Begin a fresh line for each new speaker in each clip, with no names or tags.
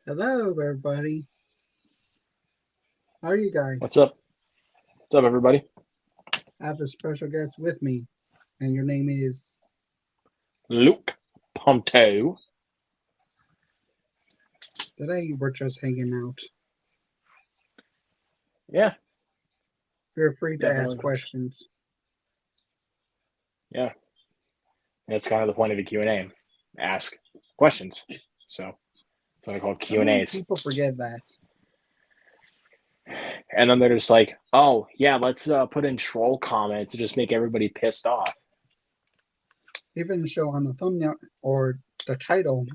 Hello, everybody. How are you
What's
guys?
up? What's up, everybody?
I have a special guest with me, and your name is.
Luke Ponto.
Today, we're just hanging out.
Yeah,
Feel free to ask
definitely.
questions.
Yeah, that's kind of the point of the Q&A. Ask questions. So it's what I call
How many
Q&As.
people forget that?
And then they're just like, oh, yeah, let's put in troll comments to just make everybody pissed off.
Even the show on the thumbnail or the title,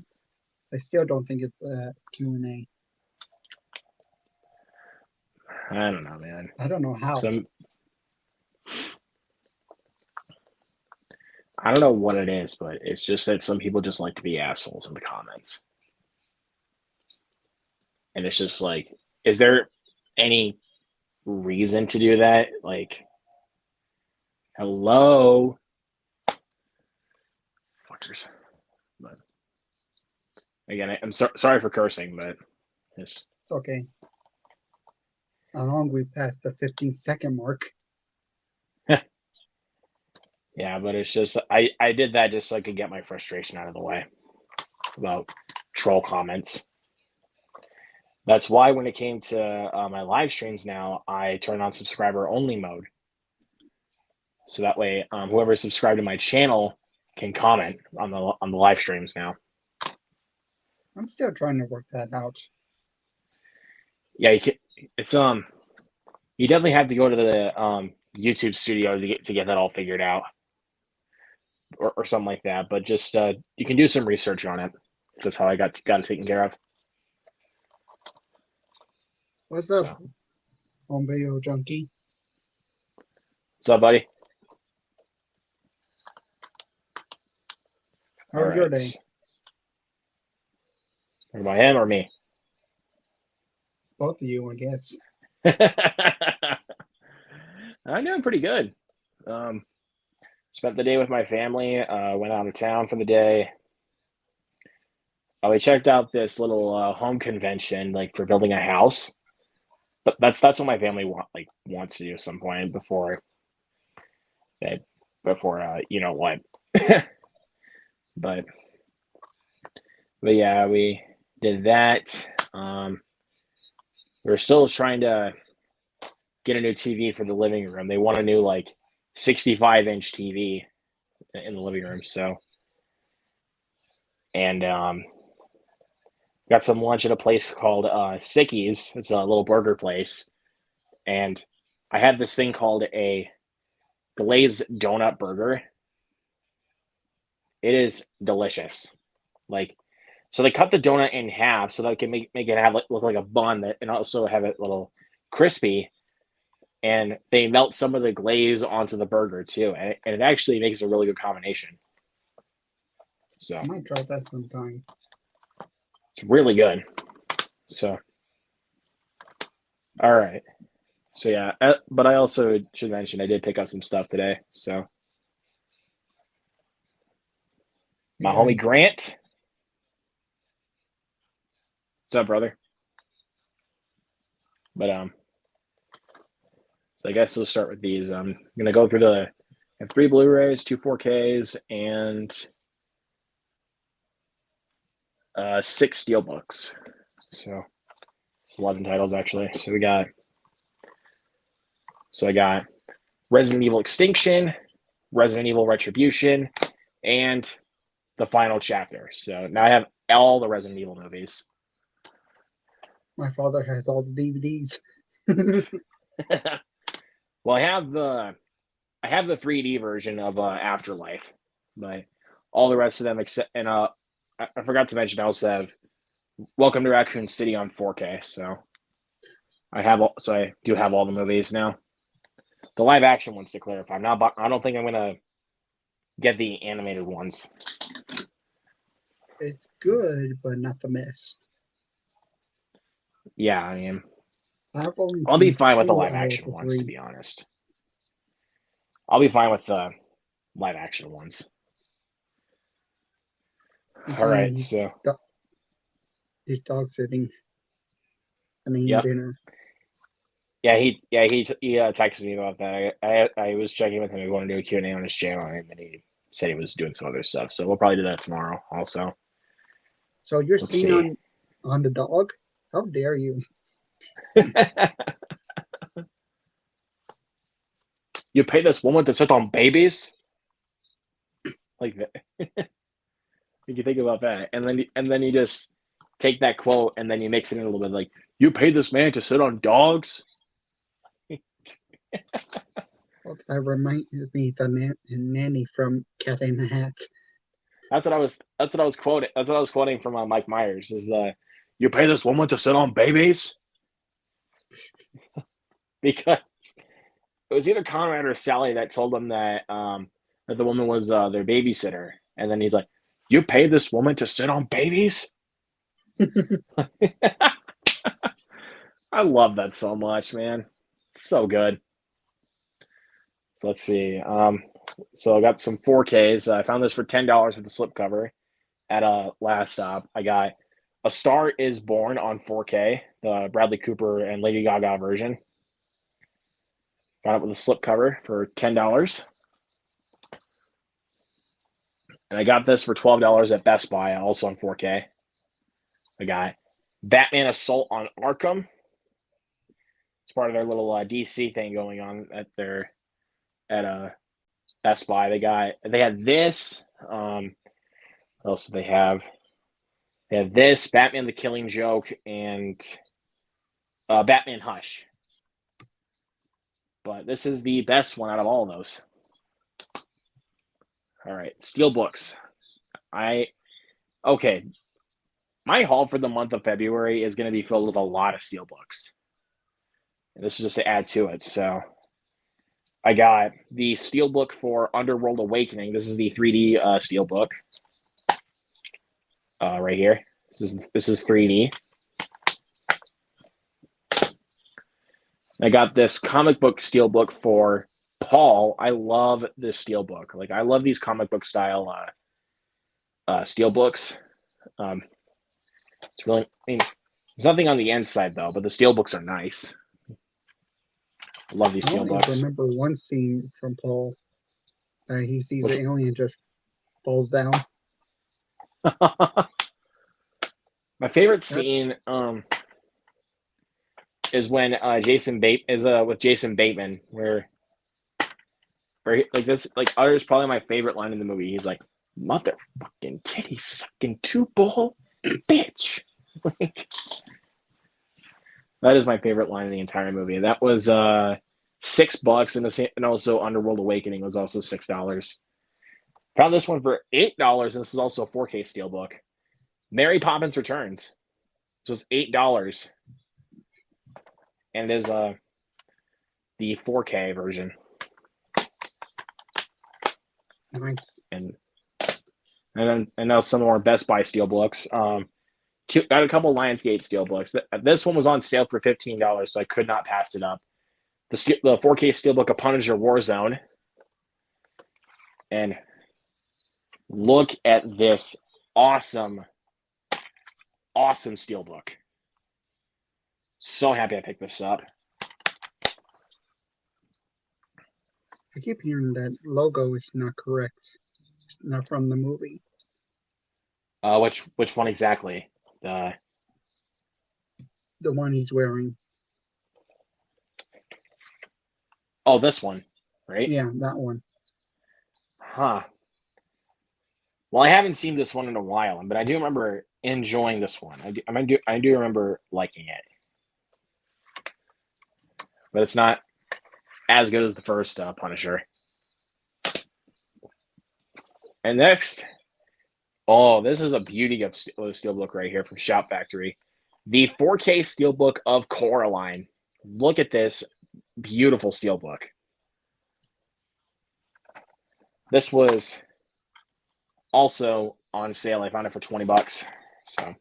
I still don't think it's a Q&A.
I don't know, man.
I don't know how.
Some I don't know what it is, but it's just that some people just like to be assholes in the comments. And it's just like, is there any reason to do that? Like, hello? Fuckers. But again, I'm sorry for cursing, but it's
It's okay. How long we passed the 15-second mark?
yeah, but it's just I did that just so I could get my frustration out of the way about troll comments. That's why when it came to my live streams now, I turn on subscriber only mode, so that way whoever subscribed to my channel can comment on the live streams now.
I'm still trying to work that out.
Yeah, it's you definitely have to go to the YouTube studio to get that all figured out, or something like that. But just you can do some research on it. That's how I got it taken care of.
What's up,
So
home video junkie?
what's up, buddy?
How
All
was your
right.
day?
Talking about him or me?
Both of you, I guess.
I'm doing pretty good. Um, Spent the day with my family. Went out of town for the day. We checked out this little home convention, like for building a house. But that's what my family wants to do at some point that before you know what. but but yeah, we did that. We're still trying to get a new TV for the living room. They want a new 65-inch TV in the living room. So and got some lunch at a place called Sicky's. It's a little burger place, and I had this thing called a glazed donut burger. It is delicious. Like, so they cut the donut in half so that it can make it have look like a bun that, and also have it a little crispy. And they melt some of the glaze onto the burger too, and it actually makes a really good combination. So
I might try that sometime.
it's really good. So all right. So yeah, but I also should mention I did pick up some stuff today. So
Hey
my homie
guys,
Grant, what's up, brother? But so I guess we'll start with these. I'm gonna go through I have three Blu-rays, two 4Ks, and six steelbooks. So it's 11 titles actually. So I got Resident Evil Extinction, Resident Evil Retribution, and the final chapter. So now I have all the Resident Evil movies.
my father has all the DVDs.
well, I have the 3D version of Afterlife, but all the rest of them except and I forgot to mention I also have Welcome to Raccoon City on 4K. So I do have all the movies now. The live action ones to clarify. I don't think I'm gonna get the animated ones.
It's good, but not the best.
Yeah, I mean
I've only
I'll be
seen
fine with the
two
live
out of
action
the
ones to
three.
be honest. I'll be fine with the live action ones.
It's
All right,
only
so
the He's dog sitting and eating
Yep.
dinner.
He texted me about that. I was checking with him. We want to do a Q&A on his channel, and then he said he was doing some other stuff. So we'll probably do that tomorrow. Also,
So you're
let's
sitting
see.
on the dog? How dare you?
You pay this woman to sit on babies? Like that. You think about that, and then you just take that quote and then you mix it in a little bit. Like, you paid this man to sit on dogs?
Well, that reminded me the nanny from Cat in the Hat.
That's what I was. That's what I was quoting. That's what I was quoting from Mike Myers. Is you pay this woman to sit on babies? Because it was either Conrad or Sally that told him that the woman was their babysitter, and then he's like, "You pay this woman to sit on babies?" I love that so much, man. It's so good. So let's see. So I got some 4Ks. I found this for $10 with the slipcover at a last stop. I got A Star Is Born on 4K, the Bradley Cooper and Lady Gaga version. Got it with a slipcover for $10. And I got this for $12 at Best Buy, also on 4K. I got Batman Assault on Arkham. It's part of their little DC thing going on at Best Buy. They had this. What else do they have? They have this, Batman the Killing Joke, and Batman Hush. But this is the best one out of all of those. All right, Steelbooks. Okay. My haul for the month of February is going to be filled with a lot of Steelbooks. And this is just to add to it. So I got the Steelbook for Underworld Awakening. This is the 3D Steelbook. Right here. This is 3D. I got this comic book steelbook for Paul. I love this steelbook. Like, I love these comic book style steelbooks. It's really, I mean, there's nothing on the inside though, but the steelbooks are nice. I love these
I only
steelbooks.
remember one scene from Paul that he sees an alien just falls down.
My favorite scene is when with Jason Bateman, where like this, like utters probably my favorite line in the movie. He's like, "Motherfucking titty sucking two ball bitch." Like, that is my favorite line in the entire movie. That was $6, and also Underworld Awakening was also $6. Found this one for $8, and this is also a 4K steelbook. Mary Poppins Returns. This was $8, and it is the 4K version.
Nice.
And now some more Best Buy steelbooks. Got a couple Lionsgate steelbooks. This one was on sale for $15, so I could not pass it up. The 4K steelbook of Punisher Warzone. And look at this awesome steelbook. So happy I picked this up.
I keep hearing that logo is not correct. It's not from the movie.
Which one exactly?
The one he's wearing.
Oh, this one, right?
Yeah, that one.
Huh. Well, I haven't seen this one in a while, but I do remember enjoying this one. I do remember liking it, but it's not as good as the first Punisher. And next, this is a beauty of steelbook right here from Shout Factory, the 4K steelbook of Coraline. Look at this beautiful steelbook. This was also on sale. I found it for $20. So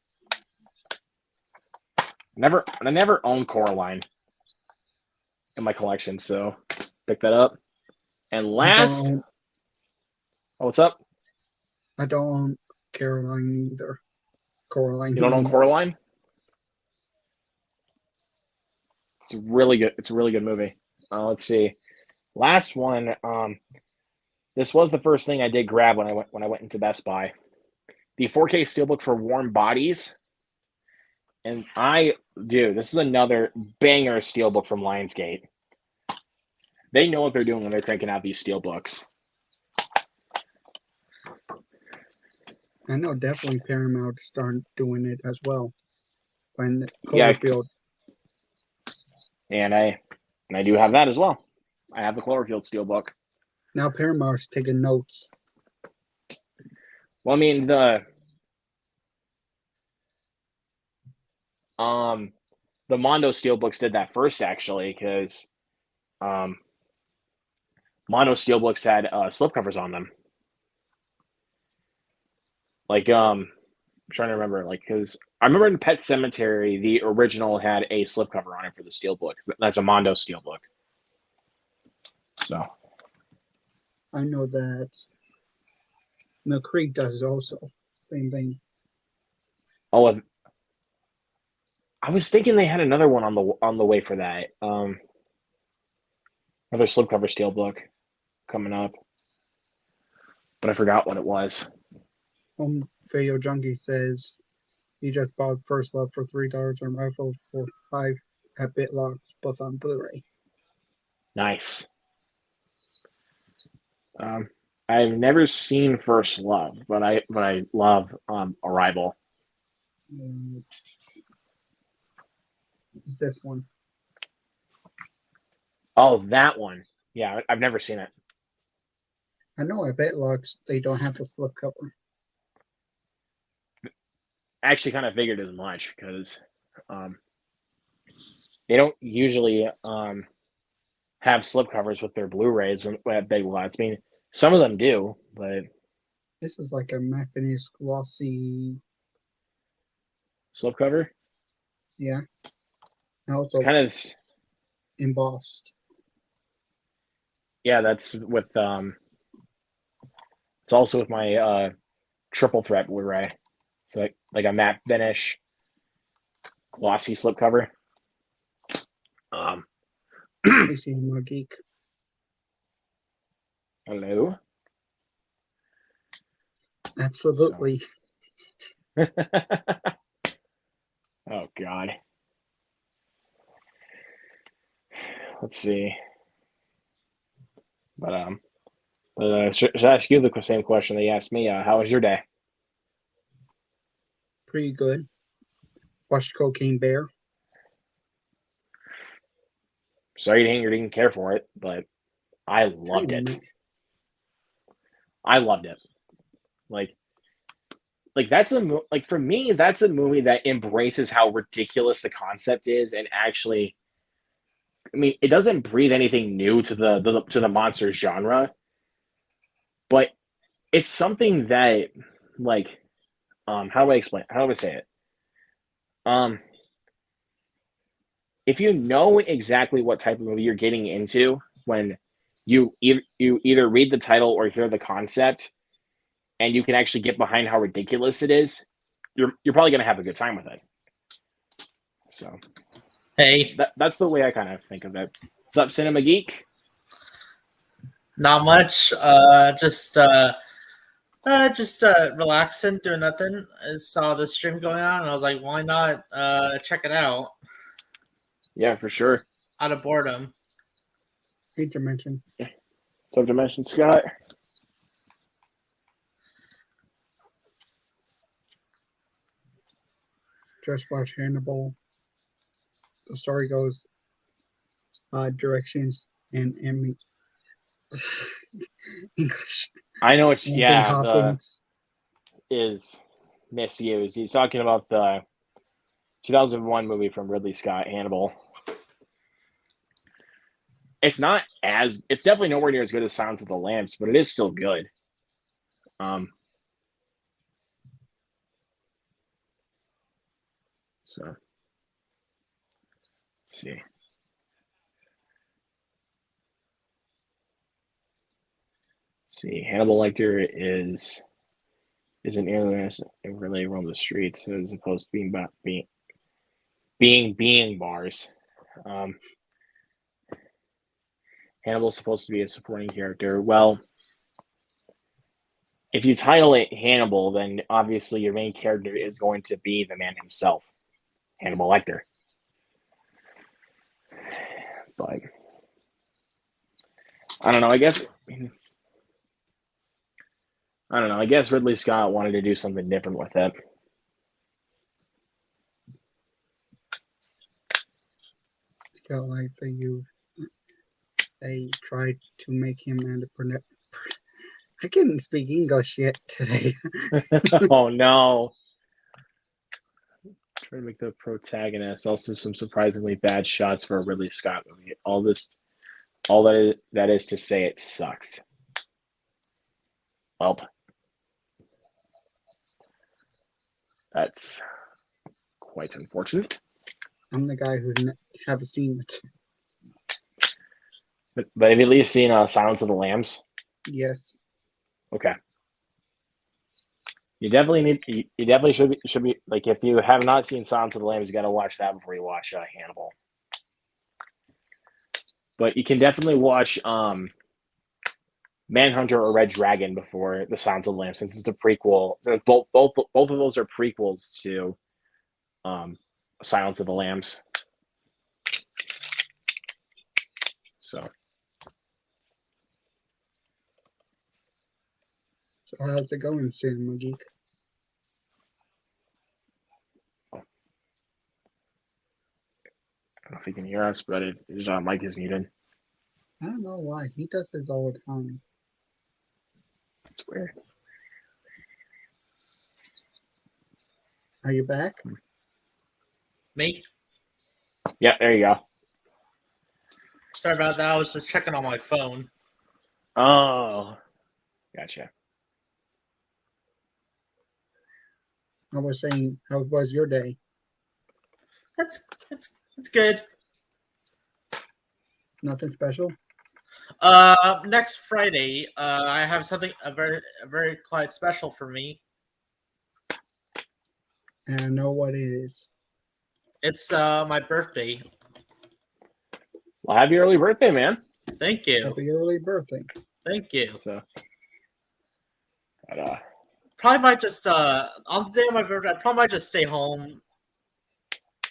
I never owned Coraline in my collection, so pick that up. And last, what's up?
I don't own Caroline either. Coraline.
You don't know Coraline? It's really good. It's a really good movie. Let's see. Last one. This was the first thing I did grab when I went into Best Buy. The 4K Steelbook for Warm Bodies. And this is another banger Steelbook from Lionsgate. They know what they're doing when they're cranking out these Steelbooks.
I know definitely Paramount started doing it as well. When
Yeah.
Cloverfield.
And I do have that as well. I have the Cloverfield Steelbook.
Now Paramount's taking notes.
Well, I mean the Mondo Steelbooks did that first actually, because Mondo Steelbooks had slipcovers on them. Like I'm trying to remember, like, because I remember in Pet Cemetery the original had a slipcover on it for the Steelbook. That's a Mondo Steelbook. So
I know that Mill Creek does it also. Same thing.
oh, I was thinking they had another one on the way for that. Another slipcover Steelbook coming up, but I forgot what it was.
Home Video Junkie says he just bought First Love for $3 and Rifle for $5 at BitLocks, both on Blu-ray.
Nice. I've never seen First Love, but I love Arrival.
Is this one?
Oh, that one. Yeah, I've never seen it.
I know at BitLocks they don't have the slipcover.
I actually kind of figured as much because they don't usually have slipcovers with their Blu-rays at Big Lots. I mean, some of them do, but
This is like a matte finish glossy.
slipcover.
Yeah. And also
It's kind of
embossed.
yeah. That's with It's also with my triple threat Blu-ray. So like a matte finish, glossy slipcover.
We see more geek.
Hello.
Absolutely.
So. Oh God. Let's see. But should I ask you the same question they asked me? How was your day?
Pretty good. Watched Cocaine Bear.
Sorry you didn't care for it, but I loved it. I loved it. Like that's like for me, that's a movie that embraces how ridiculous the concept is, and actually, I mean, it doesn't breathe anything new to the monster genre, but it's something that, like, how do I explain? How do I say it? If you know exactly what type of movie you're getting into when you either read the title or hear the concept, and you can actually get behind how ridiculous it is, you're probably gonna have a good time with it. So,
hey,
that's the way I kind of think of it. What's up, Cinema Geek?
not much. Just relaxing, doing nothing. I saw the stream going on, and I was like, why not check it out?
Yeah, for sure.
Out of boredom.
Hate to mention.
What's up, Dimension Scott?
Just watch Hannibal. The story goes directions and English.
I know it's
Anthony Hopkins.
is misused. He's talking about the 2001 movie from Ridley Scott, Hannibal. It's definitely nowhere near as good as Silence of the Lambs, but it is still good. So let's see. Hannibal Lecter is isn't nearly as really roam the streets as opposed to being bars. Hannibal's supposed to be a supporting character. Well, if you title it Hannibal, then obviously your main character is going to be the man himself, Hannibal Lecter. But I don't know. I guess Ridley Scott wanted to do something different with it.
Felt like they tried to make him independent. I can't speak English yet today.
Oh no. Trying to make the protagonist also some surprisingly bad shots for a Ridley Scott movie. All that is to say, it sucks. Well, that's quite unfortunate.
I'm the guy who haven't seen it.
But have you at least seen Silence of the Lambs?
Yes.
Okay. You definitely should be like, if you have not seen Silence of the Lambs, you got to watch that before you watch Hannibal. But you can definitely watch Manhunter or Red Dragon before the Silence of the Lambs, since it's a prequel. Both of those are prequels to Silence of the Lambs. So
How's it going, Cinema Geek?
I don't know if you can hear us, but his mic is muted.
I don't know why. He does this all the time.
It's weird.
Are you back?
Me?
Yeah, there you go.
Sorry about that. I was just checking on my phone.
Oh, gotcha.
I was saying, how was your day?
It's good.
Nothing special?
Next Friday, I have something very quite special for me.
And I know what it is.
It's my birthday.
Well, happy early birthday, man.
Thank you.
Happy early birthday.
Thank you.
So,
probably might just on the day of my birthday, I probably might just stay home.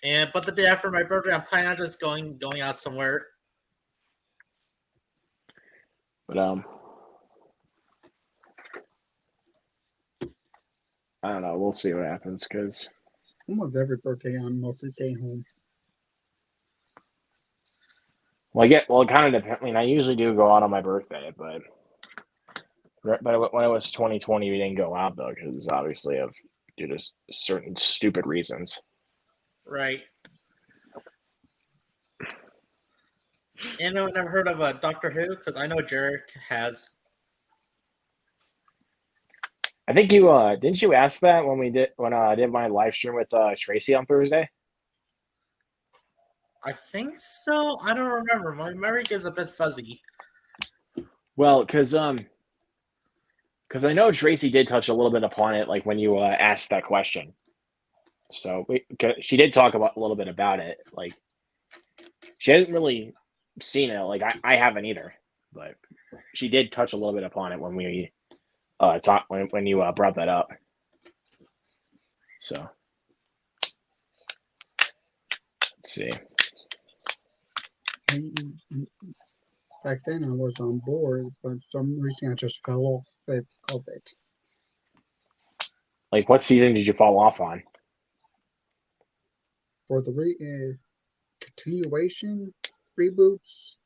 But the day after my birthday, I'm planning on just going out somewhere.
But I don't know. We'll see what happens, because
almost every birthday I'm mostly staying home.
Well, it kind of depends. I mean, I usually do go out on my birthday, but when it was 2020, we didn't go out though, because obviously due to certain stupid reasons.
Right. Anyone ever heard of Doctor Who? Because I know Jarek has.
I think you didn't you ask that when I did my live stream with Tracy on Thursday?
I think so. I don't remember. My memory gets a bit fuzzy.
Well, because I know Tracy did touch a little bit upon it, like when you asked that question. So she did talk a little bit about it. Like, she hasn't really seen it. Like, I haven't either, but she did touch a little bit upon it when we talked when you brought that up. So let's see.
Back then I was on board, but for some reason I just fell off of it.
Like, what season did you fall off on?
For the continuation reboots,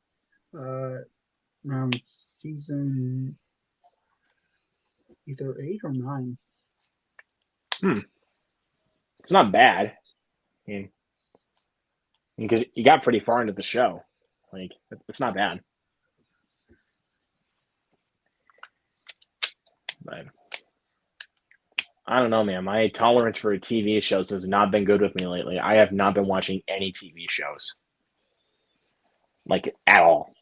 around season either 8 or 9.
It's not bad. I mean, because you got pretty far into the show. Like, it's not bad. But I don't know, man. My tolerance for TV shows has not been good with me lately. I have not been watching any TV shows, like, at all.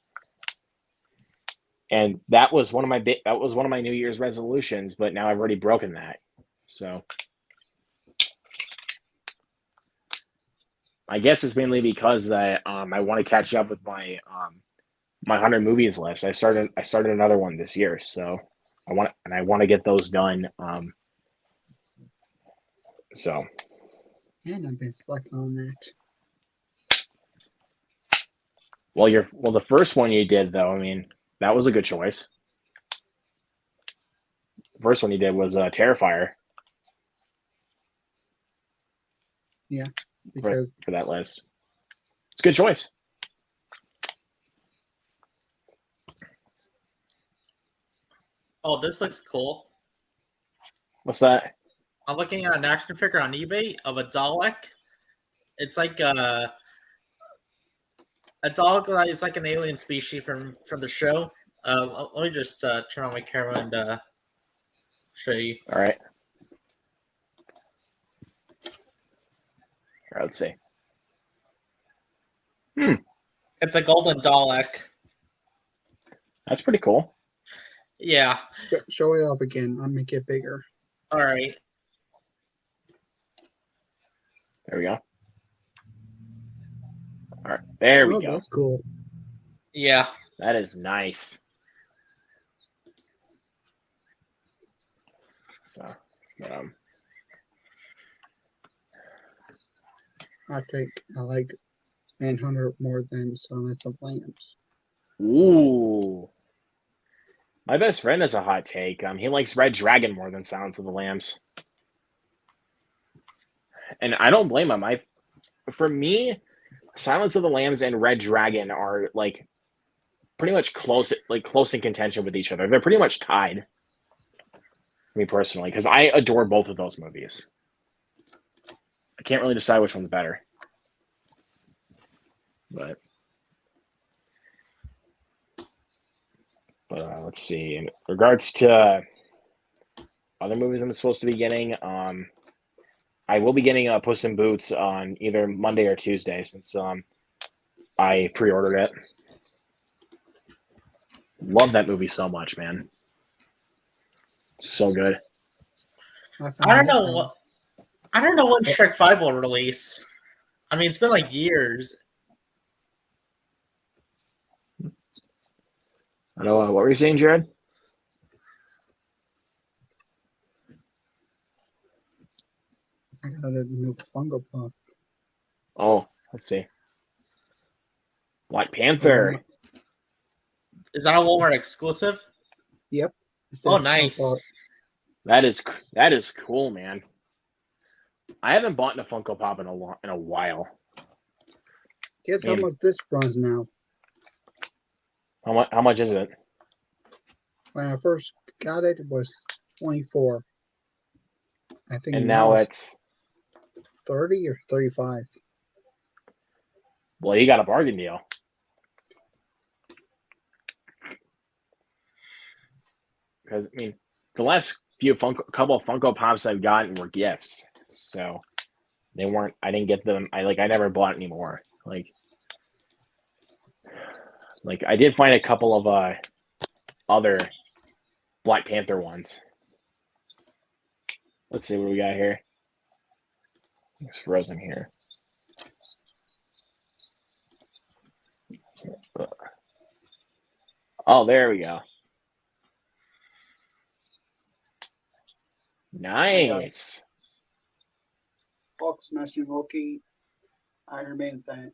And that was one of my New Year's resolutions, but now I've already broken that. So I guess it's mainly because I want to catch up with my 100 movies list. I started another one this year, so I want to get those done. So
And I've been slacking on that.
the first one you did though, I mean, that was a good choice. The first one you did was Terrifier.
Yeah, because
for that list, it's a good choice.
Oh, this looks cool.
What's that?
I'm looking at an action figure on eBay of a Dalek. It's like a Dalek that is like an alien species from the show. Let me just turn on my camera and show you.
All right. All right, let's see.
It's a golden Dalek.
That's pretty cool.
Yeah.
show it off again. I'll make it bigger.
All right.
There we go. All right, there we go.
That's cool.
Yeah.
That is nice. So,
I like Manhunter more than Silence of Lambs.
ooh. My best friend has a hot take. He likes Red Dragon more than Silence of the Lambs. And I don't blame him. For me, Silence of the Lambs and Red Dragon are like pretty much close in contention with each other. They're pretty much tied. Me personally, because I adore both of those movies. I can't really decide which one's better. But let's see. In regards to other movies I'm supposed to be getting, I will be getting Puss in Boots on either Monday or Tuesday since I pre-ordered it. Love that movie so much, man. So good.
I don't know when Shrek 5 will release. I mean, it's been like years.
I know. What were you saying, Jared?
I got a new Funko Pop.
Oh, let's see. Black Panther.
Is that a Walmart exclusive?
Yep.
Oh, nice.
That is cool, man. I haven't bought a Funko Pop in a while.
Guess how much this runs now?
How much is it?
When I first got it, it was 24. I think
and now it's
30 or 35.
Well, you got a bargain deal. Because I mean, the last couple of Funko Pops I've gotten were gifts, so they weren't. I didn't get them. I never bought anymore. Like I did find a couple of other Black Panther ones. Let's see what we got here. It's frozen here. Oh, there we go. Nice.
Hulk smashing Loki, Iron Man that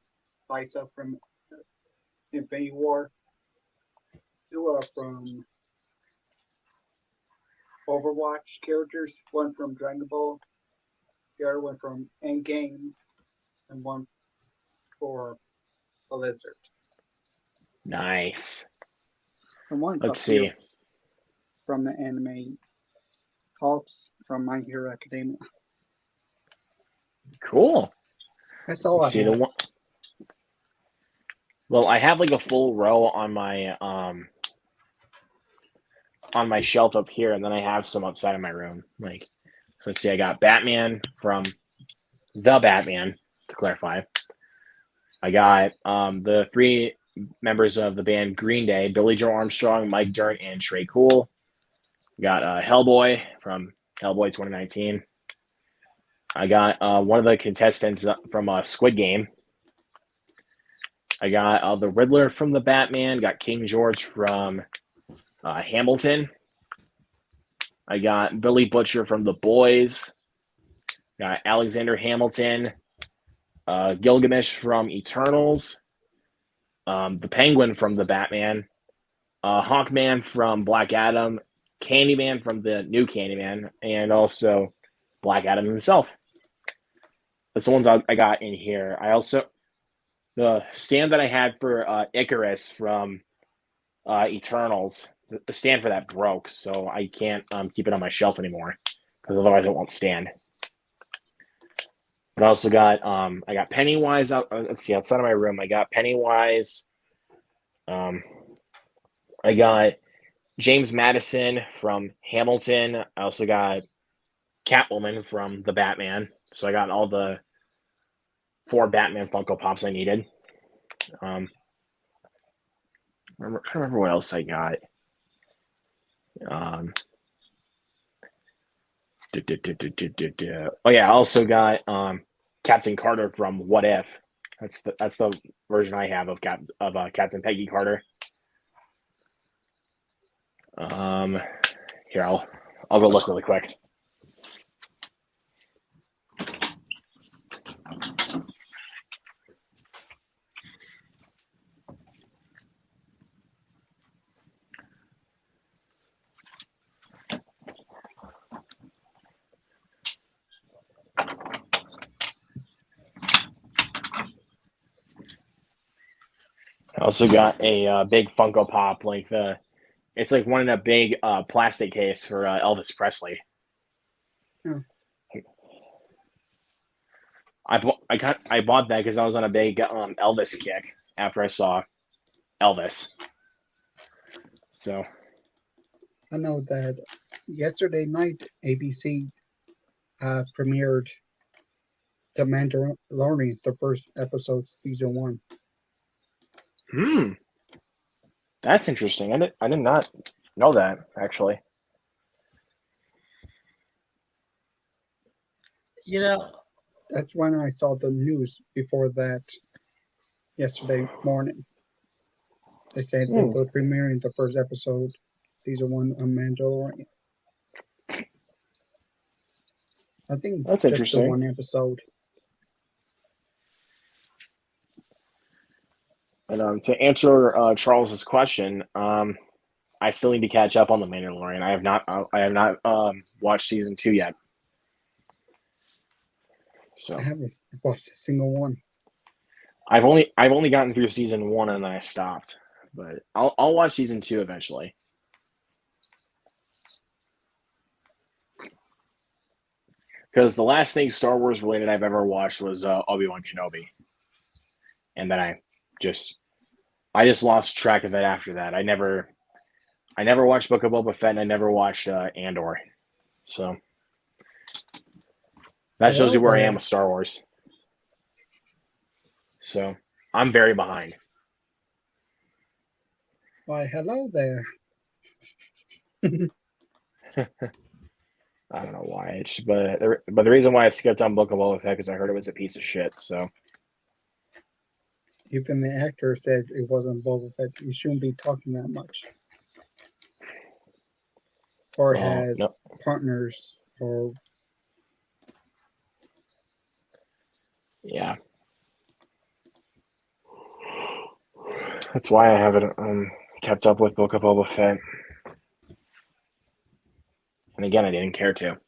fights up from Infinity War. Two are from Overwatch characters. One from Dragon Ball, the other one from Endgame, and one for Blizzard.
Nice.
And one's
Let's see.
From the anime Hulks from My Hero Academia.
Cool.
That's all I
see
have.
The one. Well, I have like a full row on my shelf up here, and then I have some outside of my room. So let's see. I got Batman from the Batman, to clarify. I got the three members of the band Green Day: Billy Joe Armstrong, Mike Dirnt, and Trey Cool. We got Hellboy from Hellboy 2019. I got one of the contestants from Squid Game. I got the Riddler from the Batman. Got King George from Hamilton. I got Billy Butcher from The Boys. Got Alexander Hamilton. Gilgamesh from Eternals. The Penguin from the Batman. Hawkman from Black Adam. Candyman from the new Candyman. And also Black Adam himself. That's the ones I got in here. I also, the stand that I had for Icarus from Eternals, the stand for that broke, so I can't keep it on my shelf anymore because otherwise it won't stand. But I also got I got Pennywise out. Let's see, outside of my room, I got Pennywise. I got James Madison from Hamilton. I also got Catwoman from the Batman. So I got all the 4 Batman Funko Pops I needed. I don't remember what else I got. Oh yeah, I also got Captain Carter from What If. That's the version I have of Captain Peggy Carter. Here I'll go look really quick. I also got a big Funko Pop, it's like one in a big plastic case for Elvis Presley.
Hmm.
I bought that because I was on a big Elvis kick after I saw Elvis. So
I know that yesterday night ABC premiered The Mandalorian, the first episode, season 1.
That's interesting. I did not know that, actually.
You know,
That's when I saw the news before that yesterday morning. They said they were premiering the first episode, season 1 of Mandalorian. I think
That's
just
interesting.
the one episode.
And to answer Charles's question, I still need to catch up on the Mandalorian. I have not watched season 2 yet. So
I haven't watched a single one.
I've only gotten through season 1 and then I stopped. But I'll watch season 2 eventually. Because the last thing Star Wars related I've ever watched was Obi-Wan Kenobi, and then I just lost track of it after that. I never watched Book of Boba Fett, and I never watched Andor. So that shows you where I am with Star Wars. So I'm very behind.
Why, hello there.
I don't know why, but the reason why I skipped on Book of Boba Fett because I heard it was a piece of shit. So
even the actor says it wasn't Boba Fett. You shouldn't be talking that much. Or has partners or
yeah. That's why I haven't kept up with Book of Boba Fett. And again, I didn't care to.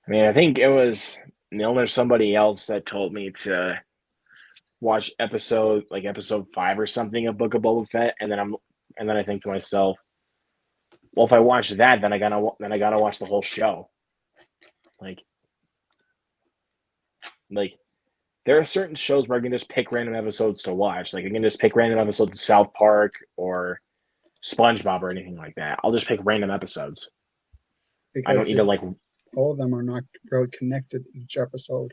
I mean, I think it was Neil or somebody else that told me to watch episode 5 or something of Book of Boba Fett, and then I think to myself, well, if I watch that, then I gotta watch the whole show. Like there are certain shows where I can just pick random episodes to watch. Like I can just pick random episodes of South Park or SpongeBob or anything like that. I'll just pick random episodes. I don't need to
all of them are not really connected each episode.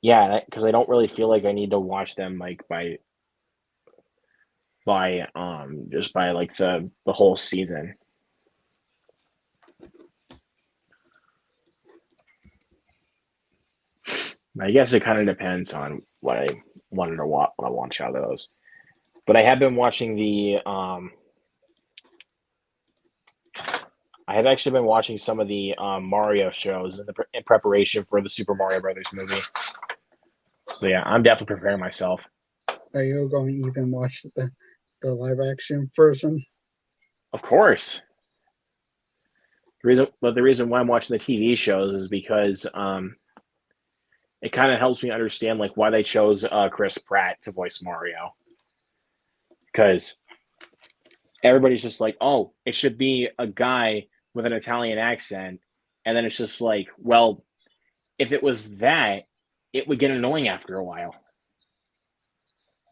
Yeah, because I don't really feel like I need to watch them by by just by like the whole season. I guess it kind of depends on what I wanted to watch out of those. But I have been watching I have actually been watching some of the Mario shows in preparation for the Super Mario Brothers movie. So yeah, I'm definitely preparing myself.
Are you going to even watch the live action version?
Of course. The reason why I'm watching the TV shows is because it kind of helps me understand like why they chose Chris Pratt to voice Mario. Because everybody's just like, oh, it should be a guy with an Italian accent, and then it's just like, well, if it was that, it would get annoying after a while.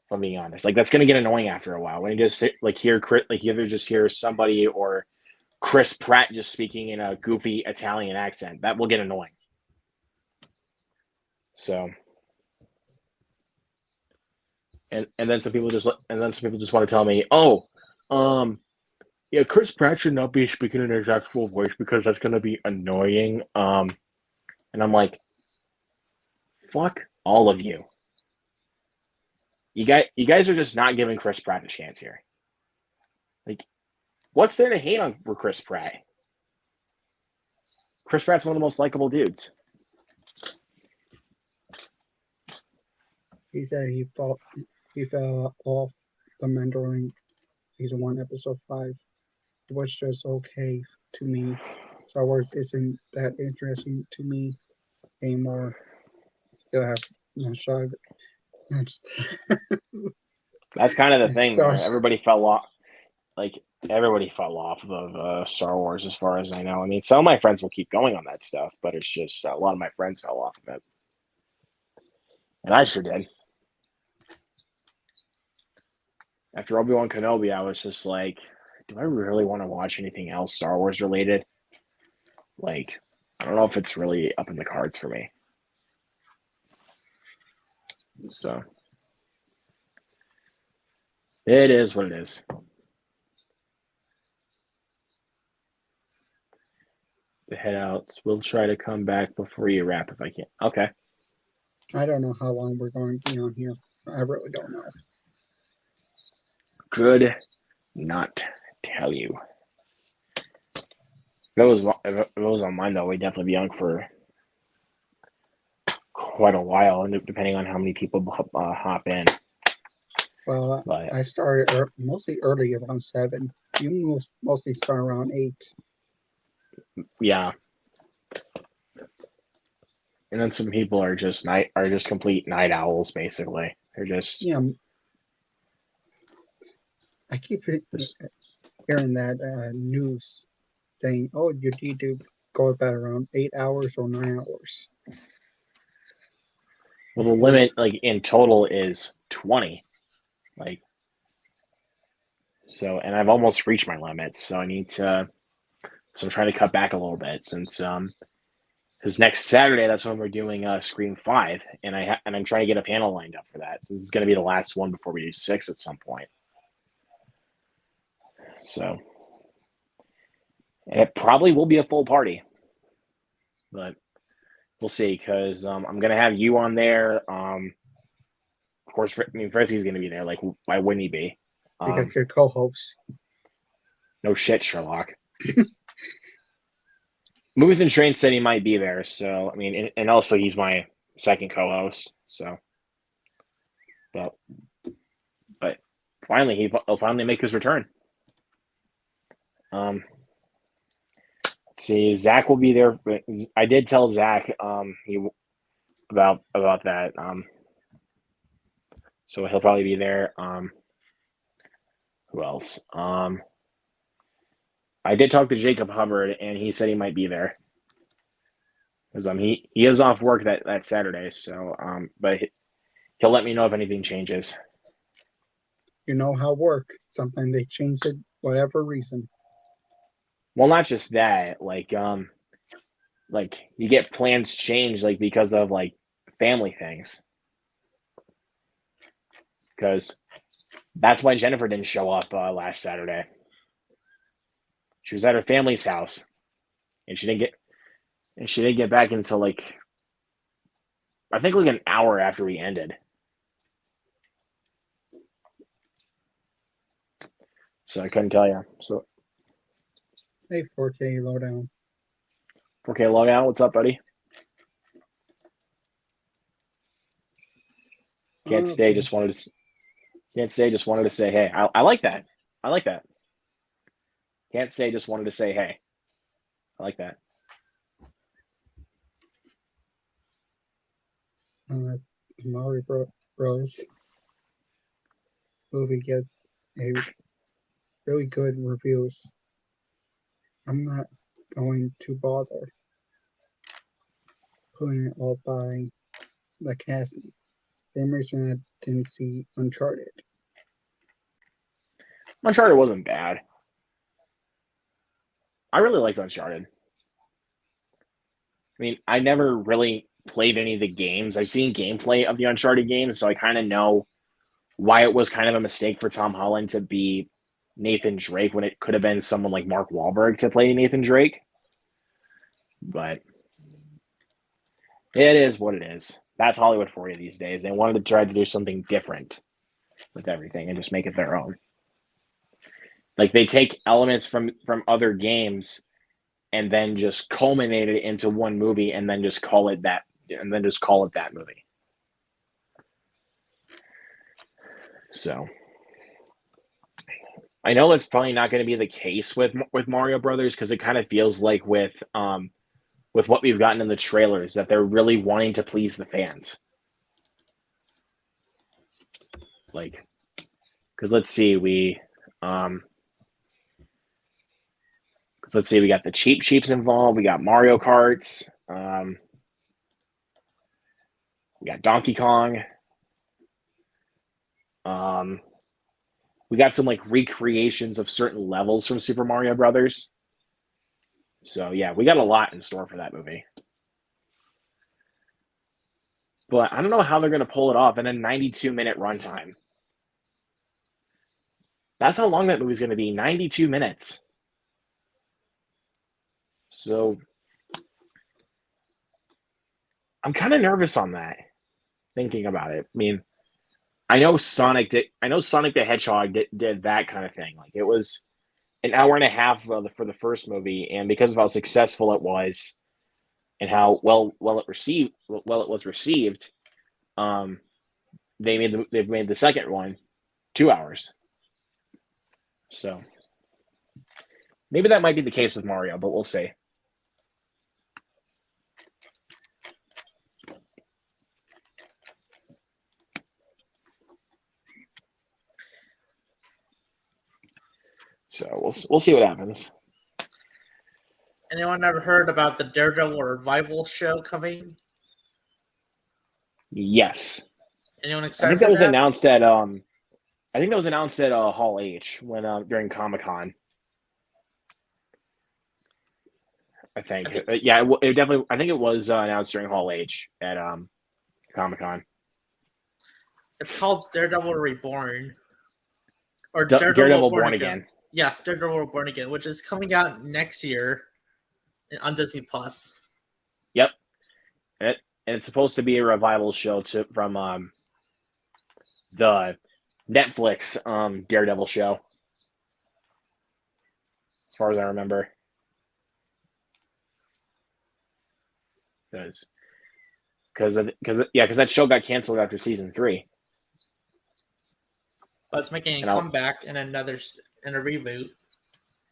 If I'm being honest, like that's gonna get annoying after a while when you just like you either just hear somebody or Chris Pratt just speaking in a goofy Italian accent. That will get annoying. So, and then some people just want to tell me, oh, yeah, Chris Pratt should not be speaking in his actual voice because that's gonna be annoying. And I'm like, fuck all of you. You guys are just not giving Chris Pratt a chance here. Like, what's there to hate on for Chris Pratt? Chris Pratt's one of the most likable dudes.
He said he fell off the Mandalorian season 1, episode 5. It was just okay to me. Star Wars isn't that interesting to me anymore. Still have no shot.
That's kind of the thing there. Everybody fell off. Like, everybody fell off of Star Wars as far as I know. I mean, some of my friends will keep going on that stuff, but it's just a lot of my friends fell off of it. And I sure did. After Obi-Wan Kenobi, I was just like, do I really want to watch anything else Star Wars related? Like, I don't know if it's really up in the cards for me. So, it is what it is. The head out. We'll try to come back before you wrap if I can. Okay.
I don't know how long we're going to be on here. I really don't know.
Could not tell you. If it was on mine, though, we'd definitely be on for quite a while, depending on how many people hop in.
Well, but I started mostly early, around 7. You mostly start around 8.
Yeah. And then some people are just complete night owls, basically. They're just
I keep hearing that news saying, "Oh, you need to go about around 8 hours or 9 hours."
Well, the limit, like in total, is 20. Like, so, and I've almost reached my limits, so I need to. So I'm trying to cut back a little bit since because next Saturday that's when we're doing Scream 5, and I'm trying to get a panel lined up for that. So this is going to be the last one before we do 6 at some point. So, and it probably will be a full party, but we'll see because I'm going to have you on there. Of course, Frizzy's going to be there. Like, why wouldn't he be?
Because you're co-host.
No shit, Sherlock. Movies and Train said he might be there, so I mean, and also he's my second co-host. So, but finally he'll finally make his return. Let's see, Zach will be there. I did tell Zach about that. So he'll probably be there. Who else? I did talk to Jacob Hubbard, and he said he might be there. Because he is off work that Saturday, so but he'll let me know if anything changes.
You know how work. Sometimes they change it, whatever reason.
Well, not just that, like you get plans changed, like because of like family things. Because That's why Jennifer didn't show up last Saturday. She was at her family's house, and she didn't get back until like I think like an hour after we ended. So I couldn't tell you. So
Hey, 4K lowdown.
4K logout, what's up, buddy? Can't stay.
Okay.
Just wanted to. Can't stay. Just wanted to say hey. I like that. I like that. Can't stay. Just wanted to say hey. I like that.
Mario Bros. Movie gets a really good reviews. I'm not going to bother putting it all by the casting. Same reason I didn't see Uncharted.
Uncharted wasn't bad. I really liked Uncharted. I mean, I never really played any of the games. I've seen gameplay of the Uncharted games, so I kind of know why it was kind of a mistake for Tom Holland to be Nathan Drake when it could have been someone like Mark Wahlberg to play Nathan Drake. But it is what it is. That's Hollywood for you these days. They wanted to try to do something different with everything and just make it their own. Like they take elements from other games and then just culminate it into one movie and then just call it that movie. So I know that's probably not going to be the case with Mario Brothers because it kind of feels like with what we've gotten in the trailers that they're really wanting to please the fans. Like, because let's see, we got the Cheap Cheeps involved. We got Mario Karts. We got Donkey Kong. We got some like recreations of certain levels from Super Mario Brothers. So yeah, we got a lot in store for that movie. But I don't know how they're going to pull it off in a 92-minute runtime. That's how long that movie's going to be, 92 minutes. So I'm kind of nervous on that, thinking about it. I mean, I know Sonic the Hedgehog did that kind of thing. Like it was an hour and a half for the first movie, and because of how successful it was and how well it was received, they've made the second one 2 hours. So maybe that might be the case with Mario, but we'll see. So we'll see what happens.
Anyone ever heard about the Daredevil revival show coming?
Yes.
Anyone
I
excited
think that
for
was
that?
announced at Hall H when during Comic-Con. I think. Yeah, it definitely. I think it was announced during Hall H at Comic-Con.
It's called Daredevil Reborn. Or
Daredevil Born Again.
Yes, Daredevil Born Again, which is coming out next year on Disney Plus.
Yep. And it's supposed to be a revival show from the Netflix Daredevil show. As far as I remember. Because that show got canceled after season 3.
But it's making a comeback in a reboot.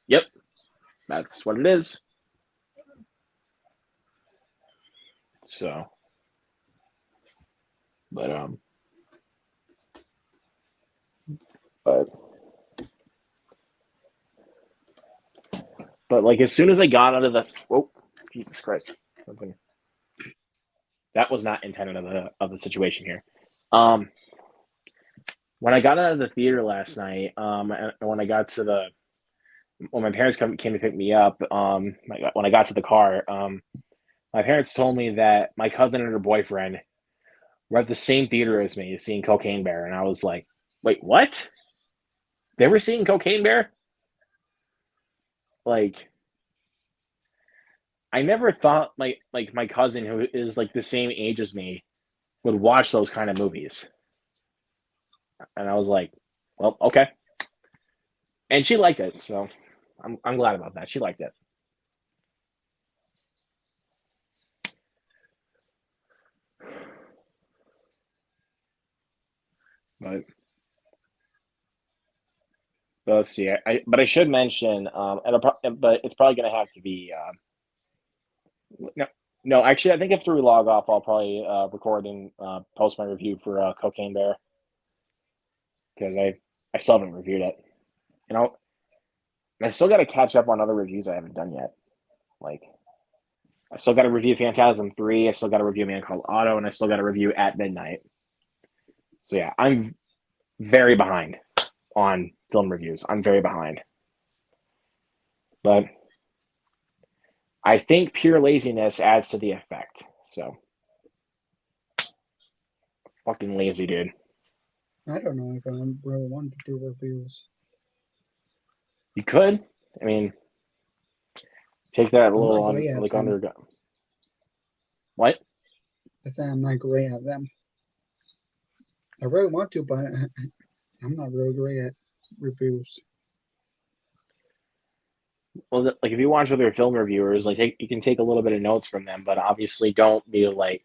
Yep, that's what it is. So, but like as soon as I got out of the Jesus Christ, something that was not intended of the situation here. When I got out of the theater last night, and when I got to when my parents came to pick me up, when I got to the car, my parents told me that my cousin and her boyfriend were at the same theater as me, seeing Cocaine Bear, and I was like, "Wait, what?" They ever seen Cocaine Bear? Like, I never thought my cousin, who is like the same age as me, would watch those kind of movies. And I was like, well, okay. And she liked it, so I'm glad about that. She liked it. But let's see. But I should mention, but it's probably gonna have to be no, no. Actually, I think after we log off, I'll probably record and post my review for Cocaine Bear because I still haven't reviewed it. You know, and I still got to catch up on other reviews I haven't done yet. Like, I still got to review Phantasm 3. I still got to review Man Called Otto, and I still got to review At Midnight. So yeah, I'm very behind on film reviews. I'm very behind. But I think pure laziness adds to the effect. So fucking lazy, dude.
I don't know if I really want to do reviews.
You could. I mean, take that
I'm
little
not great at
like
them.
under. What?
I say I'm not great at them. I really want to, but I'm not really great at reviews.
Well, like if you watch other film reviewers, like you can take a little bit of notes from them, but obviously don't be like.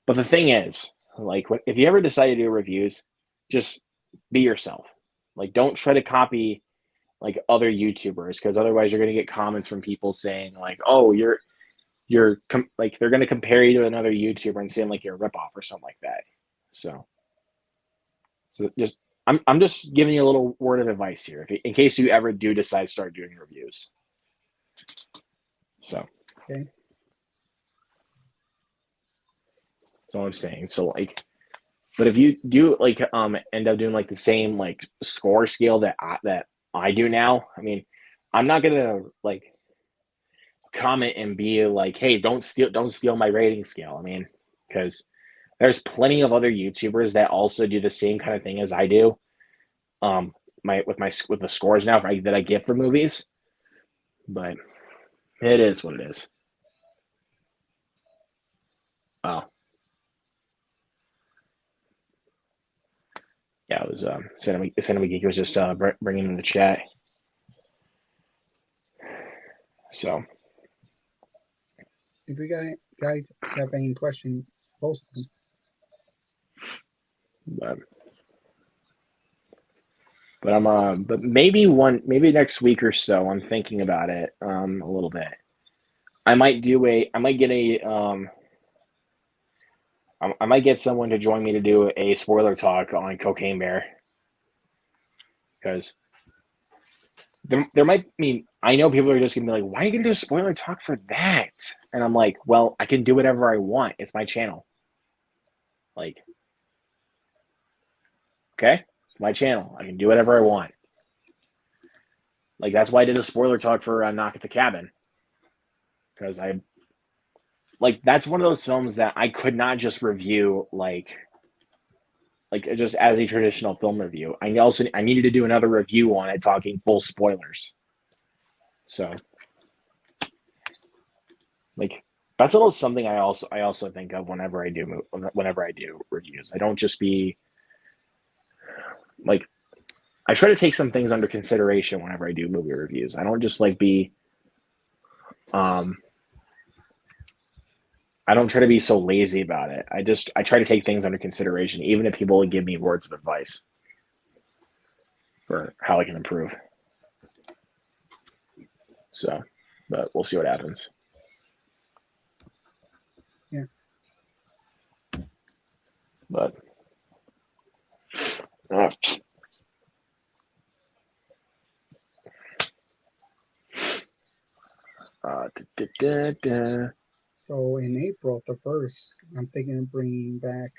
But the thing is, like, if you ever decide to do reviews, just be yourself. Like, don't try to copy like other YouTubers because otherwise you're going to get comments from people saying like, "Oh, like they're going to compare you to another YouTuber and saying like you're a ripoff or something like that." So just I'm just giving you a little word of advice here, in case you ever do decide to start doing reviews. So
Okay.
that's all I'm saying. So like, but if you do like end up doing like the same like score scale that I do now, I mean, I'm not gonna like comment and be like, hey, don't steal my rating scale. I mean, because there's plenty of other YouTubers that also do the same kind of thing as I do. With the scores now that I get for movies, but it is what it is. Oh, yeah, it was Cinema Geek was just bringing in the chat. So
if you guys have any questions, post them.
But but maybe next week or so. I'm thinking about it a little bit. I might get someone to join me to do a spoiler talk on Cocaine Bear because there might mean I know people are just gonna be like, why are you gonna do a spoiler talk for that? And I'm like, well, I can do whatever I want. It's my channel. Like, okay, it's my channel. I can do whatever I want. Like that's why I did a spoiler talk for Knock at the Cabin because that's one of those films that I could not just review like just as a traditional film review. I needed to do another review on it talking full spoilers. So like that's a little something I also think of whenever I do reviews. I don't just be like I try to take some things under consideration whenever I do movie reviews. I don't just like be I don't try to be so lazy about it. I try to take things under consideration, even if people give me words of advice for how I can improve. So, but we'll see what happens.
Yeah.
But
So in April the 1st, I'm thinking of bringing back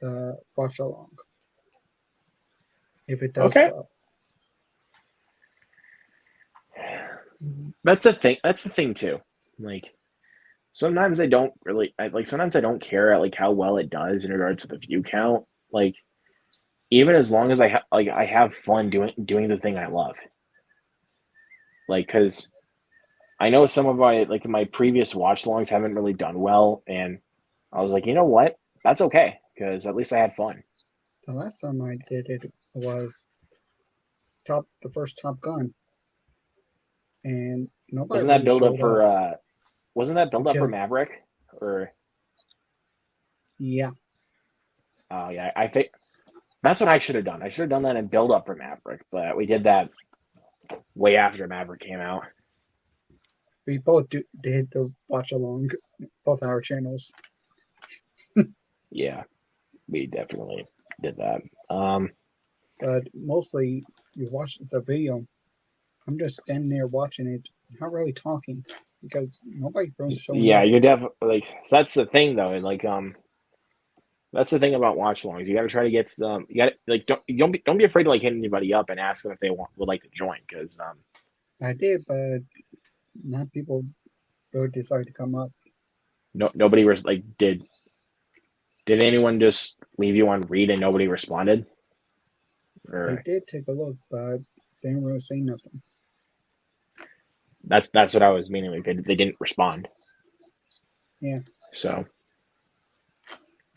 the watch along. If it does well.
That's the thing too. Like sometimes I don't really sometimes I don't care at like how well it does in regards to the view count. Like even as long as I have fun doing the thing I love. Like, because I know some of my previous watch longs haven't really done well, and I was like, you know what? That's okay because at least I had fun.
The last time I did it was the first Top Gun, and nobody
Wasn't that
really
build up
showed
for
up
wasn't that build up for
until
Maverick? Or
yeah,
oh yeah, I think that's what I should have done. I should have done that and build up for Maverick, but we did that way after Maverick came out.
we both did the watch along, both our channels.
Yeah, we definitely did that.
But mostly you watch the video. I'm just standing there watching it, not really talking because nobody's really showing
Yeah,
up.
you're definitely like that's the thing though. Like that's the thing about watch alongs. You got to try to get some. You got like don't be afraid to like hit anybody up and ask them if they would like to join because
I did, but not people really decide to come up.
nobody was like did anyone just leave you on read and nobody responded
They
or
did take a look, but they didn't really say nothing.
that's what I was meaning. Like they didn't respond.
Yeah,
So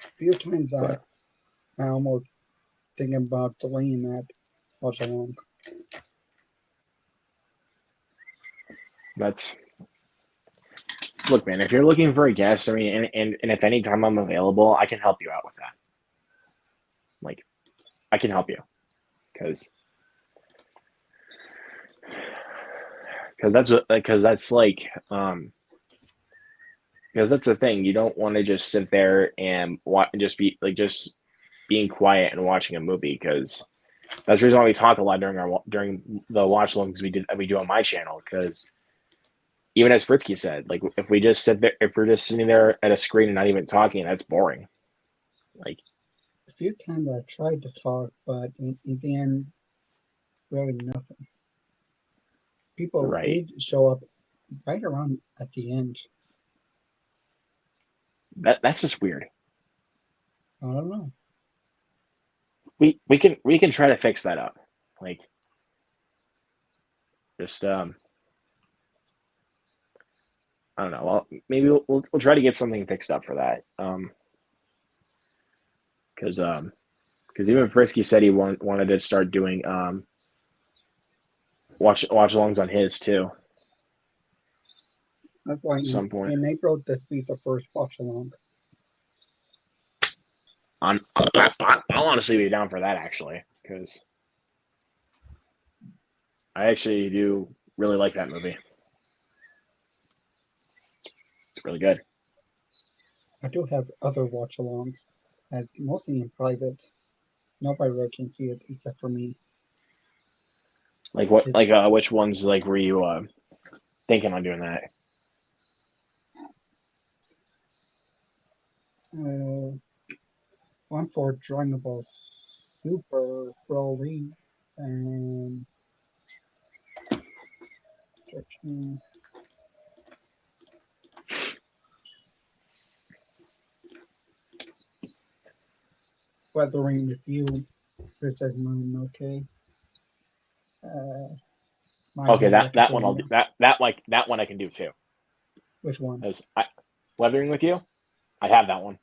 a few times
but
I almost thinking about delaying that watch along.
that's look, man. If you're looking for a guest, I mean, and if any time I'm available, I can help you out with that. Like I can help you because that's like because that's the thing. You don't want to just sit there and just be like just being quiet and watching a movie because that's the reason why we talk a lot during the watch longs we do on my channel because even as Fritzky said, like if we just sit there, if we're just sitting there at a screen and not even talking, that's boring. Like
A few times I tried to talk, but in the end, really nothing. People
right,
did show up right around at the end.
that's just weird.
I don't know.
We can try to fix that up. Like just I don't know. Well, maybe we'll try to get something fixed up for that. Because even Frisky said he wanted to start doing watch alongs on his too
That's why
at some point.
in April this be the first watch along.
I'll honestly be down for that actually because I actually do really like that movie. It's really good.
I do have other watch alongs, as mostly in private. Nobody really can see it except for me.
Like what?
It,
Like which ones like were you thinking on doing that?
uh, one for Dragon Ball Super Broly and searching. Weathering with You, Princess Mononoke, uh, My
Okay,
Hero
that one I'll do.
Academia.
That one I can do too.
Which one?
As Weathering with You, I have that one.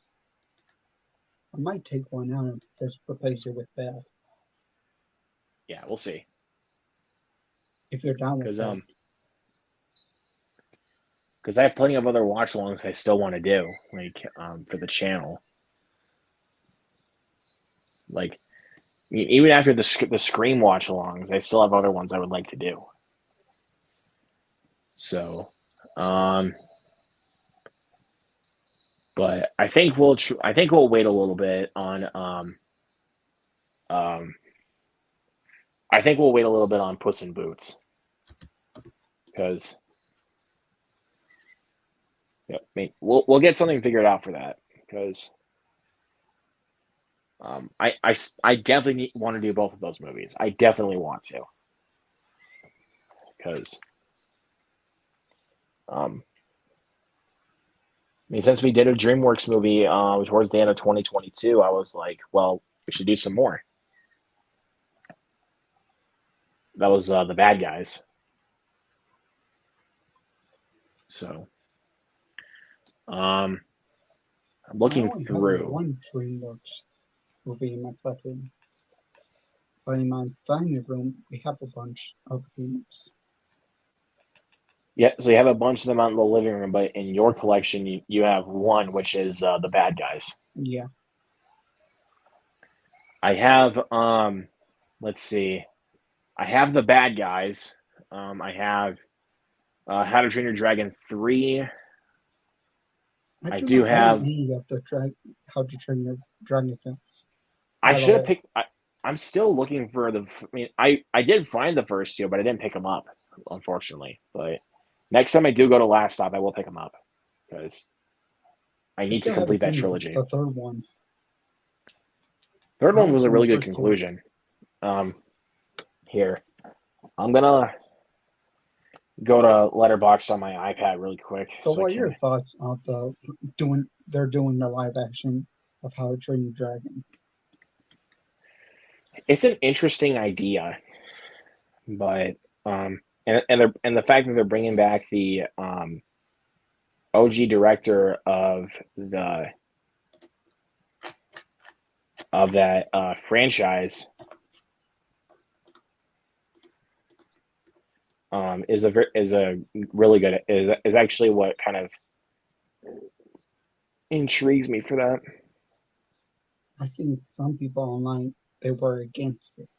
I might take one out and just replace it with Bell.
Yeah, we'll see.
If you're down with
Because
that.
because I have plenty of other watch alongs I still want to do, like for the channel. Like even after the Scream watch alongs, I still have other ones I would like to do. So, but I think we'll wait a little bit on um I think we'll wait a little bit on Puss in Boots because yeah, we'll get something figured out for that because I definitely want to do both of those movies. I definitely want to because I mean since we did a DreamWorks movie towards the end of 2022, I was like, well, we should do some more. That was the Bad Guys. So, I'm
I
looking
only have
through.
one DreamWorks movie in my collection, but in my family room we have a bunch of remakes.
Yeah, so you have a bunch of them out in the living room, but in your collection, you have one, which is the Bad Guys.
Yeah,
I have, let's see, I have the Bad Guys. I have How to Train Your Dragon 3.
I
I
do
do
not own
have.
any of the How to Train Your Dragon films
I
at
should have
all.
picked. I'm still looking for the. I mean, I did find the first two, but I didn't pick them up, unfortunately. But next time I do go to Last Stop, I will pick them up because I
I
need to
still haven't
complete that
seen
trilogy.
the third one.
Third
I
one
only
was a
seen the
really good
first two.
conclusion. Here, I'm gonna go to Letterboxd on my iPad really quick
So,
so I
what are your
can.
thoughts on they're doing the live action of How to Train Your Dragon?
It's an interesting idea, but and the fact that they're bringing back the OG director of that franchise is a really good is actually what kind of intrigues me for that.
I've seen some people online they were against it.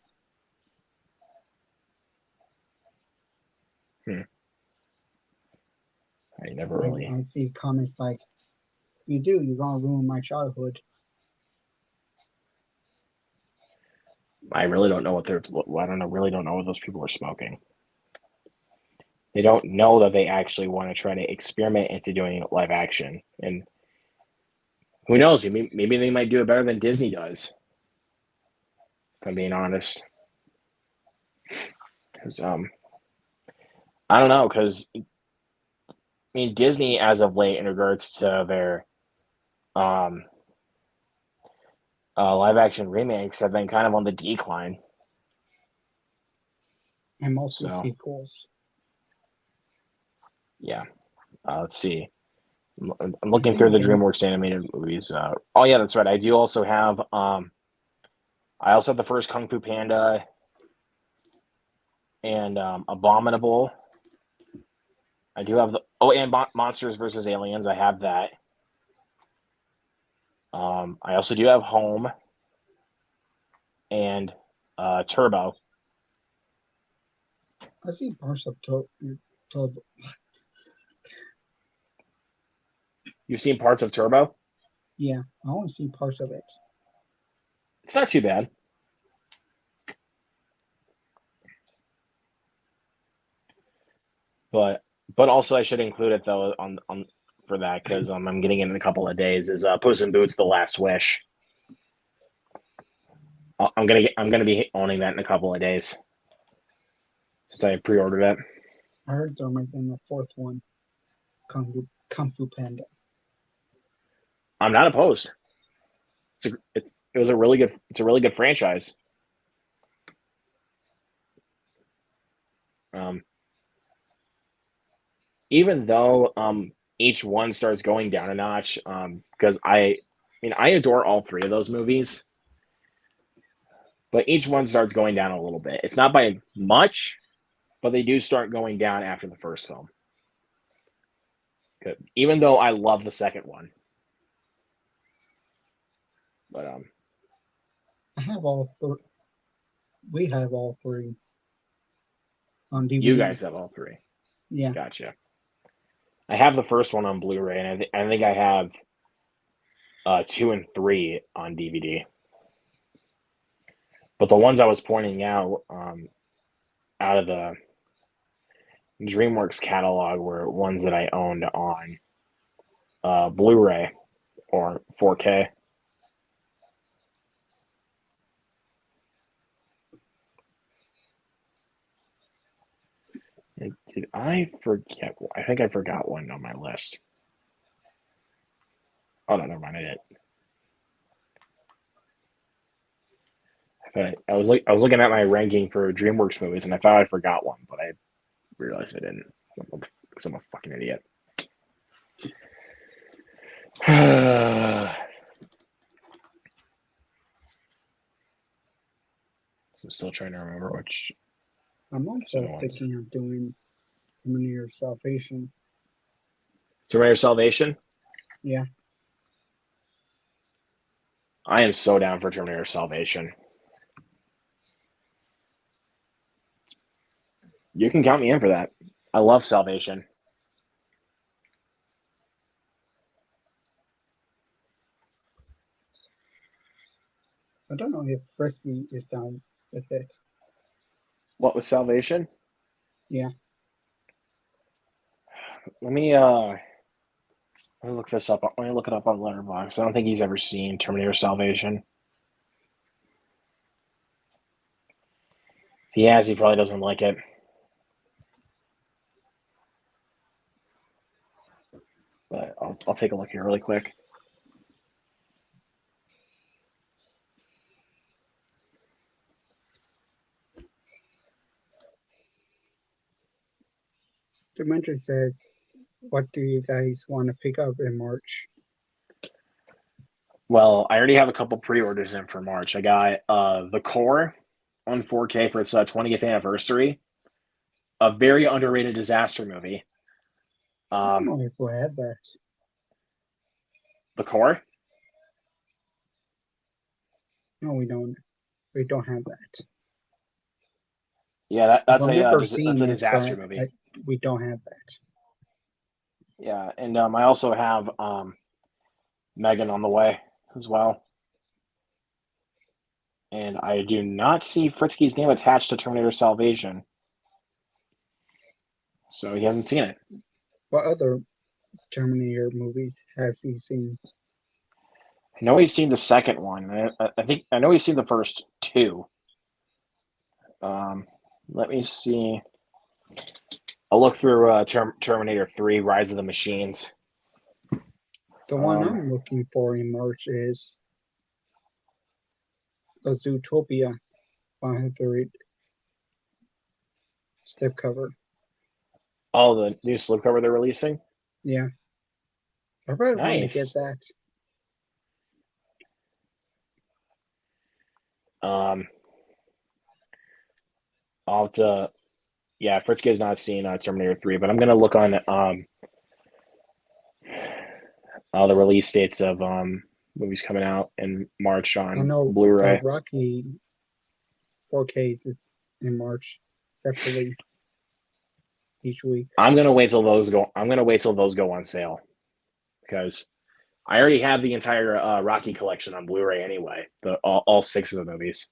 I never really.
I see comments like, you're gonna ruin my childhood."
I really don't know what they're. I don't know. Really don't know what those people are smoking. They don't know that they actually want to try to experiment into doing live action, and who knows? Maybe they might do it better than Disney does. If I'm being honest, because I don't know. Because I mean, Disney as of late, in regards to their um live action remakes, have been kind of on the decline.
And mostly
So
sequels.
yeah, let's see. I'm
I
looking through
think
the
they
DreamWorks animated movies. Oh yeah, that's right. I do also have. I also have the first Kung Fu Panda and Abominable. I do have the and Monsters versus Aliens. I have that. I also do have Home and Turbo.
I see parts of to
You've seen parts of Turbo?
yeah, I only see parts of it.
It's not too bad. But also I should include it though on for that because I'm getting it in a couple of days. Is Puss in Boots: The Last Wish? I'm gonna be owning that in a couple of days since I pre-ordered it.
I heard they're making a fourth one, Kung Fu Panda.
I'm not opposed. It was a really good. It's a really good franchise. Um, Even though each one starts going down a notch, because I mean I adore all three of those movies, but each one starts going down a little bit. It's not by much, but they do start going down after the first film. Even though I love the second one, but
I have all three. We have all three on
you
DVD.
guys have all three.
Yeah,
Gotcha. I have the first one on Blu-ray, and I think I have 2 and 3 on DVD. But the ones I was pointing out out of the DreamWorks catalog were ones that I owned on Blu-ray or 4K. Did I forget? I think I forgot one on my list. Oh no, never mind. I did. I was looking at my ranking for DreamWorks movies, and I thought I forgot one, but I realized I didn't because I'm a fucking idiot. So I'm still trying to remember which.
I'm also
Other ones.
thinking of doing Terminator Salvation.
Terminator Salvation.
Yeah.
I am so down for Terminator Salvation. You can count me in for that. I love Salvation.
I don't know if Frisky is down with it.
What was Salvation?
Yeah.
Let me look this up. Let me look it up on Letterboxd. I don't think he's ever seen Terminator Salvation. If he has, he probably doesn't like it. But I'll take a look here really quick.
Dementri says, what do you guys want to pick up in March?
Well, I already have a couple pre-orders in for March. I got The Core on 4K for its 20th anniversary. A very underrated disaster movie.
I don't know if we have that.
The Core?
No, we don't. We don't have that.
Yeah, that's
Seeing
a
it,
disaster
but
movie.
we don't have that.
Yeah, and I also have Megan on the way as well. And I do not see Fritzky's name attached to Terminator Salvation. So he hasn't seen it.
What other Terminator movies has he seen?
I know he's seen the second one. I know he's seen the first two. Let me see. I'll look through Terminator 3, Rise of the Machines.
The one I'm looking for in March is the Zootopia 100 slipcover.
Oh, the new slipcover they're releasing?
Yeah. I really want to
Nice.
get that.
I'll have to. Yeah, Fritzke has not seen Terminator 3, but I'm gonna look on the release dates of movies coming out in March
I
on
know
Blu-ray.
Rocky 4Ks is in March separately each week.
I'm gonna wait till those go. I'm gonna wait till those go on sale because I already have the entire Rocky collection on Blu-ray anyway. All six of the movies.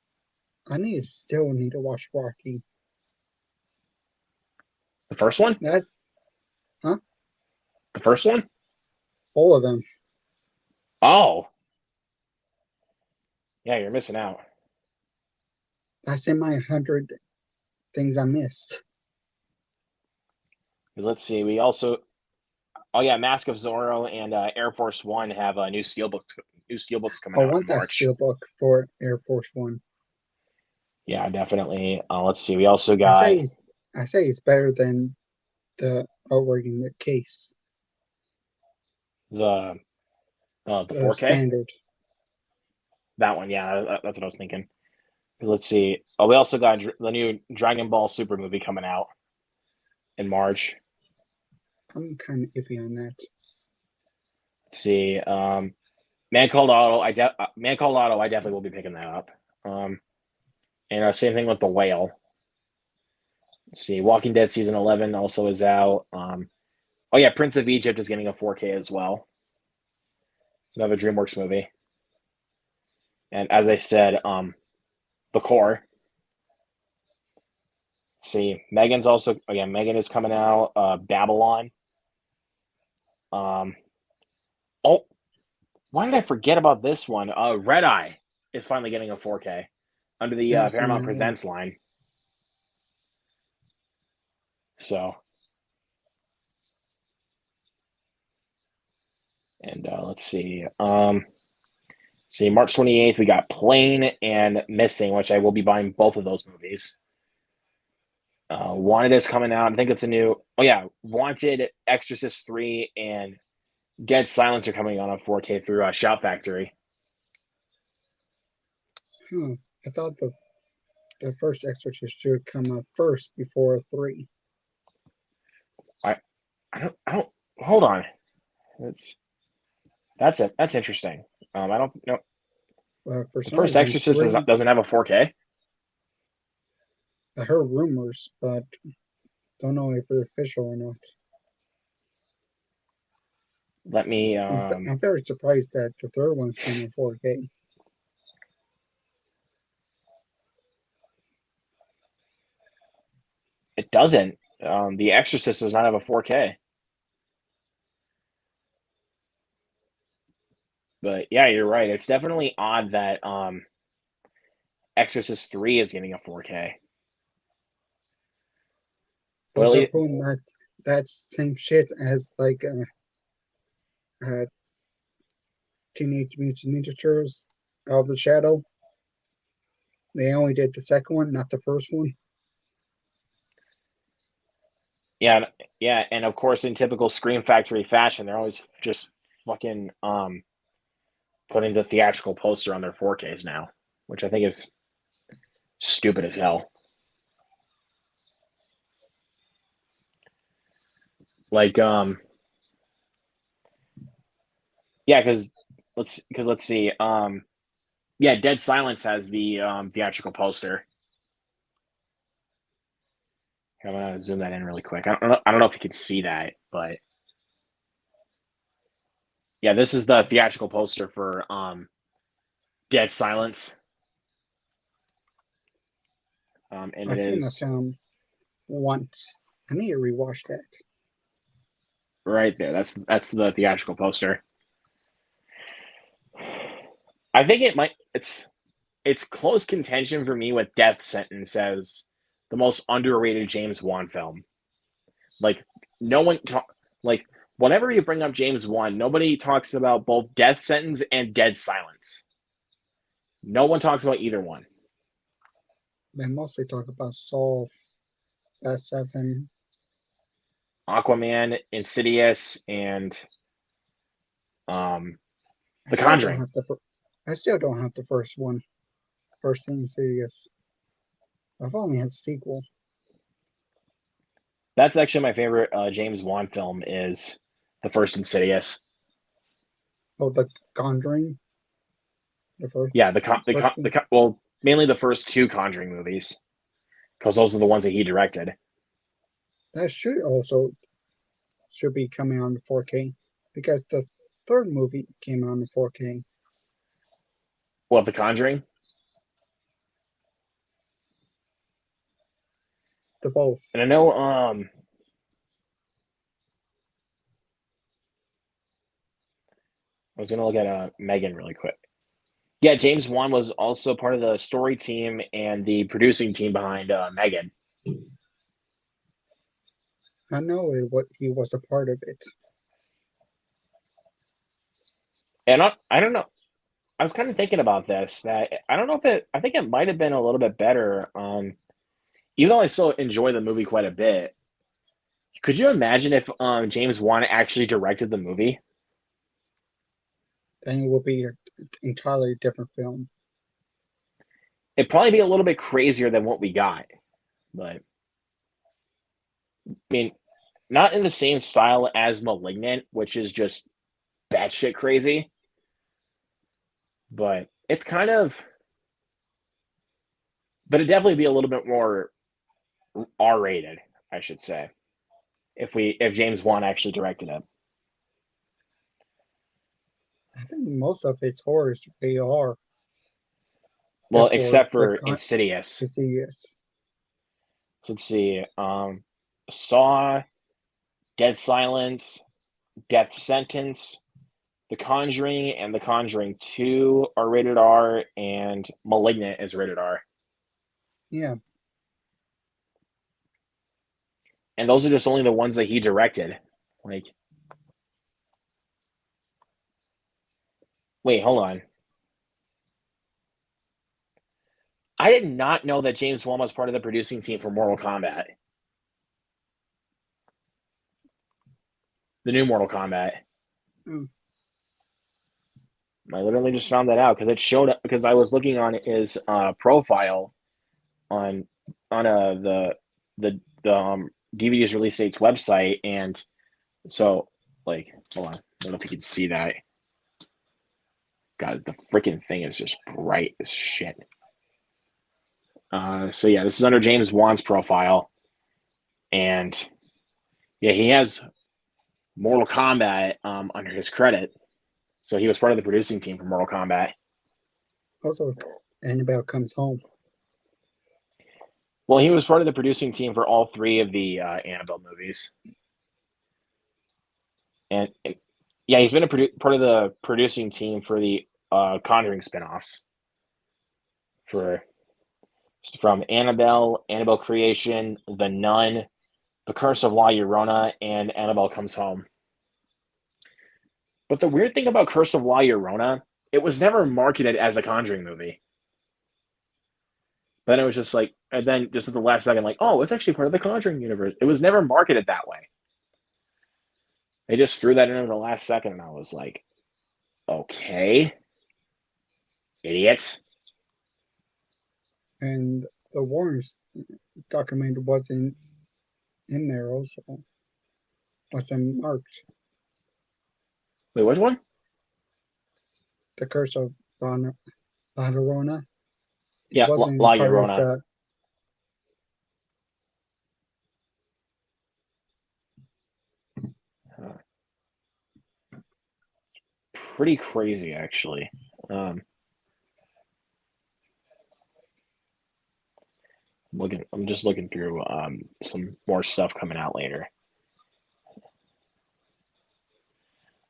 I still need to watch Rocky.
The first one?
That
The first one?
all of them.
Oh, yeah, you're missing out.
That's in my 100 things I missed.
Because let's see, we also, oh yeah, Mask of Zorro and Air Force One have new steelbooks coming
I
out in
want that
March.
steelbook for Air Force One.
Yeah, definitely. Let's see, we also got.
I say it's better than the artwork in the case.
The 4K
standard.
That one, yeah, that's what I was thinking. Let's see. Oh, we also got the new Dragon Ball Super movie coming out in March.
I'm kind of iffy on that.
Let's see. Man Called Auto. Man Called Auto. I definitely will be picking that up. And same thing with The Whale. Let's see. Walking Dead season 11 also is out. Oh yeah, Prince of Egypt is getting a 4K as well. It's another DreamWorks movie. And as I said, The Core. Let's see, Megan is coming out. Babylon. Oh, why did I forget about this one? Red Eye is finally getting a 4K under the Paramount Presents line. So, and let's see. See, March 28th, we got Plane and Missing, which I will be buying both of those movies. Wanted is coming out. I think it's a new. Oh yeah, Wanted, Exorcist 3, and Dead Silence are coming on 4K through Shout Factory.
I thought the first Exorcist should come up first before 3.
I don't. Hold on. That's interesting. I don't know.
For
The
some
first
reason,
Exorcist
3.
doesn't have a 4K.
I heard rumors, but don't know if they're official or not.
Let me.
I'm very surprised that the third one's came in 4K.
It doesn't. The Exorcist does not have a 4K. But yeah, you're right. It's definitely odd that Exorcist 3 is getting a 4K.
So
Well,
they're pulling that same shit as like Teenage Mutant Ninja Turtles Out of the Shadow. They only did the second one, not the first one.
yeah, and of course, in typical Scream Factory fashion, they're always just fucking putting the theatrical poster on their 4Ks now, which I think is stupid as hell. Like, yeah, because let's see, yeah, Dead Silence has the theatrical poster. I'm gonna zoom that in really quick. I don't know if you can see that, but yeah, this is the theatrical poster for Dead Silence. And
I've
it
seen the
is
film once. I need to rewatch that.
right there. That's the theatrical poster. I think it's close contention for me with Death Sentence as the most underrated James Wan film. Like no one like whenever you bring up James Wan, nobody talks about both Death Sentence and Dead Silence. No one talks about either one.
They mostly talk about Saw, S7.
Aquaman, Insidious, and
I
The
still don't
Conjuring.
have I still don't have the first one. First Insidious. I've only had the sequel.
That's actually my favorite James Wan film is the first Insidious.
Oh, The Conjuring. The first.
Yeah,
First one.
well, mainly the first two Conjuring movies, because those are the ones that he directed.
That should be coming on 4K because the third movie came out in 4K.
Well, The Conjuring.
The both.
And I know I was gonna look at Megan really quick. Yeah, James Wan was also part of the story team and the producing team behind Megan.
I know what he was a part of it.
And I don't know. I was kind of thinking about this. That I don't know if it. I think it might have been a little bit better. Even though I still enjoy the movie quite a bit. Could you imagine if James Wan actually directed the movie?
Then it will be an entirely different film.
It'd probably be a little bit crazier than what we got, but I mean, not in the same style as *Malignant*, which is just batshit crazy. But it's kind of, but it'd definitely be a little bit more R-rated, I should say, if James Wan actually directed it.
I think most of its horrors they are.
Well,
For
except for Insidious.
Insidious.
So let's see. Saw, Dead Silence, Death Sentence, The Conjuring, and The Conjuring 2 are rated R, and *Malignant* is rated R.
Yeah.
And those are just only the ones that he directed. Like, wait, hold on. I did not know that James Wan was part of the producing team for Mortal Kombat. The new Mortal Kombat.
Mm.
I literally just found that out because it showed up because I was looking on his profile on the DVD's release date's website, and so like, hold on, I don't know if you can see that. God, the freaking thing is just bright as shit. So yeah, this is under James Wan's profile, and yeah, he has Mortal Kombat under his credit. So he was part of the producing team for Mortal Kombat.
Also, Annabelle Comes Home.
Well, he was part of the producing team for all three of the Annabelle movies, and yeah, he's been a part of the producing team for the Conjuring spinoffs from Annabelle, Annabelle Creation, The Nun, The Curse of La Llorona, and Annabelle Comes Home. But the weird thing about Curse of La Llorona, it was never marketed as a Conjuring movie. Then it was just like, and then just at the last second, like, oh, it's actually part of the Conjuring universe. It was never marketed that way. They just threw that in at the last second, and I was like, okay, idiots.
And the Warrens document wasn't in there also. Wasn't marked.
Wait, which one?
The Curse of La Llorona. It
Yeah,
wasn't
La
part of
Llorona.
the.
Pretty crazy, actually. I'm just looking through some more stuff coming out later.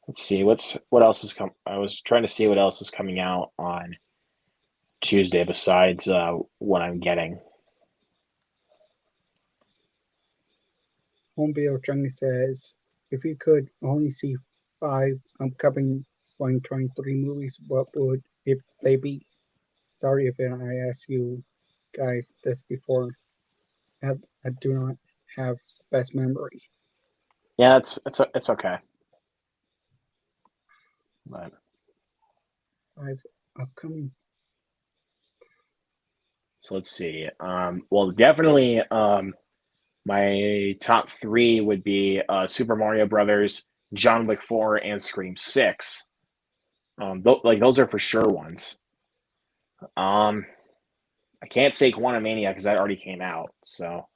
Let's see what else is coming. I was trying to see what else is coming out on Tuesday besides what I'm getting.
Home Video Junkie says, if you could only see 5 upcoming 2023 movies, what would they be? Sorry if I asked you guys this before. I do not have best memory.
Yeah, it's okay. But
5 upcoming.
so let's see. Well, definitely my top 3 would be Super Mario Brothers, John Wick 4, and Scream 6. Those are for sure ones. I can't say Quantumania because that already came out. So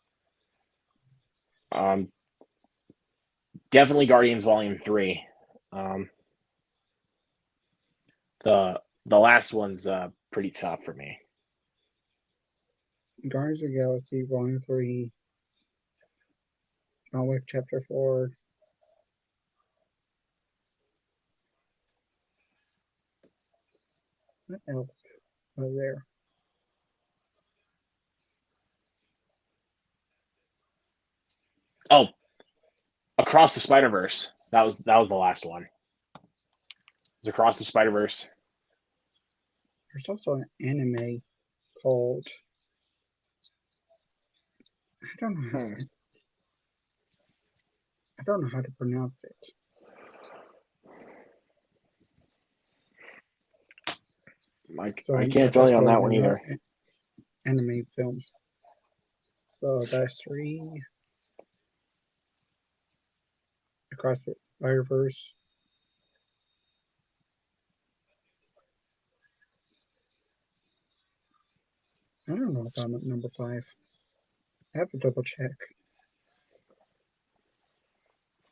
definitely Guardians Volume 3. The last one's pretty tough for me.
Guardians of the Galaxy Volume 3. John Wick Chapter 4. What else was there?
Oh, Across the Spider-Verse. That was the last one. It was Across the Spider-Verse.
There's also an anime called. I don't know. I don't know how to pronounce it.
I can't tell you on that one either.
Anime film. So that's 3. Across the Spider-Verse. I don't know about number 5. I have to double check.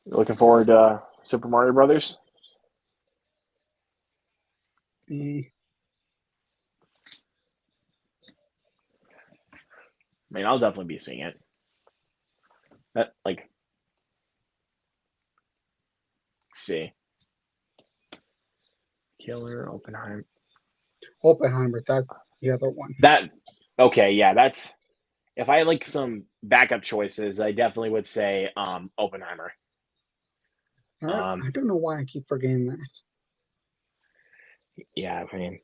Looking forward to Super Mario Brothers. I mean, I'll definitely be seeing it. Let's see. Killer, Oppenheimer.
Oppenheimer, that's the other one.
Okay, yeah, that's. If I had some backup choices, I definitely would say Oppenheimer.
I don't know why I keep forgetting that.
Yeah, I mean,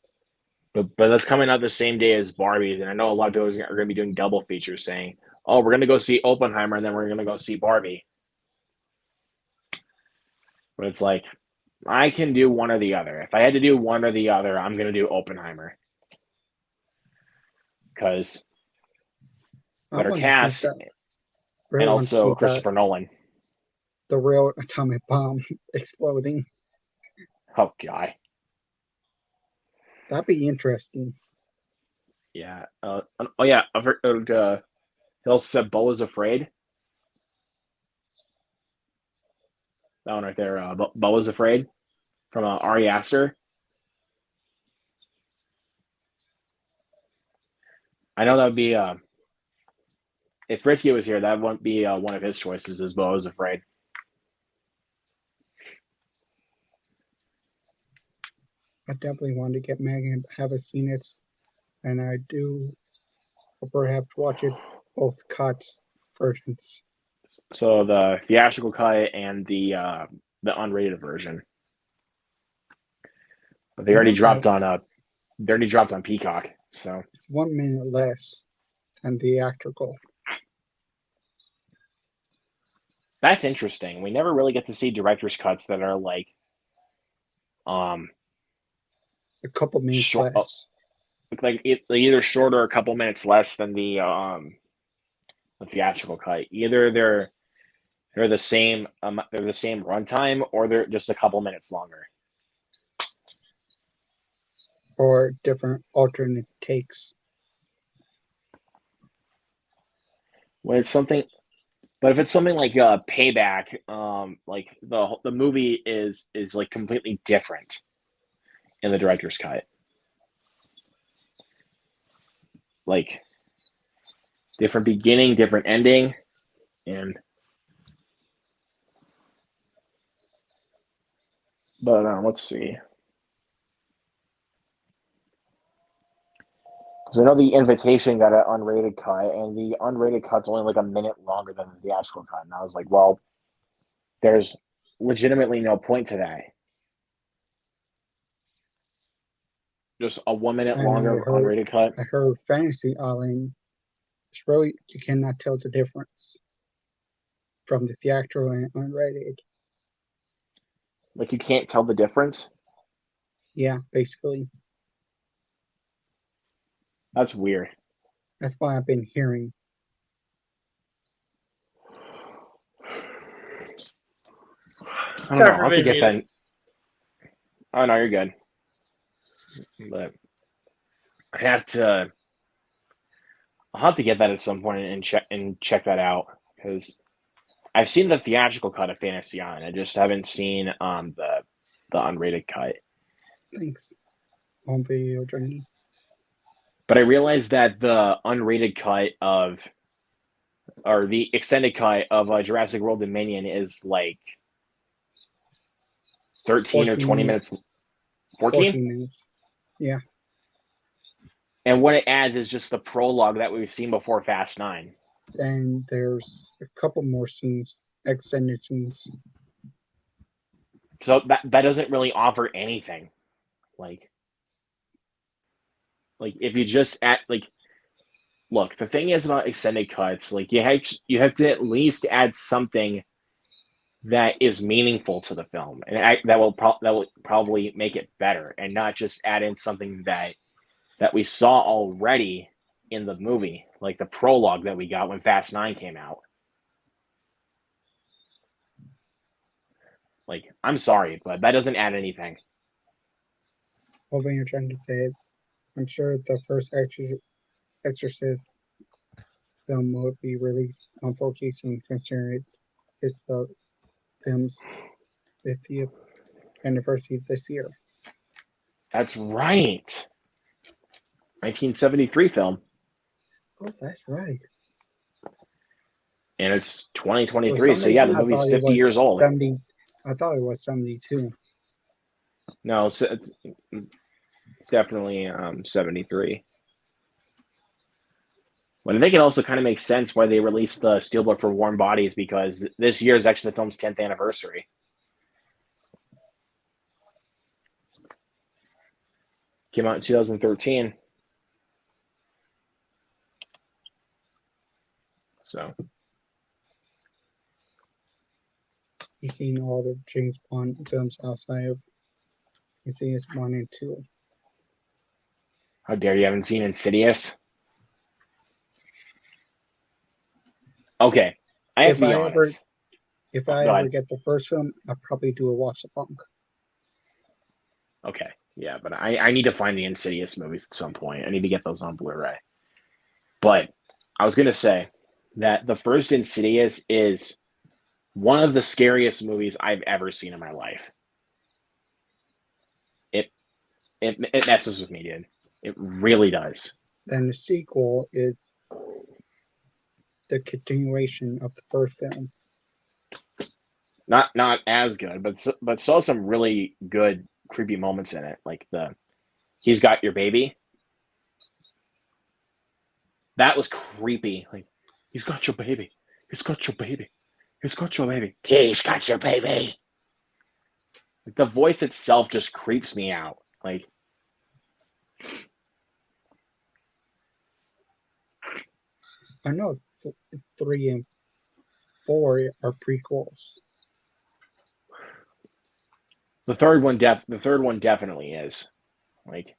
but that's coming out the same day as Barbie, and I know a lot of people are going to be doing double features, saying, "Oh, we're going to go see Oppenheimer, and then we're going to go see Barbie." But it's like I can do one or the other. If I had to do one or the other, I'm going to do Oppenheimer because
I
better
want to see
cast
that.
and
Really want to see
also
that
Christopher Nolan.
the real atomic bomb exploding.
Oh god,
That'd be interesting.
yeah. Oh yeah, I've heard. He also said Bo is afraid. That one right there. Bo is afraid from Ari Aster. I know that would be if Risky was here, that wouldn't be one of his choices. Is Bo is afraid.
I definitely want to get Megan. Haven't seen it, and I do perhaps watch it both cuts versions.
So the theatrical cut and the unrated version. But they
I
already
know that
dropped on they already dropped on Peacock. So
it's 1 minute less than theatrical.
that's interesting. We never really get to see director's cuts that are like
A couple minutes
short,
less.
either short or a couple minutes less than the theatrical cut. Either they're the same they're the same runtime, or they're just a couple minutes longer.
Or different alternate takes.
When it's something, but if it's something like Payback, like the movie is like completely different in the director's cut, like different beginning, different ending, and but let's see. Because I know the Invitation got an unrated cut, and the unrated cut's only like a minute longer than the theatrical cut. And I was like, well, there's legitimately no point to that. Just a 1 minute
And
longer unrated cut.
I heard Fantasy Island. It's really you cannot tell the difference from the theatrical and unrated.
Like you can't tell the difference.
Yeah, basically.
That's weird.
That's why I've been hearing.
I don't know. I'll have to get that. Oh no, you're good. But I have to. I'll have to get that at some point and check that out because I've seen the theatrical cut of Fantasy Island. I just haven't seen the unrated cut.
Thanks. On video journey.
But I realized that the unrated cut of, or the extended cut of Jurassic World Dominion is like 13 or 20 minutes. 14
minutes. Yeah.
And what it adds is just the prologue that we've seen before Fast 9.
And there's a couple more scenes, extended scenes.
So that doesn't really offer anything. Like if you just look, the thing is about extended cuts, like you have to at least add something that is meaningful to the film, and that will probably make it better, and not just add in something that we saw already in the movie, like the prologue that we got when Fast 9 came out. Like, I'm sorry, but that doesn't add anything.
What you're trying to say is, I'm sure the first Exorcist film will be released on 4K soon, considering it's the film's 50th anniversary this year.
That's right. 1973 film.
Oh, that's right.
And it's 2023, so yeah, the movie's 50 years old.
70. I thought it was 72.
No, it's definitely 73. But I think it also kind of makes sense why they released the Steelbook for Warm Bodies, because this year is actually the film's 10th anniversary. Came out in 2013. So
He's seen all the James Bond films outside of Insidious 1 and 2.
how dare you haven't seen Insidious? Okay, I have
If
to be
I ever
honest.
if
Oh,
I
go
ever
ahead.
get the first film, I'll probably do a watch along.
Okay, yeah, but I need to find the Insidious movies at some point. I need to get those on Blu-ray. But I was gonna say that the first Insidious is one of the scariest movies I've ever seen in my life. It it messes with me, dude. It really does.
Then the sequel is the continuation of the first film.
Not as good, but saw some really good creepy moments in it, like the "He's got your baby." That was creepy. Like, he's got your baby. He's got your baby. He's got your baby. He's got your baby. Like, the voice itself just creeps me out. Like,
I know 3 and 4 are prequels.
the third one definitely is. Like,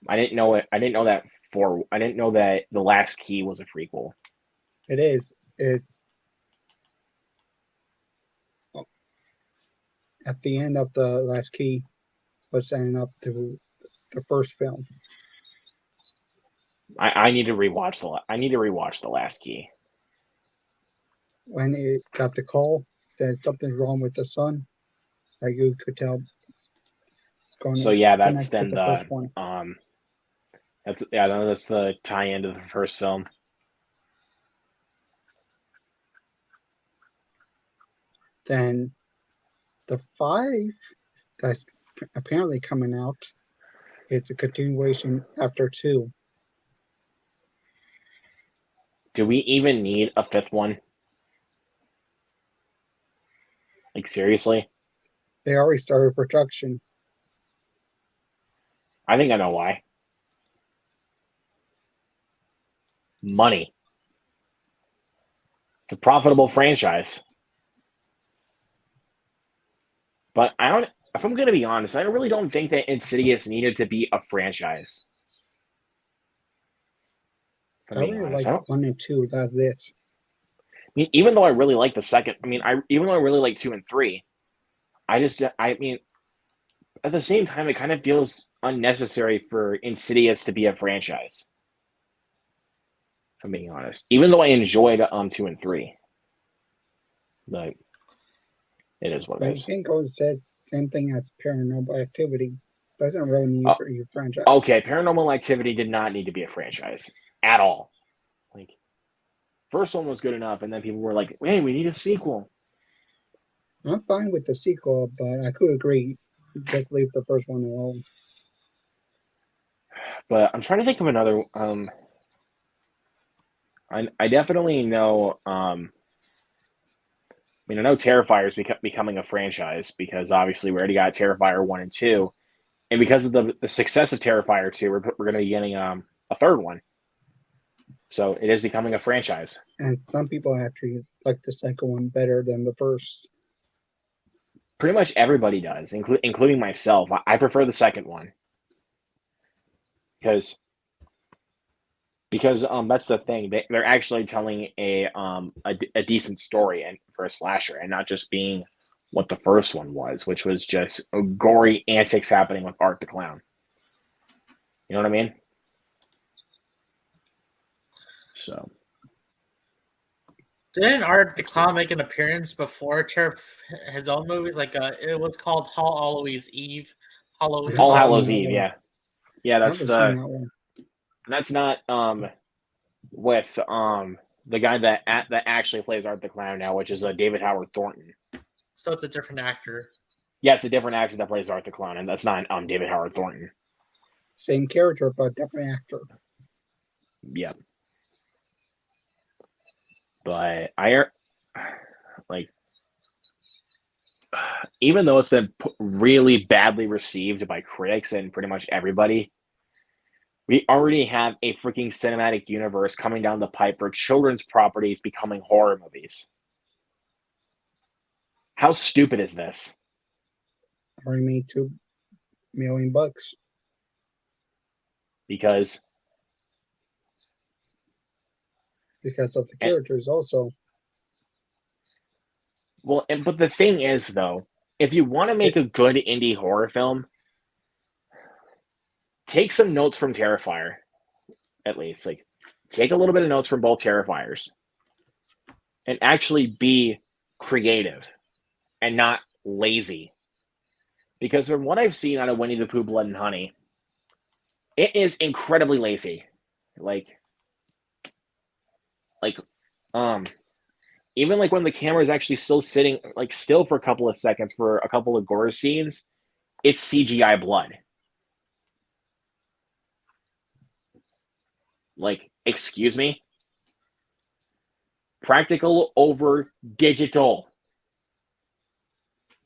I didn't know it. I didn't know that I didn't know that The Last Key was a prequel.
It is. It's at the end of the last key was setting up to the first film.
I need to rewatch The Last Key.
When it got the call, said something's wrong with the sun, like you could tell. Going
So
to
yeah, that's
connect with
then
the first one.
that's the tie-in to the first film.
Then the 5 that's apparently coming out. It's a continuation after 2.
Do we even need a fifth one? Like, seriously?
They already started production.
I think I know why. Money. It's a profitable franchise. But if I'm going to be honest, I really don't think that Insidious needed to be a franchise. If I'm
I
being
really
honest,
like 1 and 2. That's it.
I mean, even though I really like the second, even though I really like 2 and 3, I mean, at the same time, it kind of feels unnecessary for Insidious to be a franchise. If I'm being honest, even though I enjoyed 2 and 3, but it is what
But
it
you
is.
can go said same thing as Paranormal Activity. Doesn't really need for your franchise.
Okay, Paranormal Activity did not need to be a franchise at all. Like, first one was good enough, and then people were like, "Hey, we need a sequel."
I'm fine with the sequel, but I could agree. Just leave the first one alone.
But I'm trying to think of another. I definitely know. I know Terrifier is becoming a franchise because obviously we already got Terrifier 1 and 2, and because of the success of Terrifier 2, we're going to be getting a third one. So it is becoming a franchise.
And some people actually like the second one better than the first.
Pretty much everybody does, including myself. I prefer the second one because that's the thing. They're actually telling a decent story and for a slasher, and not just being what the first one was, which was just gory antics happening with Art the Clown. You know what I mean? So
Didn't Art the Clown make an appearance before his own movies? Like it was called Halloweens Eve. Halloween.
All
I've seen
Hallows
that
Eve,
one.
yeah.
I haven't seen that one.
That's not with the guy that actually plays Art the Clown now, which is David Howard Thornton.
So it's a different actor.
Yeah, it's a different actor that plays Art the Clown, and that's not David Howard Thornton.
Same character, but different actor.
Yeah. But I like even though it's been really badly received by critics and pretty much everybody, we already have a freaking cinematic universe coming down the pipe for children's properties becoming horror movies. How stupid is this?
Already made $2 million
Because
of the characters also.
Well, but the thing is, though, if you want to make a good indie horror film, take some notes from Terrifier, at least. Like, take a little bit of notes from both Terrifiers, and actually be creative and not lazy. Because from what I've seen out of Winnie the Pooh, Blood and Honey, it is incredibly lazy. Like, even like when the camera is actually still sitting, like still for a couple of seconds for a couple of gore scenes, it's CGI blood. Like, excuse me? Practical over digital.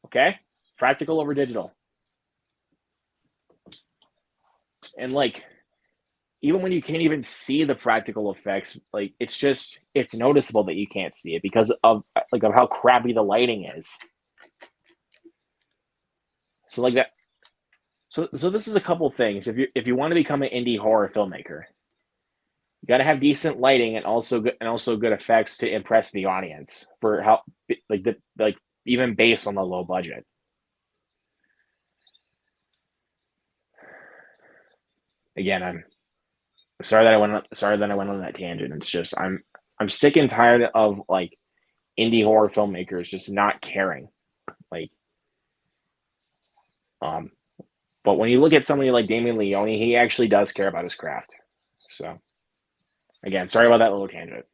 Okay? Practical over digital. And like, even when you can't even see the practical effects, like it's noticeable that you can't see it because of how crappy the lighting is. So like that. So this is a couple things. If you want to become an indie horror filmmaker, you got to have decent lighting and also good effects to impress the audience for how even based on the low budget. Again, I'm sorry that I went on that tangent. It's just I'm sick and tired of like indie horror filmmakers just not caring. Like but when you look at somebody like Damien Leone, he actually does care about his craft. So again, sorry about that little tangent.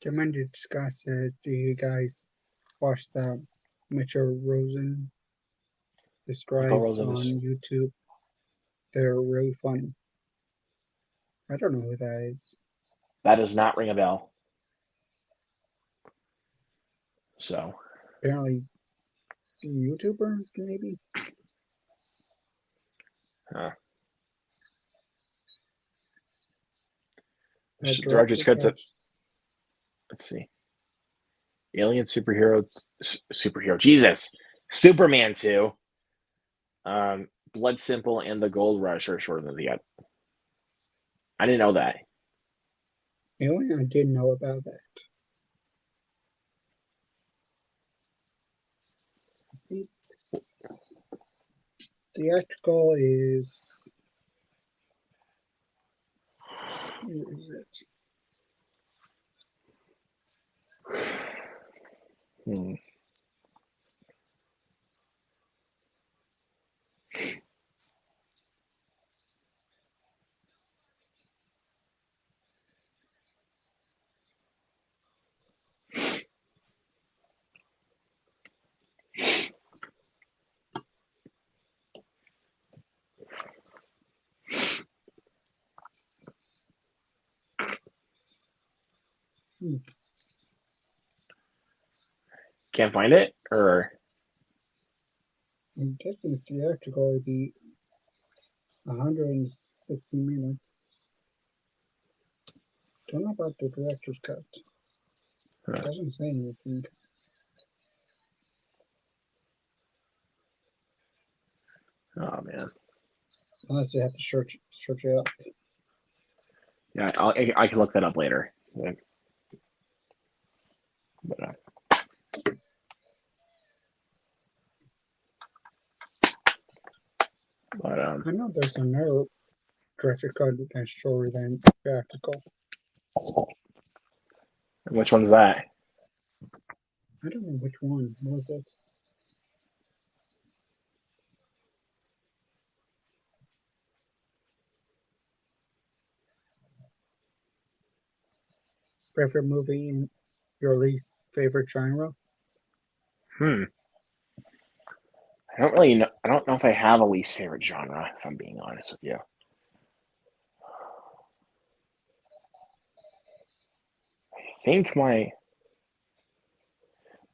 Commander Scott says, do you guys watch the Mitchell Rosen describes on YouTube? They're really funny. I don't know who that is.
That does not ring a bell. So
apparently a YouTuber, maybe.
Director's cuts. Let's see. Alien superhero. Jesus. Superman 2. Blood Simple and The Gold Rush are shorter than the other. I didn't know that.
Alien, I didn't know about that. I think theatrical is. Where is it?
Can't find it, or
I'm guessing theatrical would be 160 minutes. Don't know about the director's cut. It doesn't say anything.
Oh man.
Unless you have to search it up.
Yeah, I can look that up later. But
I know there's another director's cut that's shorter than theatrical.
Which one's that?
I don't know which one was it. Favorite movie in your least favorite genre?
I don't really know. I don't know if I have a least favorite genre, if I'm being honest with you. I think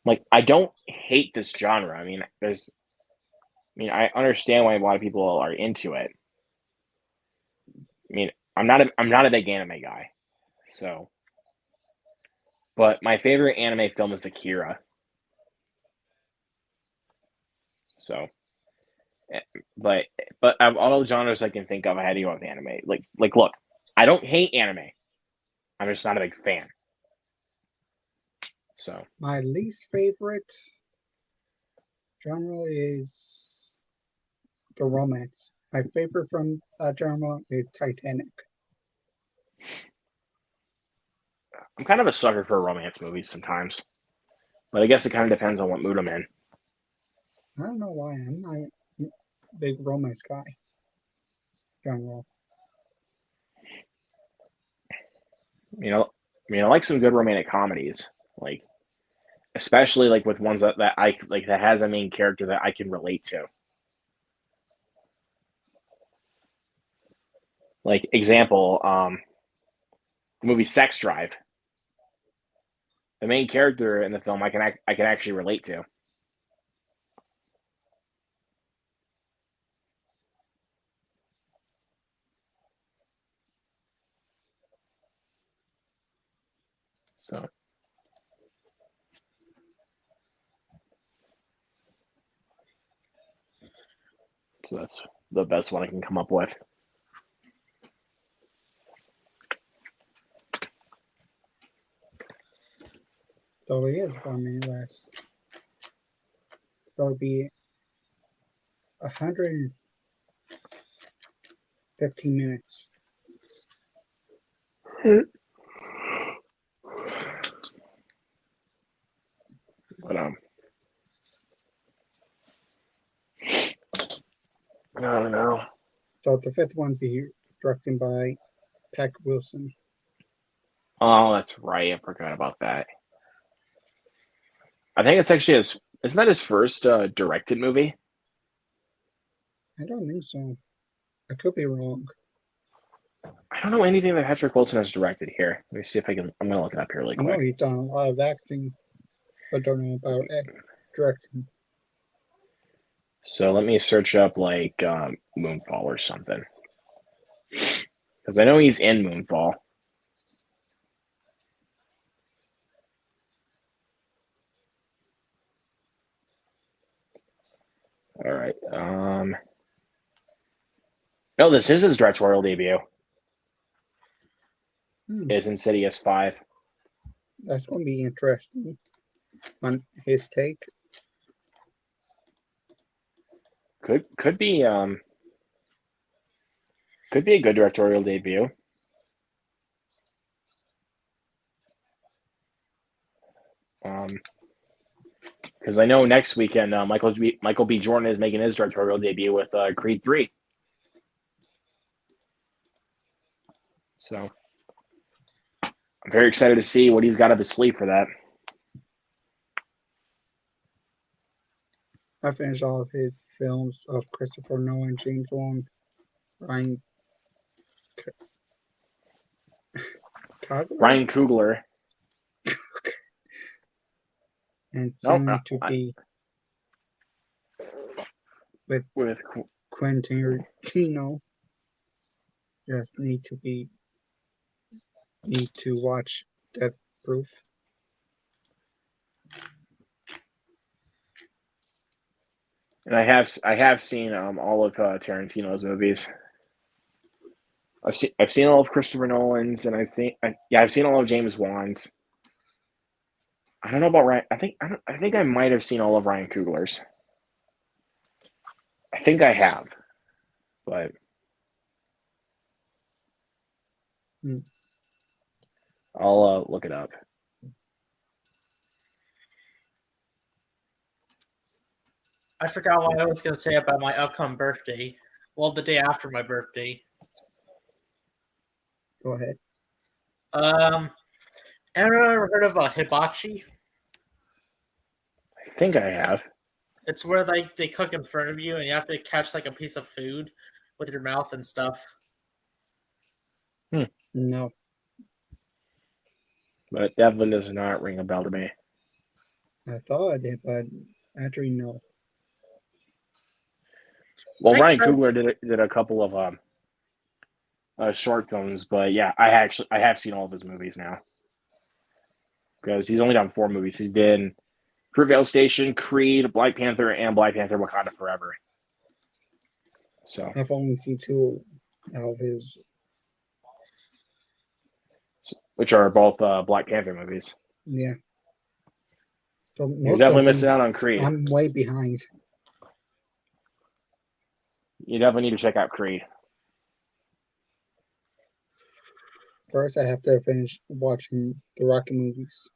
Like, I don't hate this genre. I mean, I understand why a lot of people are into it. I mean, I'm not a big anime guy, so. But my favorite anime film is Akira. So, eh, but of all the genres I can think of, I had to go with anime. Look, I don't hate anime. I'm just not a big fan. So,
My least favorite genre is the romance. My favorite from that genre is Titanic.
I'm kind of a sucker for romance movies sometimes. But I guess it kind of depends on what mood I'm in.
I don't know why I'm not a big romance guy. Genre.
I like some good romantic comedies, like especially like with ones that I like that has a main character that I can relate to. Like example, the movie Sex Drive. The main character in the film I can actually relate to. So that's the best one I can come up with.
So it is 1 minute less. So it'd be 115 minutes.
But I don't know.
So the fifth one be directed by Peck Wilson.
Oh, that's right. I forgot about that. I think it's actually isn't that his first directed movie?
I don't think so. I could be wrong.
I don't know anything that Patrick Wilson has directed here. Let me see if I can. I'm gonna look it up here really
I know
quick.
he's done a lot of acting, but don't know about directing.
So let me search up like Moonfall or something, because I know he's in Moonfall. All right. No, this is his directorial debut. Is Insidious 5.
That's going to be interesting on his take.
Could be a good directorial debut. Because I know next weekend Michael B. Jordan is making his directorial debut with Creed 3. So I'm very excited to see what he's got up his sleeve for that.
I finished all of his films of Christopher Nolan, James Wan, Ryan Coogler,
Ryan Coogler.
and soon to be with Quentin Tarantino. Just need to watch Death Proof.
And I have seen all of Tarantino's movies. I've seen all of Christopher Nolan's, and I've seen all of James Wan's. I don't know about Ryan. I think I might have seen all of Ryan Coogler's. I think I have, but I'll look it up.
I forgot what I was going to say about my upcoming birthday. Well, the day after my birthday.
Go ahead.
Ever heard of a hibachi?
I think I have.
It's where like they cook in front of you and you have to catch like a piece of food with your mouth and stuff.
No.
But it definitely does not ring a bell to me.
I thought I did, but actually no.
Well,
Thanks,
Ryan Coogler did a couple of short films, but yeah, I have seen all of his movies now because he's only done 4 movies. He's done Fruitvale Station, Creed, Black Panther, and Black Panther: Wakanda Forever. So,
I've only seen 2 out of his.
which are both Black Panther movies.
Yeah. So
You're
most
definitely
of
missing
these,
out on Creed.
I'm way behind.
You definitely need to check out Creed.
First, I have to finish watching the Rocky movies.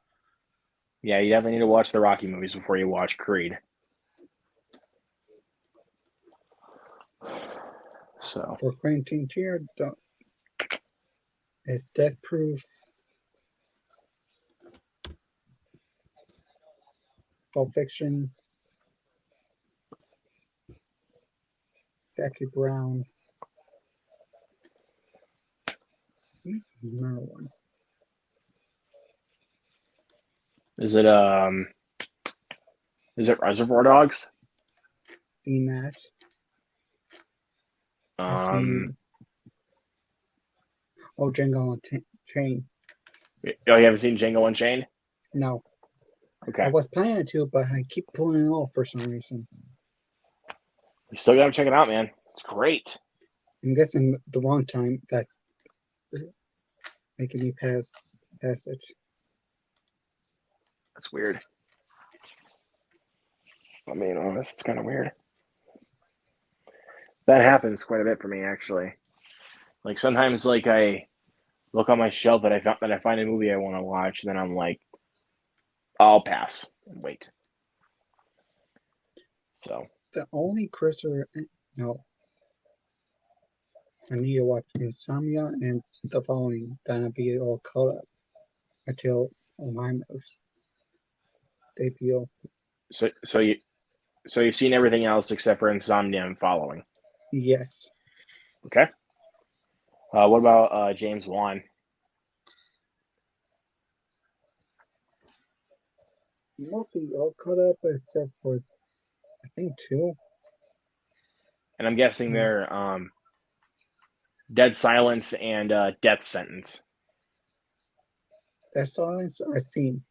Yeah, you definitely need to watch the Rocky movies before you watch Creed. So,
For Quentin Tarantino, it's Death Proof, Pulp Fiction, Jackie Brown. This is another one.
is it Reservoir Dogs?
Seen that. I've seen. Oh, Django Chain.
Oh, you haven't seen Django Unchained?
No.
Okay.
I was planning to, but I keep pulling it off for some reason.
You still got to check it out, man. It's great.
I'm guessing the wrong time that's making me pass it.
That's weird. I'm being honest, it's kind of weird. That happens quite a bit for me, actually. Like sometimes, like I look on my shelf that I find a movie I want to watch, and then I'm like, I'll pass and wait. So
The only Christopher, no, I need to watch Insomnia and the following. Then I'll be all caught up until Alzheimer's debut.
so you've seen everything else except for Insomnia and Following.
Yes.
Okay. What about James Wan?
Mostly all caught up except for, I think, 2.
And I'm guessing they're Dead Silence and Death Sentence.
That silence I've seen.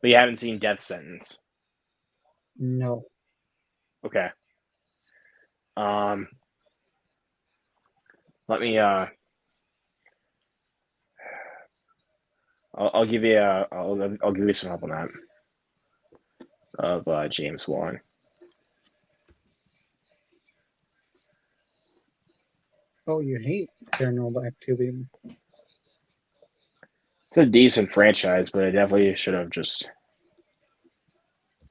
But you haven't seen Death Sentence.
No.
Okay. Let me I'll give you I'll give you some help on that of James Wan.
Oh, you hate Paranormal Activity.
It's a decent franchise, but it definitely should have just.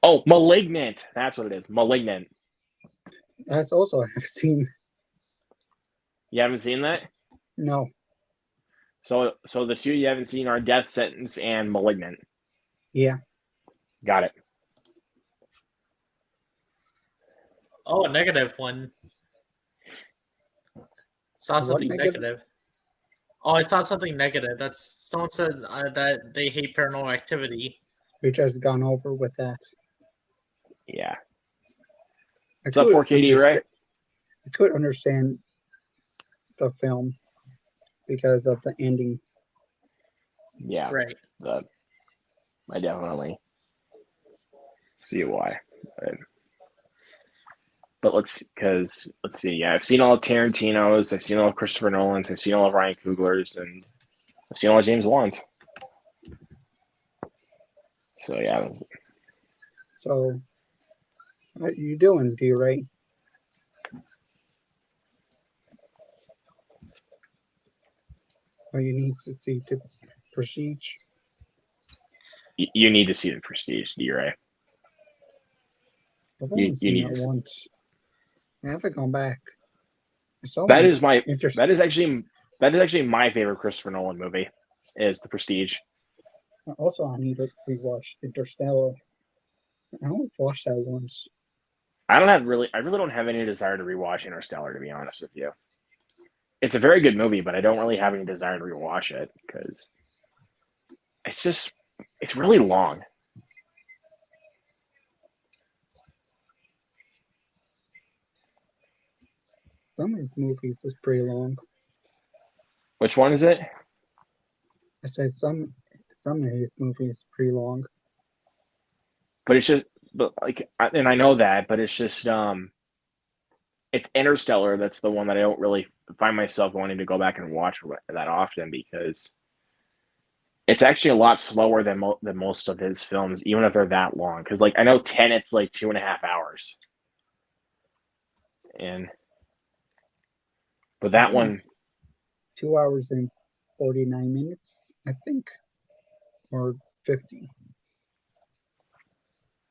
Oh, Malignant. That's what it is. Malignant.
That's also I have seen.
You haven't seen that?
No.
So the 2 you haven't seen are Death Sentence and Malignant.
Yeah.
Got it.
Oh, a negative one. Saw something
negative?
negative. Oh, I saw something negative. That's someone said that they hate Paranormal Activity.
We just gone over with that.
Yeah.
I
What's up, 4KD, right?
I could understand the film because of the ending.
Yeah.
Right.
I definitely see why. But let's see. Yeah, I've seen all of Tarantino's, I've seen all of Christopher Nolan's, I've seen all of Ryan Coogler's, and I've seen all of James Wan's. So yeah.
So, what are you doing, D-Ray? Oh, you need to see the Prestige.
You need to see The Prestige, D-Ray.
I've only
You
seen
need
that
to.
once. I haven't gone back.
That is actually my favorite Christopher Nolan movie. Is The Prestige.
Also, I need to rewatch Interstellar. I only watched that once.
I really don't have any desire to rewatch Interstellar, to be honest with you. It's a very good movie, but I don't really have any desire to rewatch it because it's really long.
Some of his movies is pretty long.
Which one is it?
I said some of his movies is pretty long.
But it's just, but like, and I know that, but it's just, it's Interstellar. That's the one that I don't really find myself wanting to go back and watch that often because it's actually a lot slower than than most of his films, even if they're that long. Because like I know Tenet's like 2.5 hours, but that one,
2 hours and 49 minutes, I think, or 50.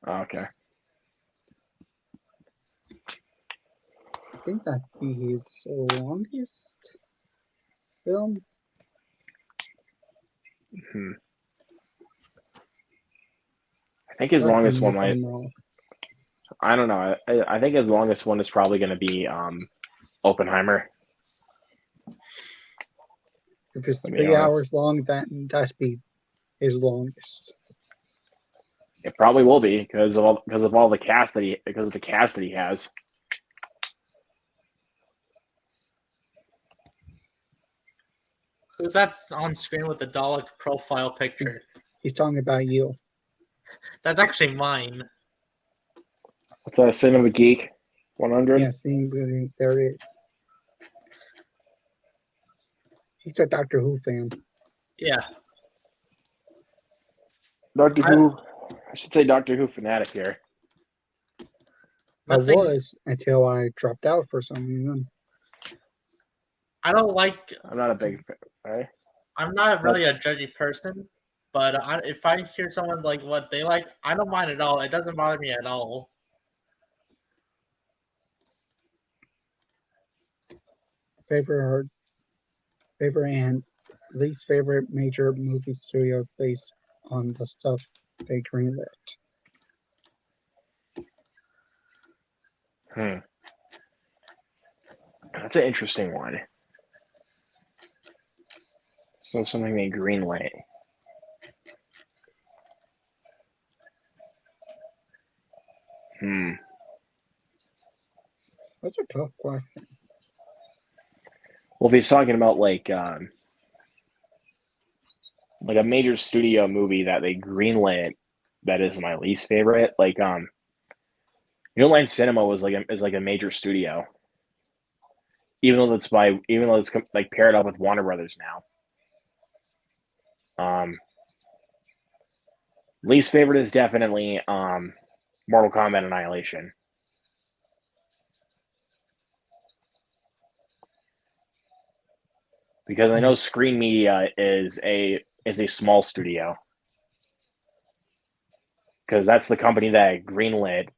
okay.
I think that'd be his longest film.
Hmm. I think his
Correct
longest
me
one
if
might.
I'm wrong.
I don't know. I think his longest one is probably going to be Oppenheimer.
If it's
To be
3
honest,
hours long, that's be his longest.
it probably will be because of all the cast that he has.
Who's that on screen with the Dalek profile picture?
He's talking about you.
That's actually mine.
What's a Cinema Geek 100?
Yeah, see, there it is. He's a Doctor Who fan.
Yeah.
Doctor Who. I should say Doctor Who fanatic here.
I
Nothing-
was until I dropped out for some reason.
I don't like.
I'm not a big fan. Right?
I'm not really a judgy person, but if I hear someone like what they like, I don't mind at all. It doesn't bother me at all.
Favorite and least favorite major movie studio based on the stuff they greenlit.
That's an interesting one. So something they greenlit.
That's a tough question.
Well, if he's talking about like a major studio movie that they greenlit, that is my least favorite. Like Line Cinema is like a major studio, even though it's like paired up with Warner Brothers now. Least favorite is definitely Mortal Kombat Annihilation. Because I know Screen Media is a small studio. Because that's the company that greenlit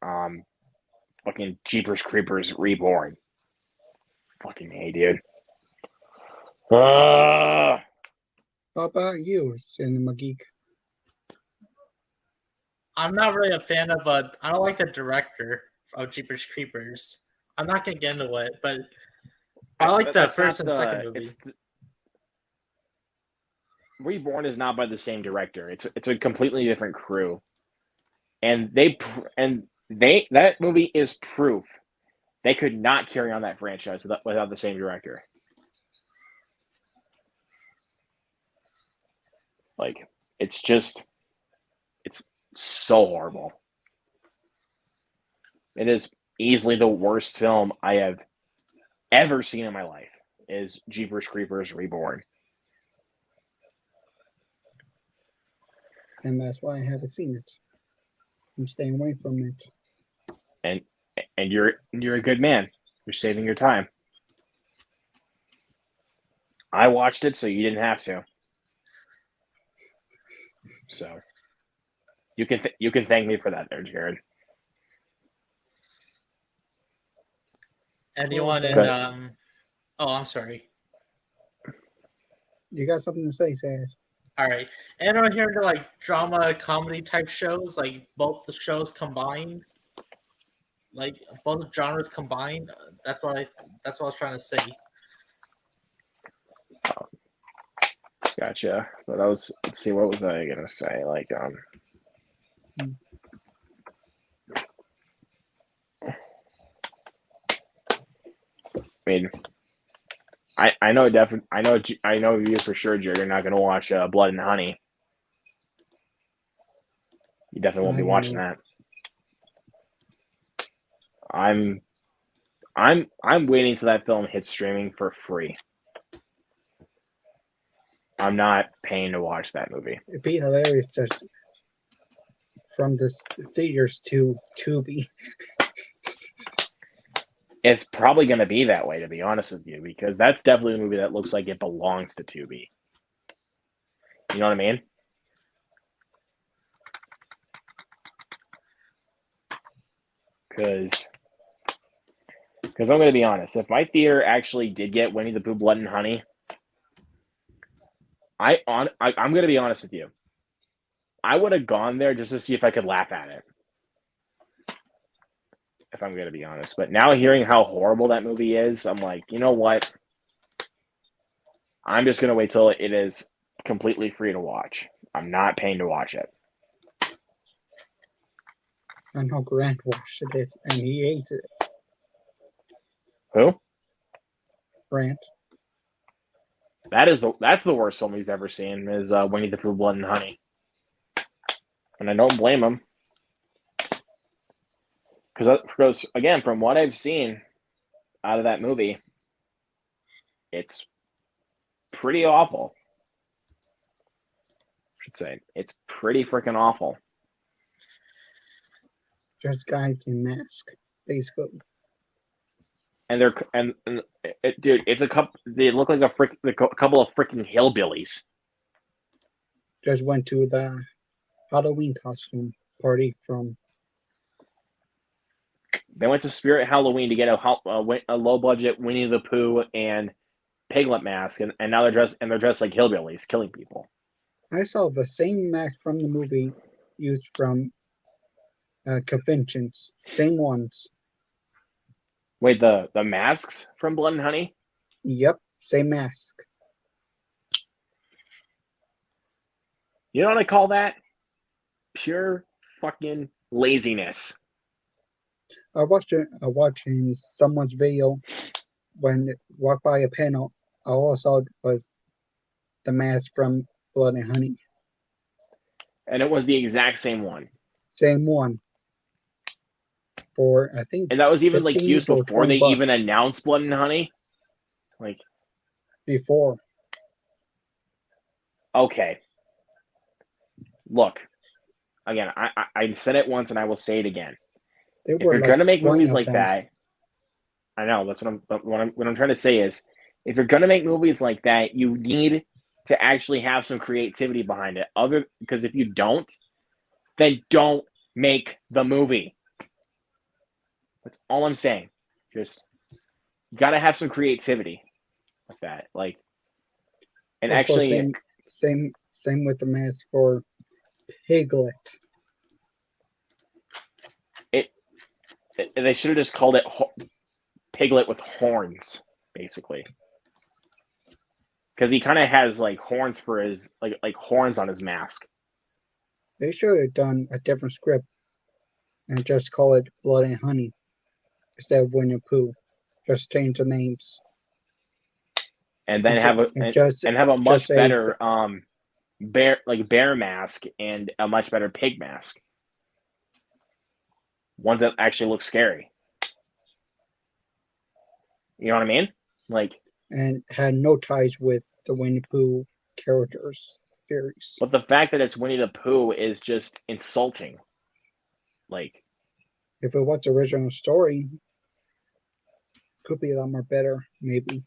fucking Jeepers Creepers Reborn. Fucking A, dude.
How about you, Cinema Geek?
I'm not really a fan of I don't like the director of Jeepers Creepers. I'm not gonna get into it, but I like the first and second movie.
Reborn is not by the same director. It's a completely different crew, and that movie is proof they could not carry on that franchise without the same director. Like it's so horrible. It is easily the worst film I have ever seen in my life. Is Jeepers Creepers Reborn.
And that's why I haven't seen it. I'm staying away from it.
And you're a good man. You're saving your time. I watched it, so you didn't have to. So you can thank me for that, there, Jared.
Anyone in Oh, I'm sorry.
You got something to say, Sad?
All right. Anyone here into like drama comedy type shows, like both the shows combined, like both genres combined? That's what I was trying to say.
Gotcha. But let's see, what was I gonna say? Like mean, I know you for sure, Jared. You're not going to watch Blood and Honey. You definitely won't be watching that. I'm waiting till that film hits streaming for free. I'm not paying to watch that movie.
It'd be hilarious just from the theaters to Tubi.
It's probably going to be that way, to be honest with you, because that's definitely a movie that looks like it belongs to Tubi. You know what I mean? Because I'm going to be honest. If my theater actually did get Winnie the Pooh, Blood and Honey, I'm going to be honest with you. I would have gone there just to see if I could laugh at it. If I'm going to be honest. But now hearing how horrible that movie is, I'm like, you know what? I'm just going to wait till it is completely free to watch. I'm not paying to watch it.
I know Grant watched it and he hates it.
Who?
Grant.
That's the worst film he's ever seen is Winnie the Pooh, Blood and Honey. And I don't blame him. Because again, from what I've seen out of that movie, it's pretty awful. I should say. It's pretty freaking awful.
Just guys in mask, basically.
And dude, it's a couple. They look like a couple of freaking hillbillies.
Just went to the Halloween costume party from.
They went to Spirit Halloween to get a low budget Winnie the Pooh and Piglet mask, and now they're dressed like hillbillies, killing people.
I saw the same mask from the movie used from conventions, same ones.
Wait, the masks from Blood and Honey?
Yep, same mask.
You know what I call that? Pure fucking laziness.
I watching someone's video when it walked by a panel. All I saw was the mask from Blood and Honey.
And it was the exact same one.
Same one. For I think.
And that was even like used before they
$15.
even announced Blood and Honey. Like
before.
Okay. Look, again, I said it once and I will say it again. If you're gonna make movies like that, I know that's what I'm trying to say is, if you're gonna make movies like that, you need to actually have some creativity behind it. Because if you don't, then don't make the movie. That's all I'm saying. Just you gotta have some creativity with that. Like, and
also,
actually,
same with the mask for Piglet.
They should have just called it Piglet with horns, basically, because he kind of has like horns for his like horns on his mask.
They should have done a different script and just call it Blood and Honey instead of Winnie the Pooh. Just change the names.
And then have a much better bear mask and a much better pig mask. Ones that actually look scary. You know what I mean? Like,
and had no ties with the Winnie the Pooh characters series.
But the fact that it's Winnie the Pooh is just insulting. Like,
if it was the original story, could be a lot more better, maybe.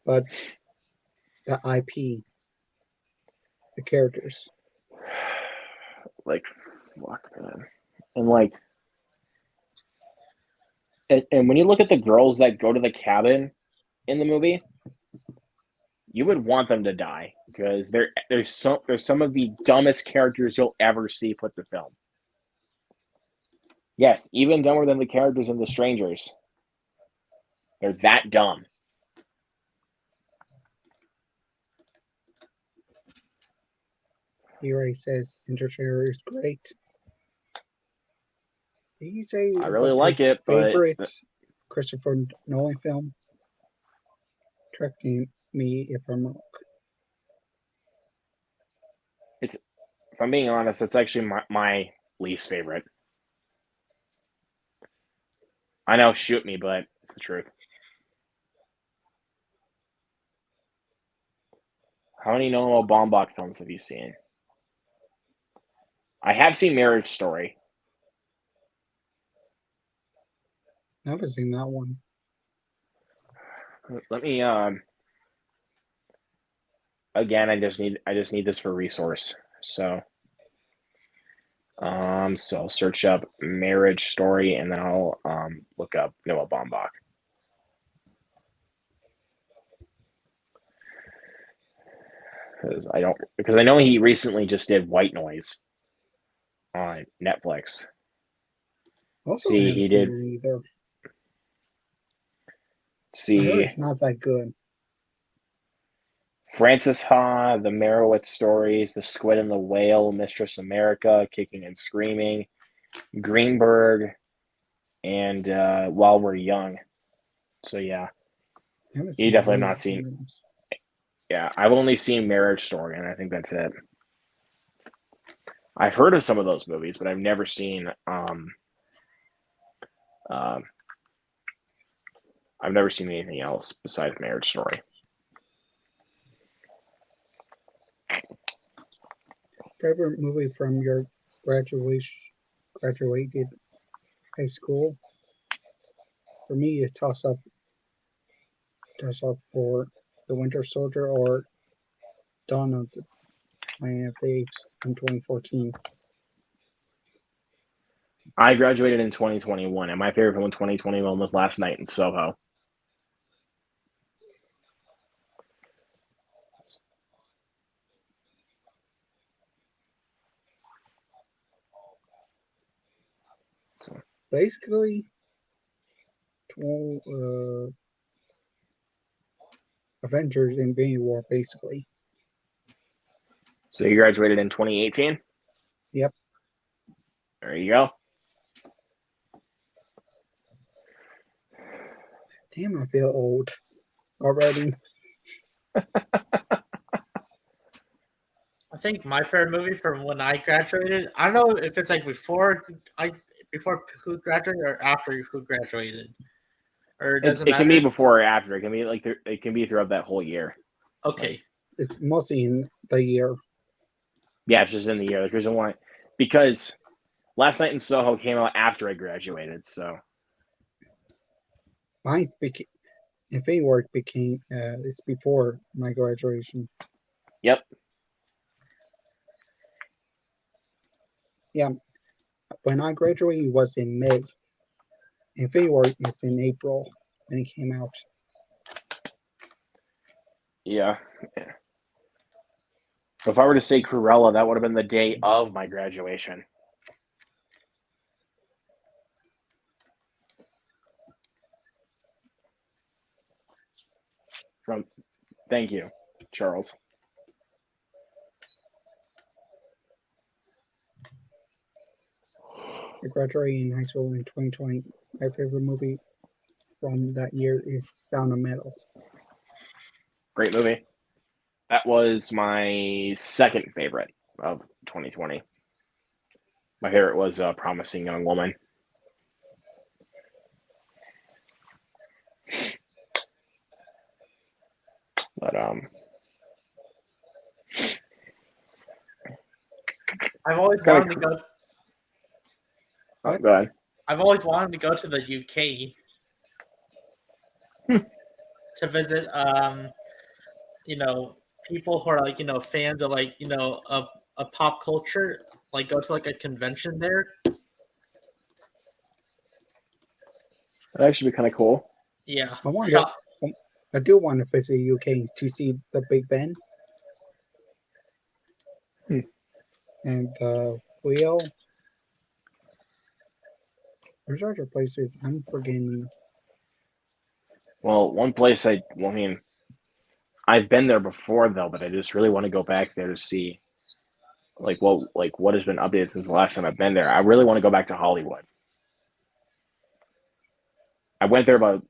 But the IP, the characters.
Like, fuck, man. And like, and when you look at the girls that go to the cabin in the movie, you would want them to die because there's some of the dumbest characters you'll ever see put to film. Yes, even dumber than the characters in The Strangers. They're that dumb.
He already says Interstellar is great. Did he say
I really like it,
favorite
but
Christopher Nolan film? correcting me if I'm wrong.
If I'm being honest, it's actually my least favorite. I know, shoot me, but it's the truth. How many Noah Baumbach films have you seen? I have seen Marriage Story.
I haven't seen that one.
Let me again, I just need this for resource. So so I'll search up Marriage Story and then I'll look up Noah Baumbach. Because I know he recently just did White Noise on Netflix.
Also,
See,
I haven't
he
seen
did.
that either. I heard
See,
it's not that good.
Francis Ha, The Merowitz Stories, The Squid and the Whale, Mistress America, Kicking and Screaming, Greenberg, and While We're Young. So yeah,
I haven't
you
seen
definitely have
any
not
of
seen.
those.
Yeah, I've only seen Marriage Story, and I think that's it. I've heard of some of those movies, but I've never seen. I've never seen anything else besides Marriage Story.
Favorite movie from your graduated high school? For me, a toss up for The Winter Soldier or Dawn of the Planet of the Apes in 2014.
I graduated in 2021, and my favorite film in 2021 was Last Night in Soho.
Basically, Avengers Infinity War, basically.
So you graduated in 2018?
Yep.
There you go.
Damn, I feel old already.
I think my favorite movie from when I graduated. I don't know if it's like before who graduated or after who graduated, or it doesn't
It can be
matter.
before or after. It can be it can be throughout that whole year.
Okay.
It's mostly in the year.
Yeah, it's just in the year. There's reason why, because Last Night in Soho came out after I graduated. So
Mine's became Infinity War became it's before my graduation.
yep.
Yeah, when I graduated was in May. Infinity War is in April when it came out.
Yeah. If I were to say Cruella, that would have been the day of my graduation. Thank you, Charles.
I graduated in high school in 2020. My favorite movie from that year is Sound of Metal.
Great movie. That was my second favorite of 2020. My favorite was Promising Young Woman. But
I've always
kinda
wanted to go.
oh, go ahead.
I've always wanted to go to the UK to visit. People who are like fans of like a pop culture. Like go to like a convention there.
That'd actually be kind of cool.
Yeah.
I wonder.
Shop.
I do want to visit UK to see the Big Ben and the wheel. There's other places I'm forgetting.
Well, one place I mean, I've been there before though, but I just really want to go back there to see what has been updated since the last time I've been there. I really want to go back to Hollywood. I went there about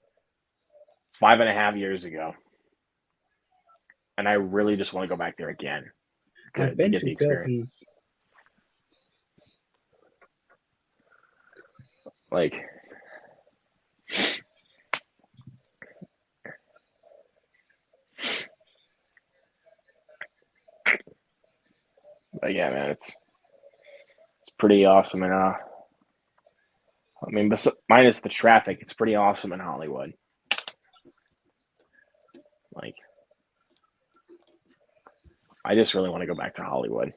5.5 years ago. and I really just want to go back there again to
I've been
get
to
the experience.
Philippines.
Like, but yeah, man, it's pretty awesome, and I mean, minus the traffic, it's pretty awesome in Hollywood. Like, I just really want to go back to Hollywood.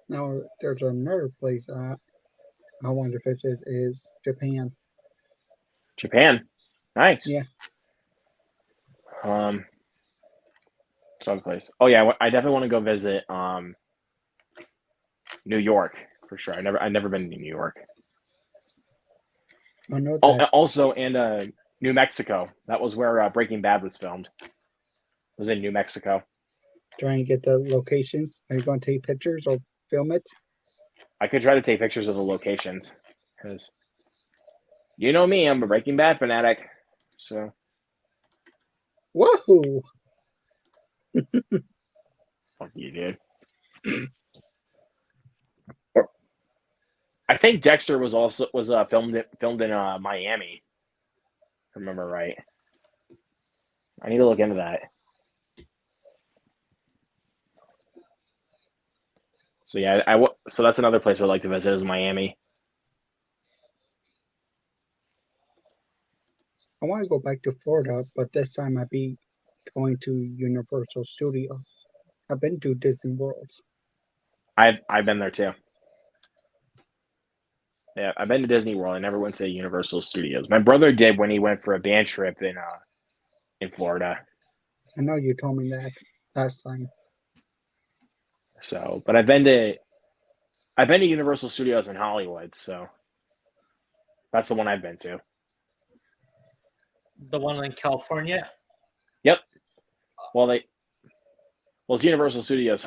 Now, there's another place I want to visit is Japan.
Japan, nice.
Yeah.
Someplace. Oh yeah, I definitely want to go visit New York for sure. I've never been to New York.
I know
Oh,
that.
also, and New Mexico. That was where Breaking Bad was filmed. It was in New Mexico.
Trying to get the locations. Are you going to take pictures or film it?
I could try to take pictures of the locations, because you know me, I'm a Breaking Bad fanatic. So,
Whoa!
fuck you, dude. I think Dexter was filmed in Miami. If I remember right. I need to look into that. So yeah, so that's another place I'd like to visit is Miami.
I want to go back to Florida, but this time I'd be going to Universal Studios. I've been to Disney World.
I've been there too. Yeah, I've been to Disney World. I never went to Universal Studios. My brother did when he went for a band trip in Florida.
I know you told me that last time.
So, but I've been to Universal Studios in Hollywood. So that's the one I've been to.
The one in California?
Yep. Well, it's Universal Studios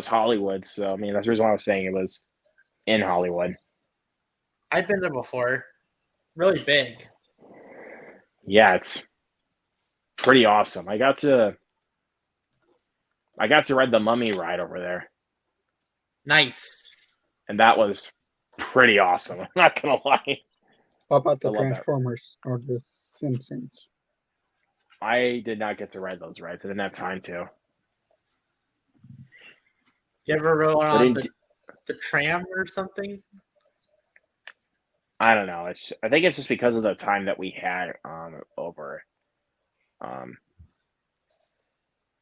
Hollywood. So I mean, that's the reason why I was saying it was in Hollywood.
I've been there before. Really big.
Yeah, it's pretty awesome. I got to ride the Mummy ride over there.
Nice.
And that was pretty awesome. I'm not gonna lie.
How about the
I love that.
Transformers or the Simpsons?
I did not get to ride those rides. I didn't have time to.
You ever rode
I
on
didn't-
the tram or something?
I don't know. I think it's just because of the time that we had over.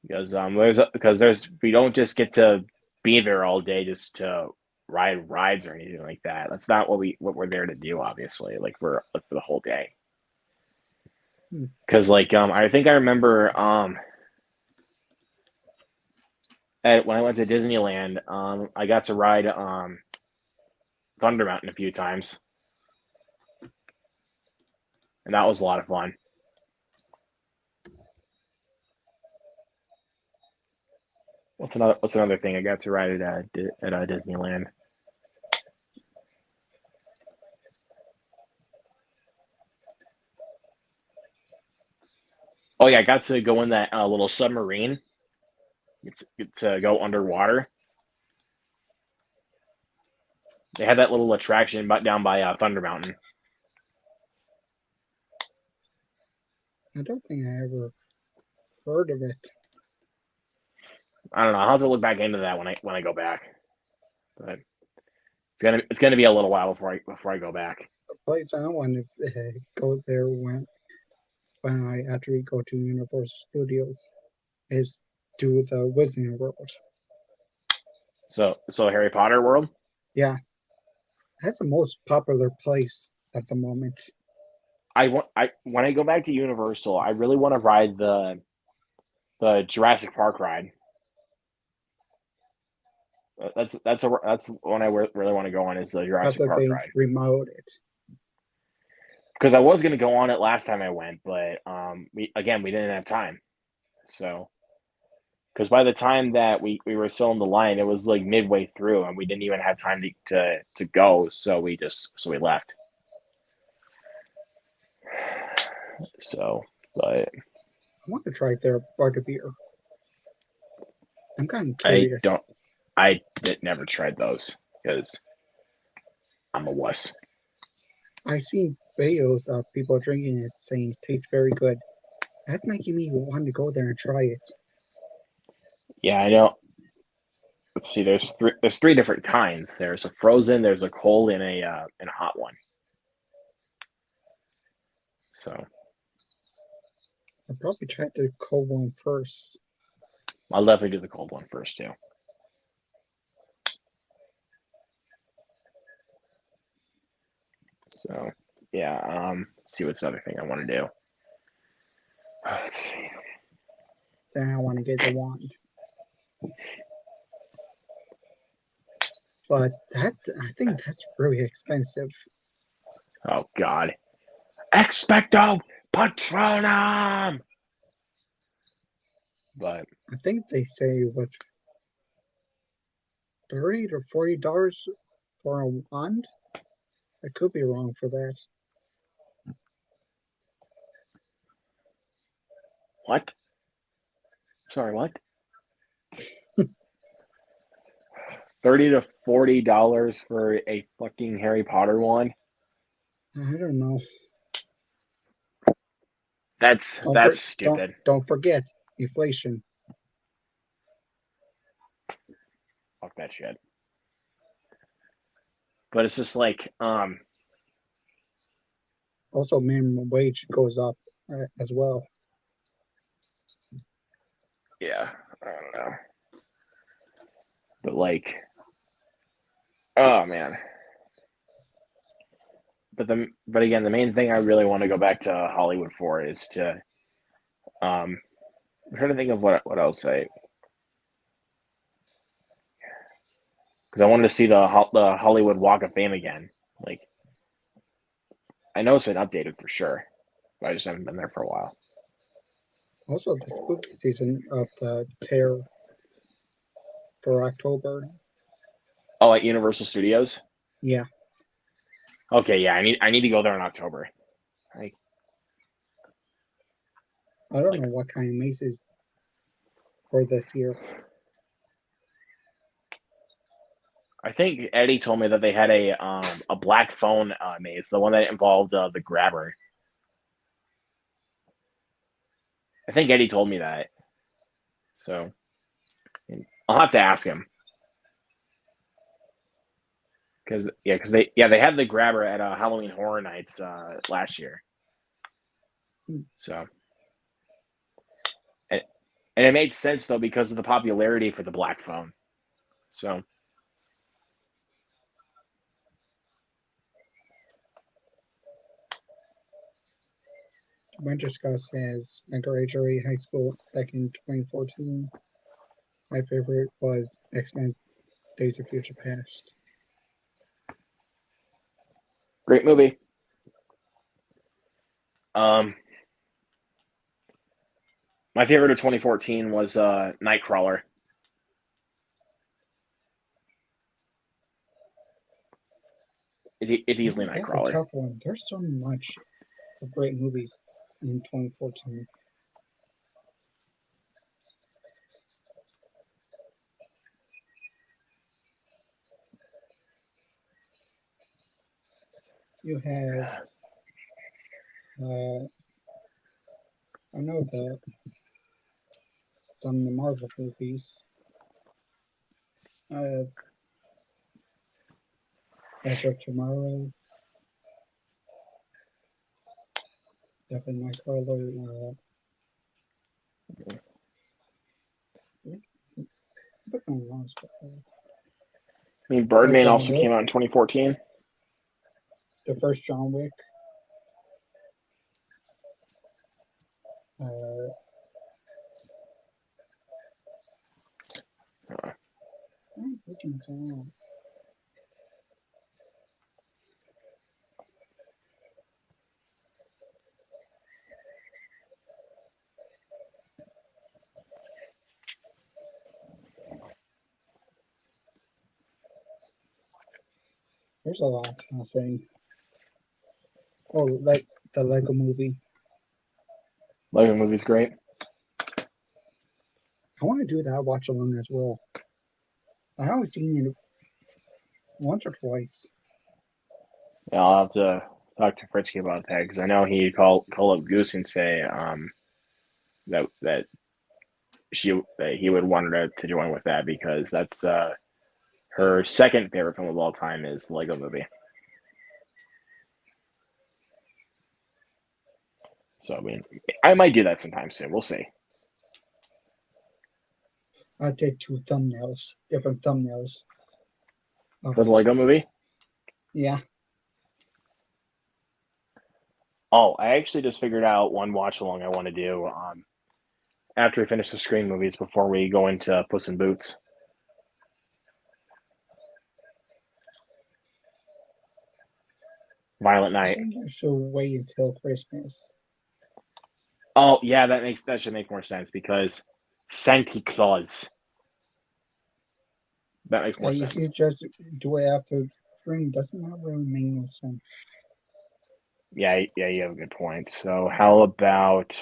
Because we don't just get to be there all day just to ride rides or anything like that. That's not what we're there to do. Obviously, like we're for the whole day. Because I think I remember when I went to Disneyland, I got to ride Thunder Mountain a few times, and that was a lot of fun. What's another thing I got to ride at Disneyland? Oh yeah, I got to go in that little submarine. It's to go underwater. They had that little attraction down by Thunder Mountain.
I don't think I ever heard of it.
I don't know. I'll have to look back into that when I go back. But it's gonna be a little while before I go back.
The place I want to go there when I actually go to Universal Studios is to the Wizarding World.
So Harry Potter World.
Yeah, that's the most popular place at the moment.
When I go back to Universal, I really want to ride the Jurassic Park ride. That's one I really want to go on is the Jurassic
After
Park
they
ride.
remote it.
Because I was going to go on it last time I went, but we didn't have time. So, because by the time that we were still in the line, it was like midway through, and we didn't even have time to go. So we left. So, but
want to try their butterbeer. I'm kind of curious.
I never tried those because I'm a wuss.
I've seen videos of people drinking it saying it tastes very good. That's making me want to go there and try it.
Yeah, I know. Let's see. There's three different kinds. There's a frozen, there's a cold, and a hot one. So
I'll probably try the cold one first.
I'll definitely do the cold one first too. So yeah, let's see what's another thing I want to do. Let's see.
Then I want to get the wand. But I think that's really expensive.
Oh God, expecto patronum. But
I think they say it was $30 to $40 for a wand. I could be wrong for that.
what? Sorry, what? $30 to $40 for a fucking Harry Potter wand?
I don't know.
That's stupid.
Don't forget inflation.
Fuck that shit. But it's just like,
Also, minimum wage goes up as well.
yeah, I don't know. But like, oh man. But again, the main thing I really want to go back to Hollywood for is to, I'm trying to think of what else I, because I wanted to see the Hollywood Walk of Fame again. Like, I know it's been updated for sure, but I just haven't been there for a while.
Also, the spooky season of the Terror for October.
Oh, at Universal Studios.
Yeah,
Okay, yeah, I need to go there in October.
I don't know what kind of mazes for this year.
I think Eddie told me that they had a black phone maze, the one that involved the grabber. I think Eddie told me that. So I'll have to ask him. Because they had the grabber at Halloween Horror Nights last year. So and it made sense though because of the popularity for the black phone. So
Winter Scott says, I graduated high school back in 2014. My favorite was X-Men Days of Future Past.
great movie. My favorite of 2014 was Nightcrawler. It's easily
That's a
Nightcrawler.
tough one. There's so much of great movies in 2014. You have, I know that some of the Marvel movies. Uh, Edge of Tomorrow, definitely Nightcrawler. But no wrong stuff.
I mean, Birdman
John
also
Wick,
came out in 2014.
the first John Wick. Uh, looking so long. There's a lot. I'm saying. Oh, like the Lego movie.
Lego movie's great.
I want to do that watch along as well. I haven't seen it once or twice.
Yeah, I'll have to talk to Fritzky about that because I know he call up Goose and say that that he would want her to join with that because that's her second favorite film of all time is Lego Movie. So I mean, I might do that sometime soon. We'll see.
I did two thumbnails, different thumbnails.
For the Lego Movie.
Yeah.
Oh, I actually just figured out one watch along I want to do after we finish the Scream movies before we go into Puss in Boots. Violent
I
Night.
think you should wait until Christmas.
Oh yeah, that should make more sense because Santa Claus. That makes more
If you
sense.
just do it after spring, doesn't that really make no sense?
Yeah, you have a good point. So how about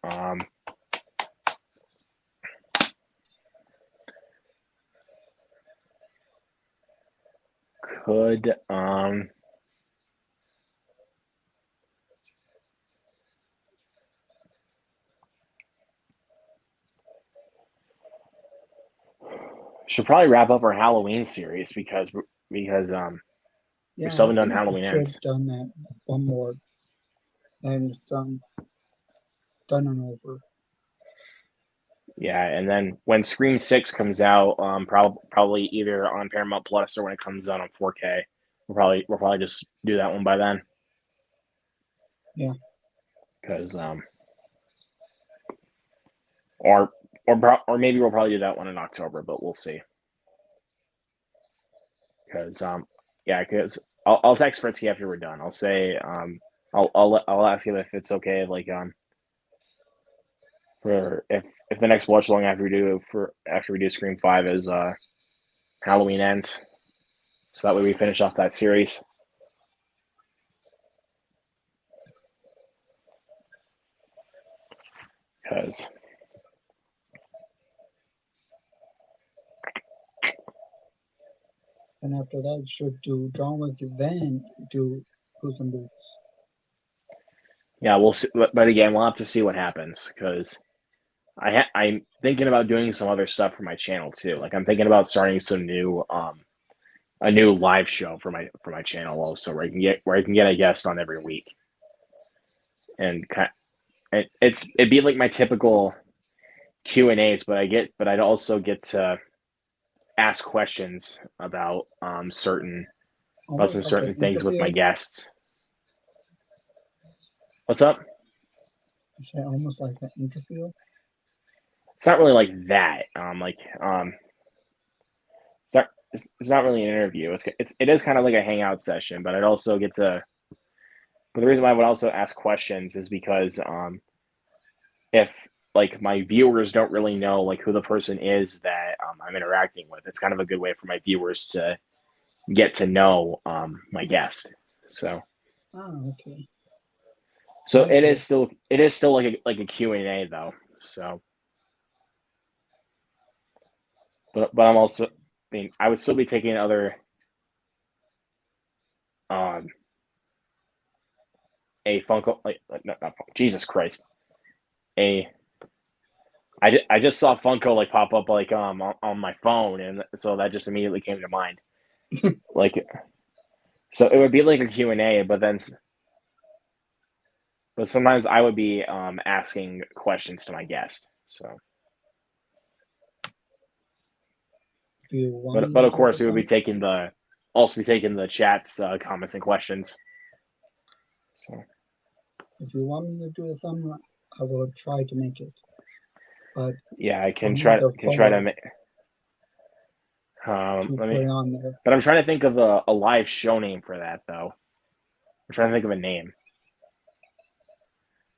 um could should probably wrap up our Halloween series because we
Yeah,
still
I
haven't done
think we
Halloween
should have
Ends.
done that one more and it's done and over.
Yeah, and then when Scream 6 comes out, probably either on Paramount Plus or when it comes out on 4K, we'll probably just do that one by then.
Yeah.
Because or maybe we'll probably do that one in October, but we'll see. Because because I'll text Fritzky after we're done. I'll say I'll ask him if it's okay, like for if the next watch along after we do Scream 5 is Halloween Ends, so that way we finish off that series. Because
And after that, you should do John Wick, then do Puss in Boots.
yeah, we'll see, but again, we'll have to see what happens because I'm thinking about doing some other stuff for my channel too. Like I'm thinking about starting some new a new live show for my channel also where I can get a guest on every week and it'd be like my typical Q&As, but I'd also get to ask questions about
Almost
some
like an
certain things with my
interview.
guests. What's up?
I said almost like an interview.
It's not really like that. It's not really an interview. It is kind of like a hangout session, but I'd also get to. But the reason why I would also ask questions is because if like my viewers don't really know like who the person is that I'm interacting with, it's kind of a good way for my viewers to get to know my guest. So
Oh, okay.
so
Like this.
it is still like a Q&A though. So but I'm also I mean I would still be taking other um a Funko like not Funko, Jesus Christ a I just saw Funko like pop up like on my phone and so that just immediately came to mind like so it would be like a Q&A but sometimes I would be asking questions to my guest so
If you want me
but
to
of
do
course
the
we would be
thumb,
taking the chat's comments and questions so
if you want me to do the thumb, I will try to make it. But
yeah I
I'll need the
can try to
photo
make
to
let me
put it on there.
but I'm trying to think of a live show name for that though I'm trying to think of a name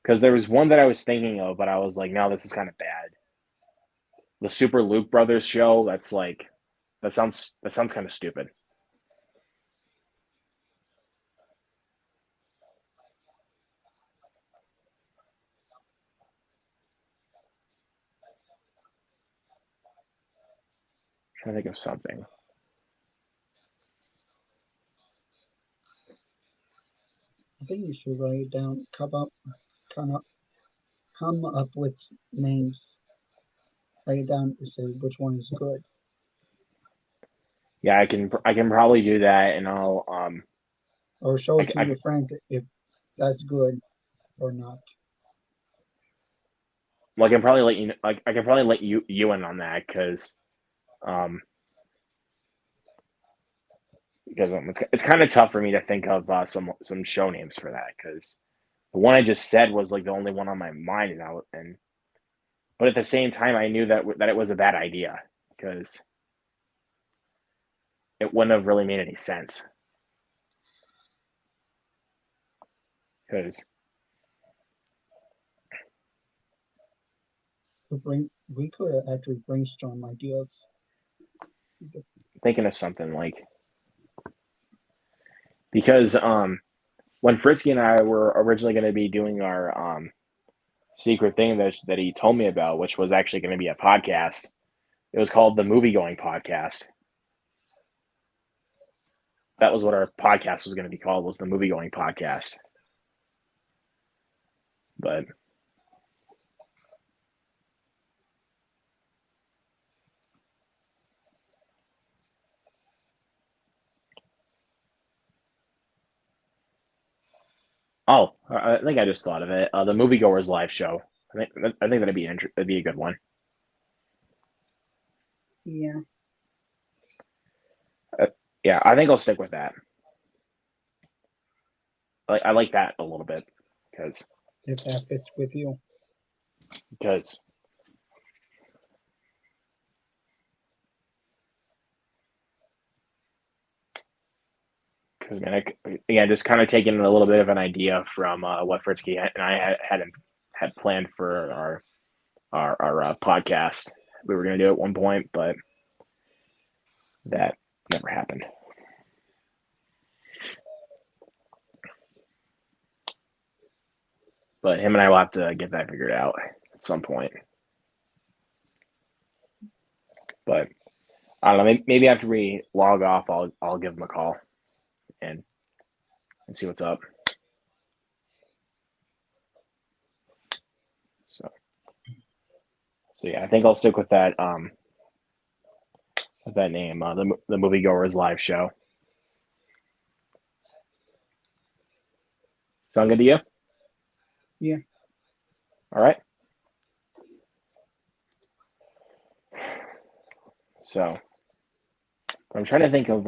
because there was one that I was thinking of but I was like no this is kind of bad the Super Luke Brothers show that's like that sounds kind of stupid. trying to think of something.
I think you should write it down. Come up, come up with names. Write it down and say which one is good.
Yeah, I can probably do that, and I'll
Or show
I,
it to
I,
your friends if that's good or not.
well, I can probably let you know, like I can probably let you in on that um because it's kind of tough for me to think of some show names for that because the one I just said was like the only one on my mind, and but at the same time I knew that it was a bad idea because it wouldn't have really made any sense because
We could actually brainstorm ideas.
thinking of something like because when Frisky and I were originally going to be doing our secret thing that he told me about, which was actually going to be a podcast. It was called the Movie Going Podcast. That was what our podcast was going to be called, was the Movie Going Podcast. But oh, I think I just thought of it. The Moviegoers Live Show. I think that'd be a good one.
Yeah.
Yeah, I think I'll stick with that. I like that a little bit because
If that fits with you.
because man, again, just kind of taking a little bit of an idea from what Fritzky and I had planned for our podcast. We were going to do at one point, but that never happened. But him and I will have to get that figured out at some point. But I don't know. Maybe after we log off, I'll give him a call and see what's up. So yeah, I think I'll stick with that name, the Moviegoers Live Show. Sound good to you?
Yeah.
All right. So I'm trying to think of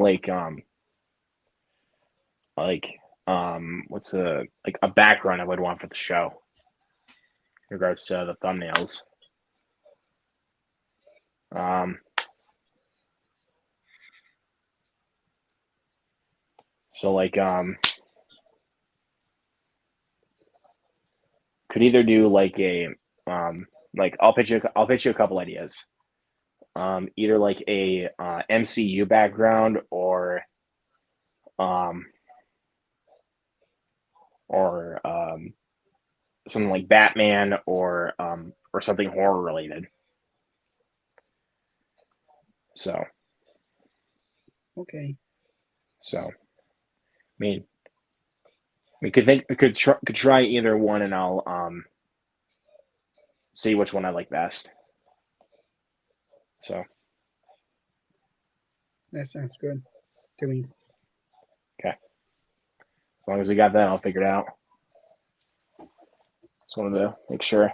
what's a background I would want for the show in regards to the thumbnails. So could either do I'll pitch you a couple ideas. Either like a MCU background or something like Batman or something horror related. So
Okay.
I mean, we could try either one, and I'll see which one I like best. So
That sounds good to me.
okay, as long as we got that, I'll figure it out. Just wanted to make sure.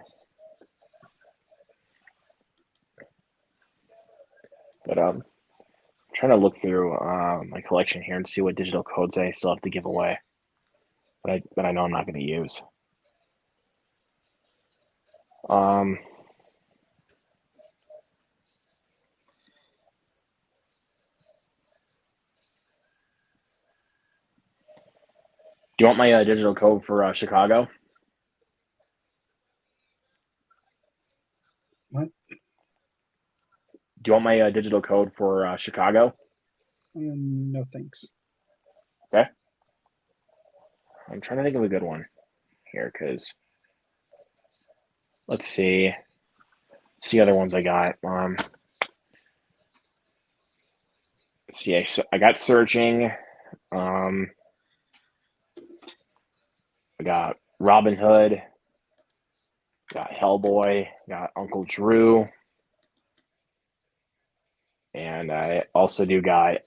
But I'm trying to look through my collection here and see what digital codes I still have to give away, but I know I'm not going to use. Do you want my digital code for Chicago?
What?
Do you want my digital code for Chicago?
No thanks.
Okay. I'm trying to think of a good one here because let's see other ones I got. see, I got Searching. I got Robin Hood. Got Hellboy. Got Uncle Drew. And I also got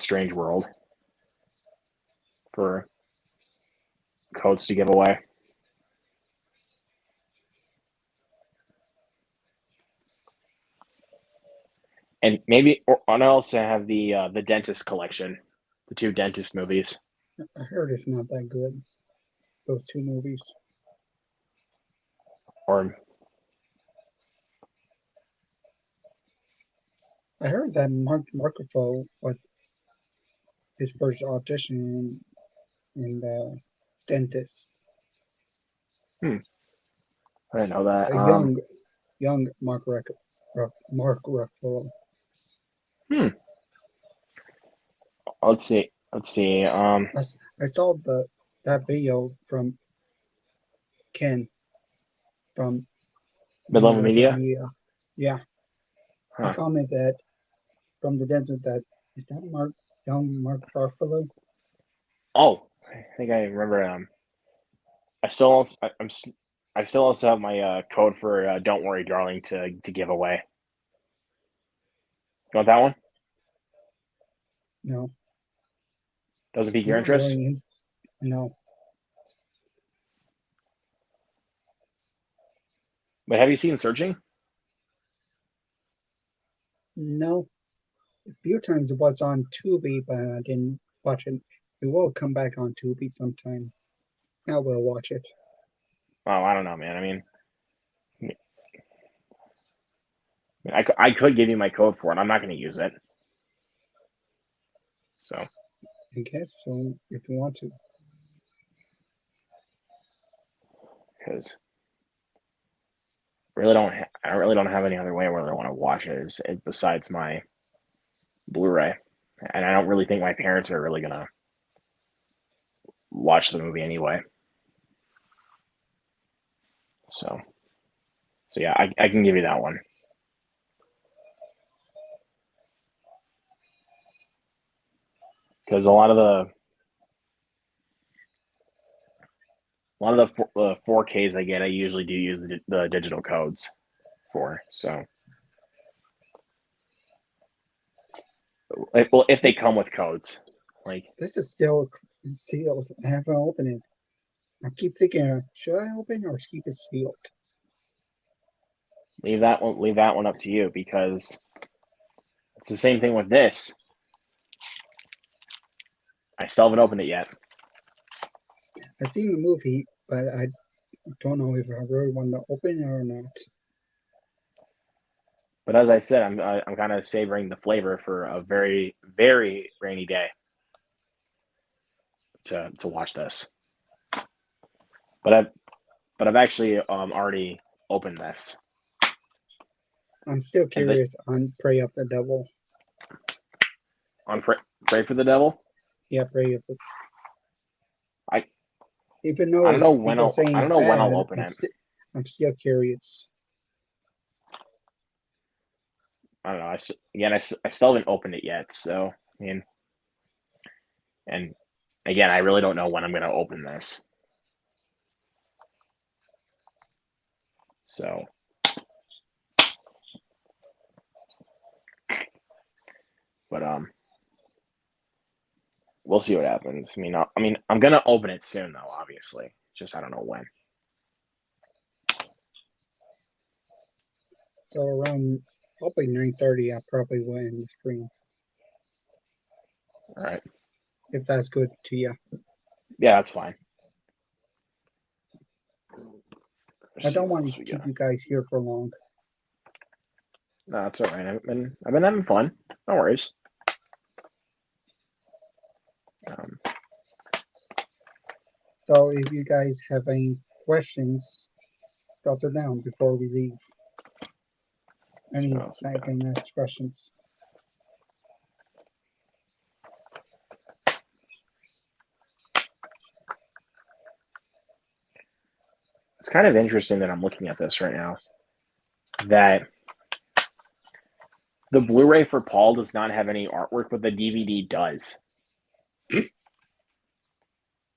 Strange World for codes to give away. And maybe, and I also have the Dentist collection, the 2 Dentist movies.
I heard it's not that good. Those 2 movies.
Or
I heard that Mark Ruffalo was his first audition in the Dentist.
I didn't know that.
A young Mark Ruffalo.
Let's see.
I saw that video from Ken from
Mid-level media.
Yeah, he
Huh.
commented that from the Dentist that is that young Mark Ruffalo?
Oh, I think I remember. I still also have my code for "Don't Worry, Darling" to give away. You want that one?
No,
Doesn't pique
I'm
your
not
interest?
really. No,
But have you seen Searching?
no. A few times it was on Tubi, but I didn't watch it. It will come back on Tubi sometime. I will watch it.
Oh, I don't know, man. I mean, I could give you my code for it. I'm not going to use it. So,
I guess so if you want to.
because I really don't have any other way where I want to watch it besides my Blu-ray, and I don't really think my parents are really gonna watch the movie anyway. So yeah, I can give you that one. Because a lot of the 4Ks I get, I usually do use the digital codes for. So, well, if they come with codes, like
This is still sealed. I haven't opened it. I keep thinking, should I open or keep it sealed?
leave that one up to you, because it's the same thing with this. I still haven't opened it yet.
I've seen the movie, but I don't know if I really want to open it or not.
But as I said, I'm kind of savoring the flavor for a very, very rainy day to watch this. But I've actually already opened this.
I'm still curious on Prey of the Devil.
On Pray for the Devil.
Yeah, Prey of the.
I
Even though
I don't know when
people
I'll
saying
I
it's
don't know when I'll
bad,
open it.
I'm still curious.
I don't know. I still haven't opened it yet. So I mean, and again, I really don't know when I'm going to open this. So, but we'll see what happens. I mean, I'm going to open it soon, though. Obviously, just I don't know when.
So around probably 9:30, I probably will end the stream.
All right.
If that's good to you.
Yeah, that's fine.
I don't want to keep you guys here for long.
No, that's all right. I've been having fun. No worries.
So if you guys have any questions, jot them down before we leave. Any second ask questions.
It's kind of interesting that I'm looking at this right now. That The Blu-ray for Paul does not have any artwork, but the DVD does.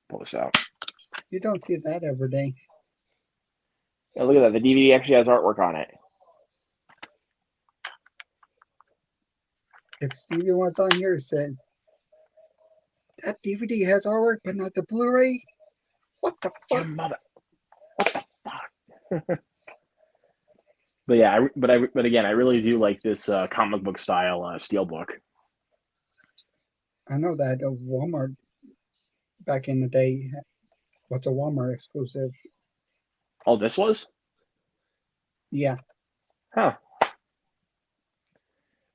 Pull this out.
You don't see that every day.
Yeah, look at that. The DVD actually has artwork on it.
If Stevie was on here and said, that DVD has artwork, but not the Blu-ray, what the
Your
fuck?
mother. What the fuck? But yeah, but again, I really do like this comic book style steelbook.
I know that Walmart back in the day was a Walmart exclusive.
Oh, this was?
Yeah,
Huh.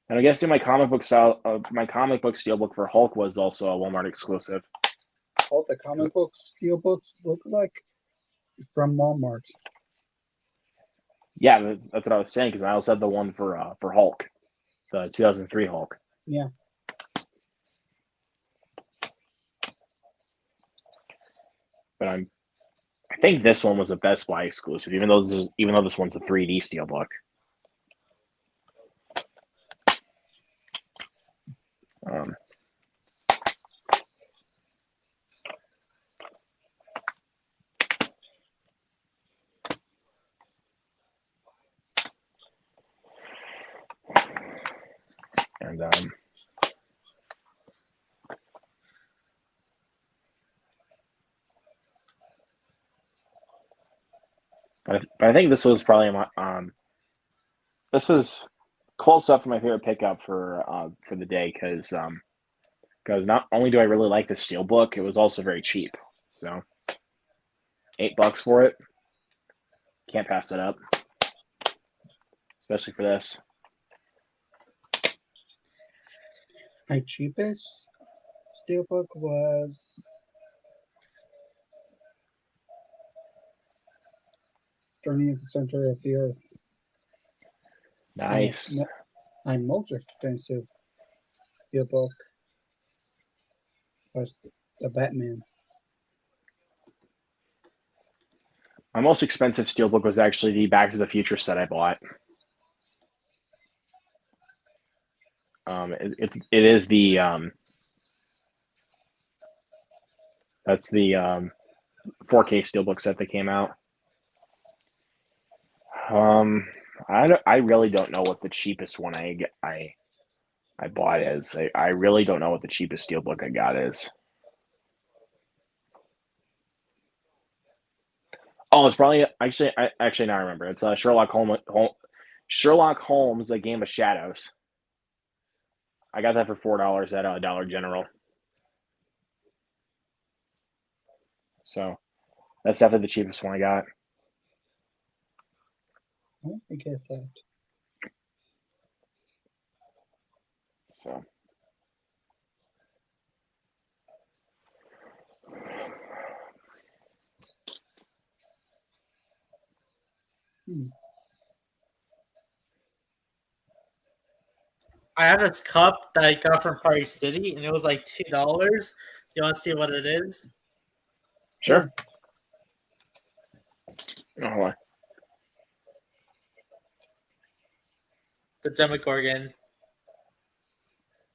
And I'm guessing my comic book steelbook for Hulk was also a Walmart exclusive.
all the comic books, steel books look like it's from Walmart.
Yeah, that's what I was saying because I also had the one for Hulk, the 2003 Hulk.
Yeah.
But I think this one was a Best Buy exclusive, even though this one's a 3D steelbook. And but I think this was probably my this is close up for my favorite pickup for the day because not only do I really like the steelbook, it was also very cheap. So $8 for it, can't pass that up, especially for this.
My cheapest steelbook was Journey into the Center of the Earth.
Nice.
My most expensive steelbook was the Batman.
My most expensive steelbook was actually the Back to the Future set I bought. It is the that's the 4K steelbook set that came out. I really don't know what the cheapest one I bought is. I really don't know what the cheapest steelbook I got is. Oh, it's probably I now remember. It's Sherlock Holmes: A Game of Shadows. I got that for $4 at Dollar General. So that's definitely the cheapest one I got.
I don't forget that.
So.
I have this cup that I got from Party City, and it was like $2. You want to see what it is?
Sure. Oh,
The Demogorgon.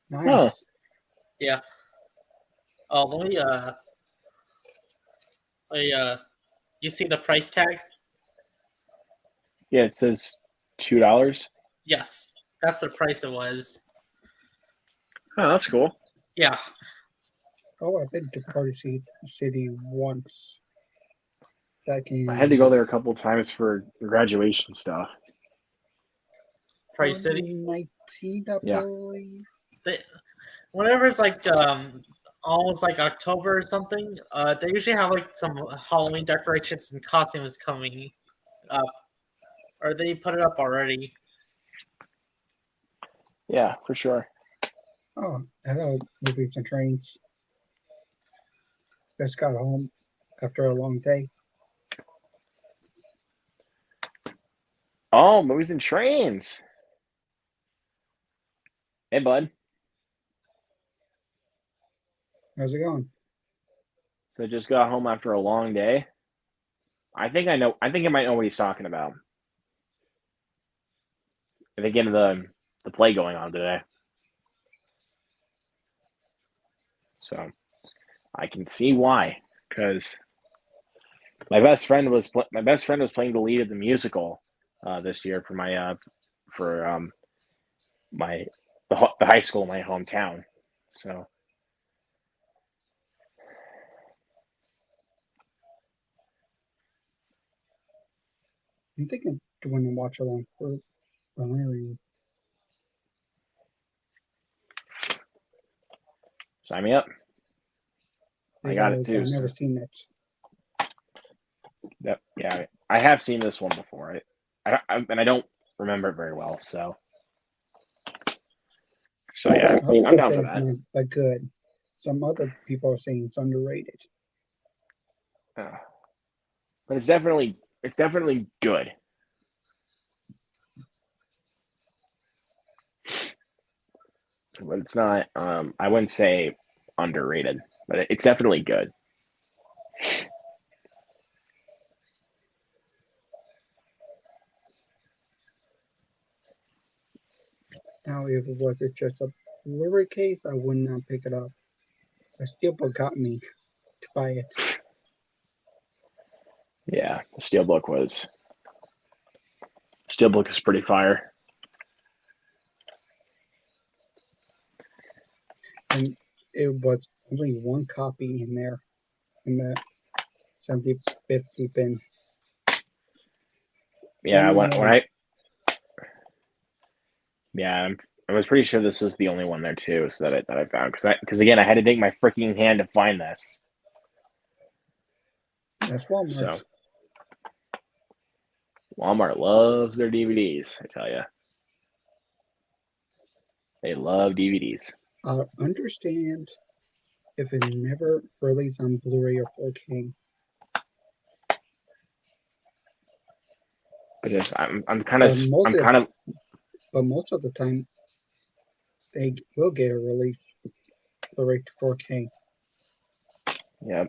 Nice.
Huh.
Yeah. Oh, let me you see the price tag?
Yeah, it says $2.
Yes, that's the price it was.
Oh, that's cool.
Yeah.
Oh, I've been to Party City once. Back in
I had to go there a couple of times for graduation stuff.
Party City.
2019, I
Yeah.
believe.
Whenever it's like almost like October or something, they usually have like some Halloween decorations and costumes coming up, or they put it up already.
Yeah, for sure.
Oh, hello, Movies and Trains. Just got home after a long day.
Oh, Movies and Trains. Hey, bud.
How's it going?
So I just got home after a long day. I think I might know what he's talking about. I think in the play going on today. So I can see why, because my best friend was playing the lead of the musical this year for the high school in my hometown. So
I'm thinking doing a watch along for Valerian.
sign me up. I got it too.
I've never
So.
seen it.
Yep. Yeah, I have seen this one before. And I don't remember it very well. So yeah,
Other
I'm
people
down
say
for
it's
that.
not that good. Some other people are saying it's underrated.
But it's definitely good. But it's not. I wouldn't say underrated, but it's definitely good.
Now, if it was just a Blu-ray case, I would not pick it up. A steelbook got me to buy it.
Yeah, the Steelbook is pretty fire.
And it was only one copy in there in the 7050 bin.
Yeah,
Only one.
I was pretty sure this was the only one there too, so that I found because again I had to take my freaking hand to find this.
That's Walmart.
So Walmart loves their DVDs, I tell you. They love DVDs.
I understand if it never released on Blu-ray or 4K.
Because
But most of the time, they will get a release Blu-ray to 4K.
Yeah.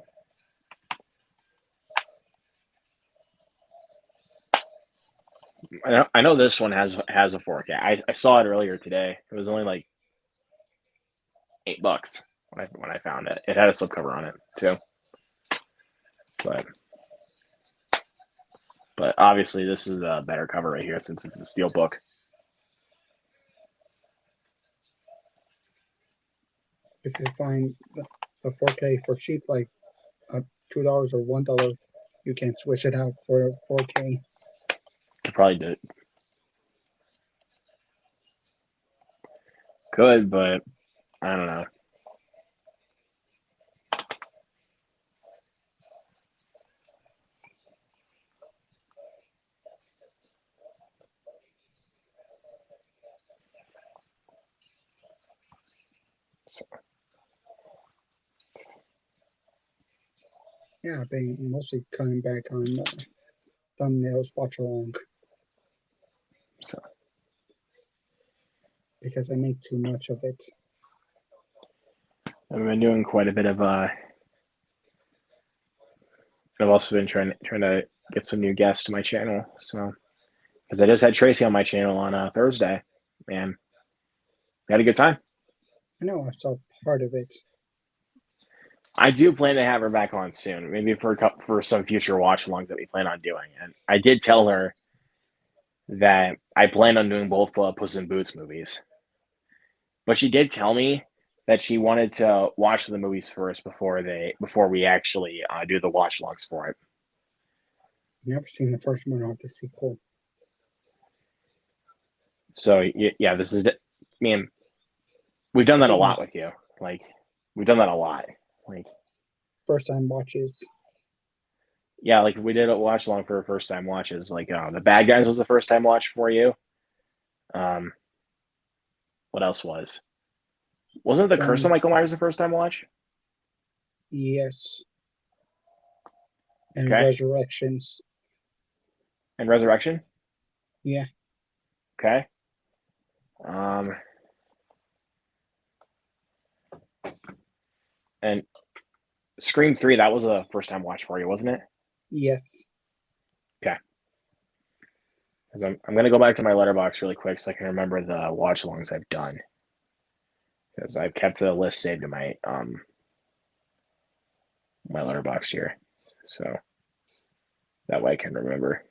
I know this one has a 4K. I saw it earlier today. It was only like $8 when I found it. It had a slipcover on it too. But obviously this is a better cover right here since it's a Steelbook.
If you find the 4K for cheap, like $2 or $1, you can switch it out for 4K.
Could probably do it. Could, but I don't know.
Yeah, I've been mostly coming back on thumbnails watch along.
So
because I make too much of it.
I've been doing quite a bit of I've also been trying to get some new guests to my channel. So because I just had Tracy on my channel on Thursday, and we had a good time.
I know I saw part of it.
I do plan to have her back on soon, maybe for some future watch-alongs that we plan on doing. And I did tell her that I plan on doing both Puss in Boots movies, but she did tell me that she wanted to watch the movies first before we actually do the watch-alongs for it.
I've never seen the first one or the sequel.
So yeah, this is. I mean, we've done that a lot with you. Like, we've done that a lot. Like,
first time watches.
Yeah, like we did a watch along for first time watches. Like the Bad Guys was the first time watch for you. What else wasn't the Curse of Michael Myers the first time watch?
Yes. And
okay.
Resurrections.
And Resurrection?
Yeah.
Okay. And Scream 3, that was a first time watch for you, wasn't it?
Yes.
Okay. Because I'm going to go back to my letterbox really quick so I can remember the watch alongs I've done. Because I've kept a list saved in my my letterbox here. So that way I can remember.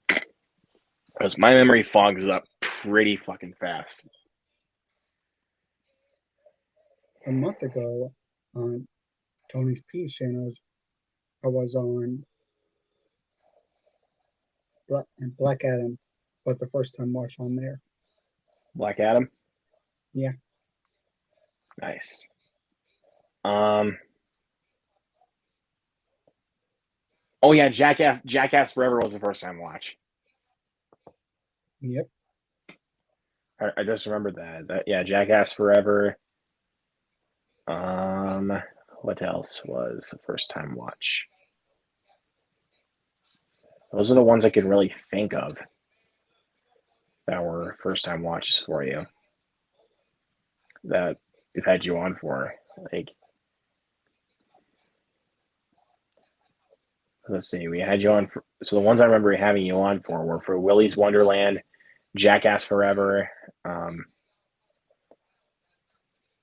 Because my memory fogs up pretty fucking fast.
A month ago on Tony's Peace channels, I was on Black Adam was the first time watch on there.
Black Adam?
Yeah.
Nice. Oh yeah, Jackass Forever was the first time watch.
Yep.
I just remembered that. Yeah, Jackass Forever. What else was the first time watch? Those are the ones I can really think of that were first time watches for you. That we've had you on for. Like, let's see, we had you on for, so the ones I remember having you on for were for Willy's Wonderland, Jackass Forever,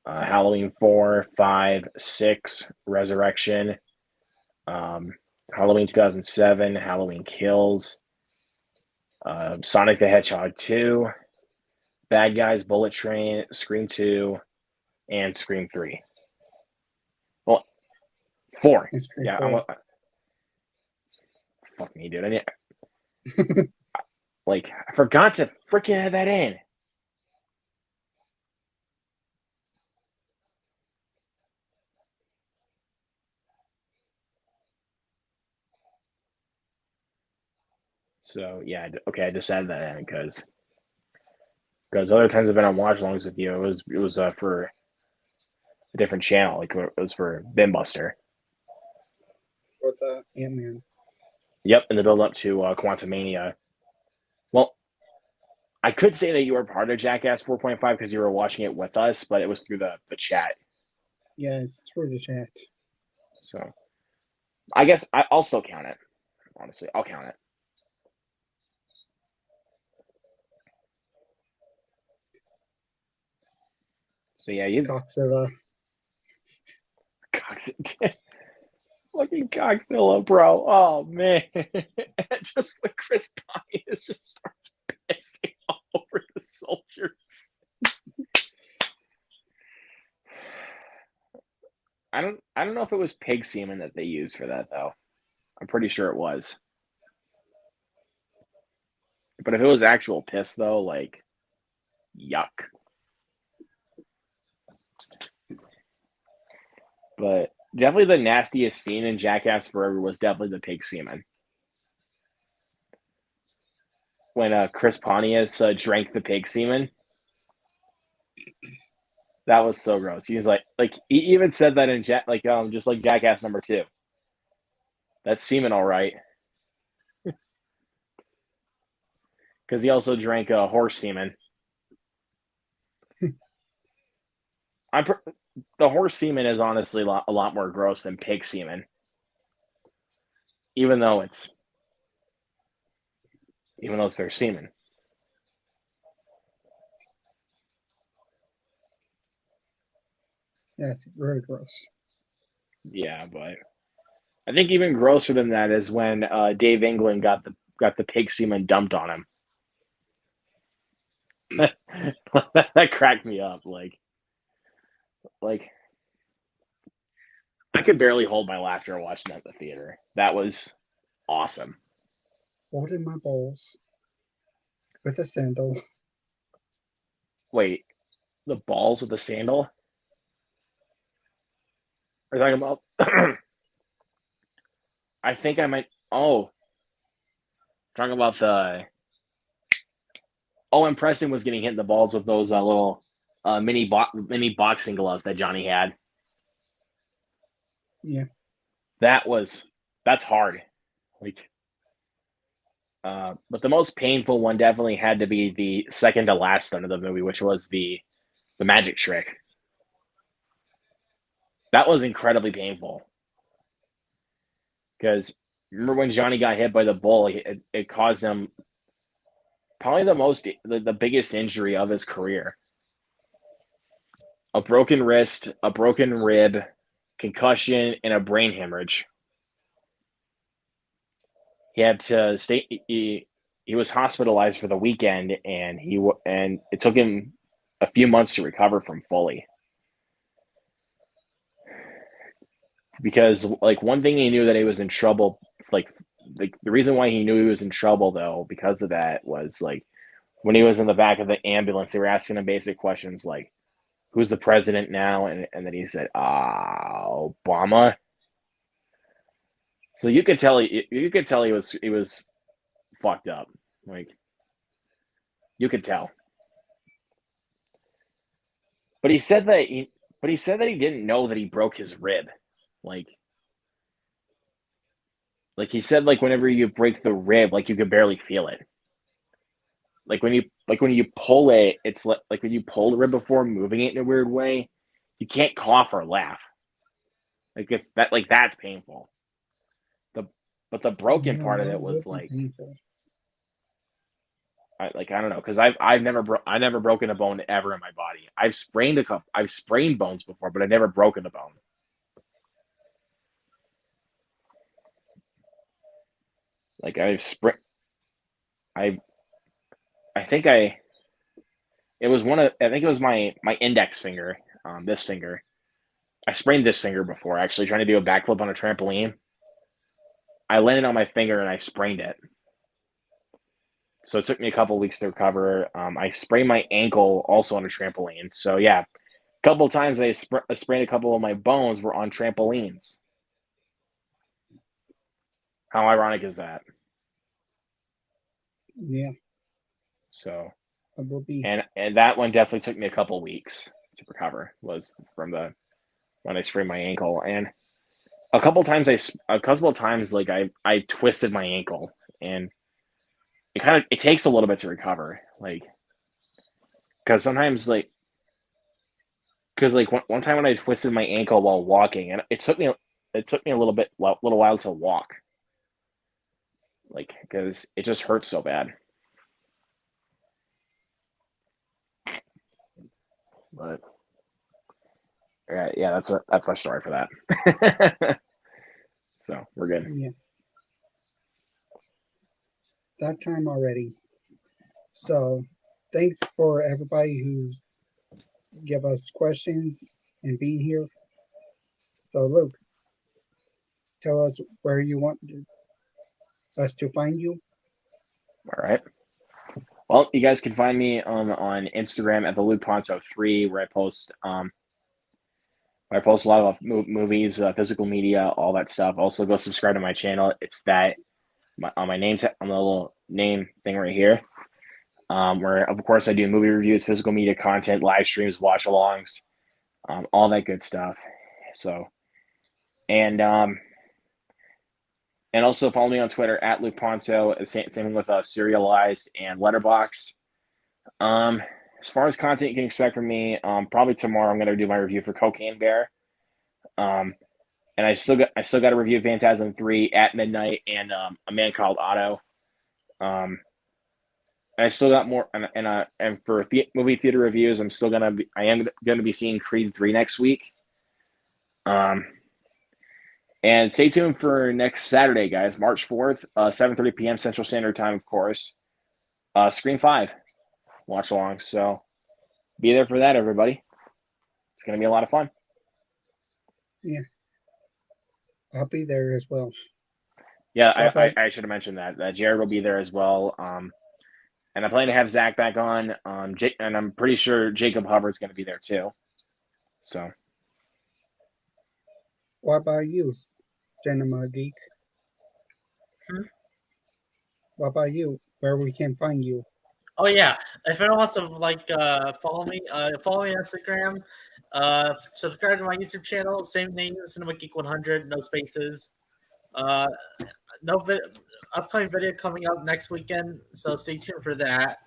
Halloween 4, 5, 6, Resurrection, Halloween 2007, Halloween Kills, Sonic the Hedgehog 2, Bad Guys, Bullet Train, Scream 2, and Scream 3. Well, 4.
And Scream
Yeah,
4.
Fuck me, dude. I forgot to freaking add that in. So yeah, okay, I just added that in because other times I've been on watch alongs with you, it was for a different channel, like it was for Bimbuster.
With Ant-Man.
Yep, in the build up to Quantumania. Well, I could say that you were part of Jackass 4.5 because you were watching it with us, but it was through the chat.
Yeah, it's through the chat.
So I guess I'll still count it. Honestly, I'll count it. So yeah, you
Godzilla.
Fucking Godzilla, bro. Oh man. Just when Chris Pontius just starts pissing all over the soldiers. I don't know if it was pig semen that they used for that though. I'm pretty sure it was. But if it was actual piss though, like yuck. But definitely the nastiest scene in Jackass Forever was definitely the pig semen. When Chris Pontius drank the pig semen. That was so gross. He was like he even said that in just like Jackass number 2. That's semen, all right. Because he also drank horse semen. The horse semen is honestly a lot more gross than pig semen, even though it's their semen.
Yeah, it's very gross.
Yeah, but I think even grosser than that is when Dave England got the pig semen dumped on him. That cracked me up. Like I could barely hold my laughter watching that at the theater. That was awesome.
Holding my balls with a sandal.
Wait, the balls with the sandal? Are you talking about? I think I might. Oh, talking about the. Oh, and Preston was getting hit in the balls with those little mini boxing gloves that Johnny had.
Yeah.
That's hard. Like, but the most painful one definitely had to be the second to last stunt of the movie, which was the magic trick. That was incredibly painful because remember when Johnny got hit by the bull? It caused him probably the biggest injury of his career. A broken wrist, a broken rib, concussion, and a brain hemorrhage. He had to stay. He was hospitalized for the weekend, and it took him a few months to recover from fully. Because like one thing he knew that he was in trouble. Like the reason why he knew he was in trouble though, because of that, was like when he was in the back of the ambulance, they were asking him basic questions like, "Who's the president now?" And then he said, Obama. So you could tell he was fucked up. Like you could tell. But he said that he didn't know that he broke his rib. Like he said like whenever you break the rib, like you could barely feel it. Like when you pull it, it's like when you pull the rib before moving it in a weird way, you can't cough or laugh. Like that's painful. But the broken
Yeah,
part of
that
it
would
was
be
like
painful.
I don't know, because I've never broken a bone ever in my body. I've sprained bones before, but I've never broken a bone. Like I I think it was I think it was my index finger, this finger. I sprained this finger before actually trying to do a backflip on a trampoline. I landed on my finger and I sprained it. So it took me a couple weeks to recover. I sprained my ankle also on a trampoline. So yeah, a couple of times I sprained a couple of my bones were on trampolines. How ironic is that?
Yeah,
So
it would be.
and that one definitely took me a couple weeks to recover. Was from when I sprained my ankle, and a couple of times like I twisted my ankle, and it takes a little bit to recover, like because sometimes like because like one time when I twisted my ankle while walking, and it took me a little while to walk, like because it just hurts so bad. But yeah, that's my story for that. So we're good.
Yeah, that time already. So thanks for everybody who's give us questions and being here. So Luke, tell us where you want us to find you.
All right. Well, you guys can find me on Instagram at the Luke Ponto 3, where I post a lot of movies, physical media, all that stuff. Also, go subscribe to my channel. It's that on my name on the little name thing right here. Where of course I do movie reviews, physical media content, live streams, watch alongs, all that good stuff. So, and um, and also follow me on Twitter at Luke Ponto. Same with Serialized and Letterbox. Um, as far as content you can expect from me, probably tomorrow I'm going to do my review for Cocaine Bear. Um, and I still got to review Phantasm 3 at midnight and A Man Called Otto. I still got more, and for movie theater reviews, I am gonna be seeing Creed 3 next week. And stay tuned for next Saturday, guys, March 4th, 7:30 p.m. Central Standard Time, of course. Scream 5, watch along. So be there for that, everybody. It's gonna be a lot of fun.
Yeah, I'll be there as well.
Yeah,
What about
I should have mentioned that Jared will be there as well. And I plan to have Zach back on. And I'm pretty sure Jacob Hubbard's going to be there too. So,
what about you, Cinema Geek?
Hmm?
What about you? Where we can find you?
Oh yeah, if anyone wants to follow me on Instagram. Subscribe to my YouTube channel, same name, Cinema Geek 100, no spaces. Uh, no upcoming video coming up next weekend, so stay tuned for that.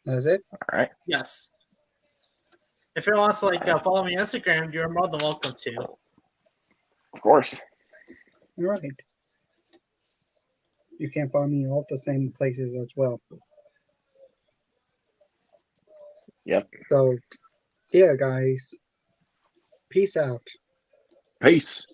That's it.
all right.
Yes. If anyone wants to follow me on Instagram, you're more than welcome to.
Of course.
All right. You can find me all the same places as well.
Yep.
So, see ya, guys. Peace out.
Peace.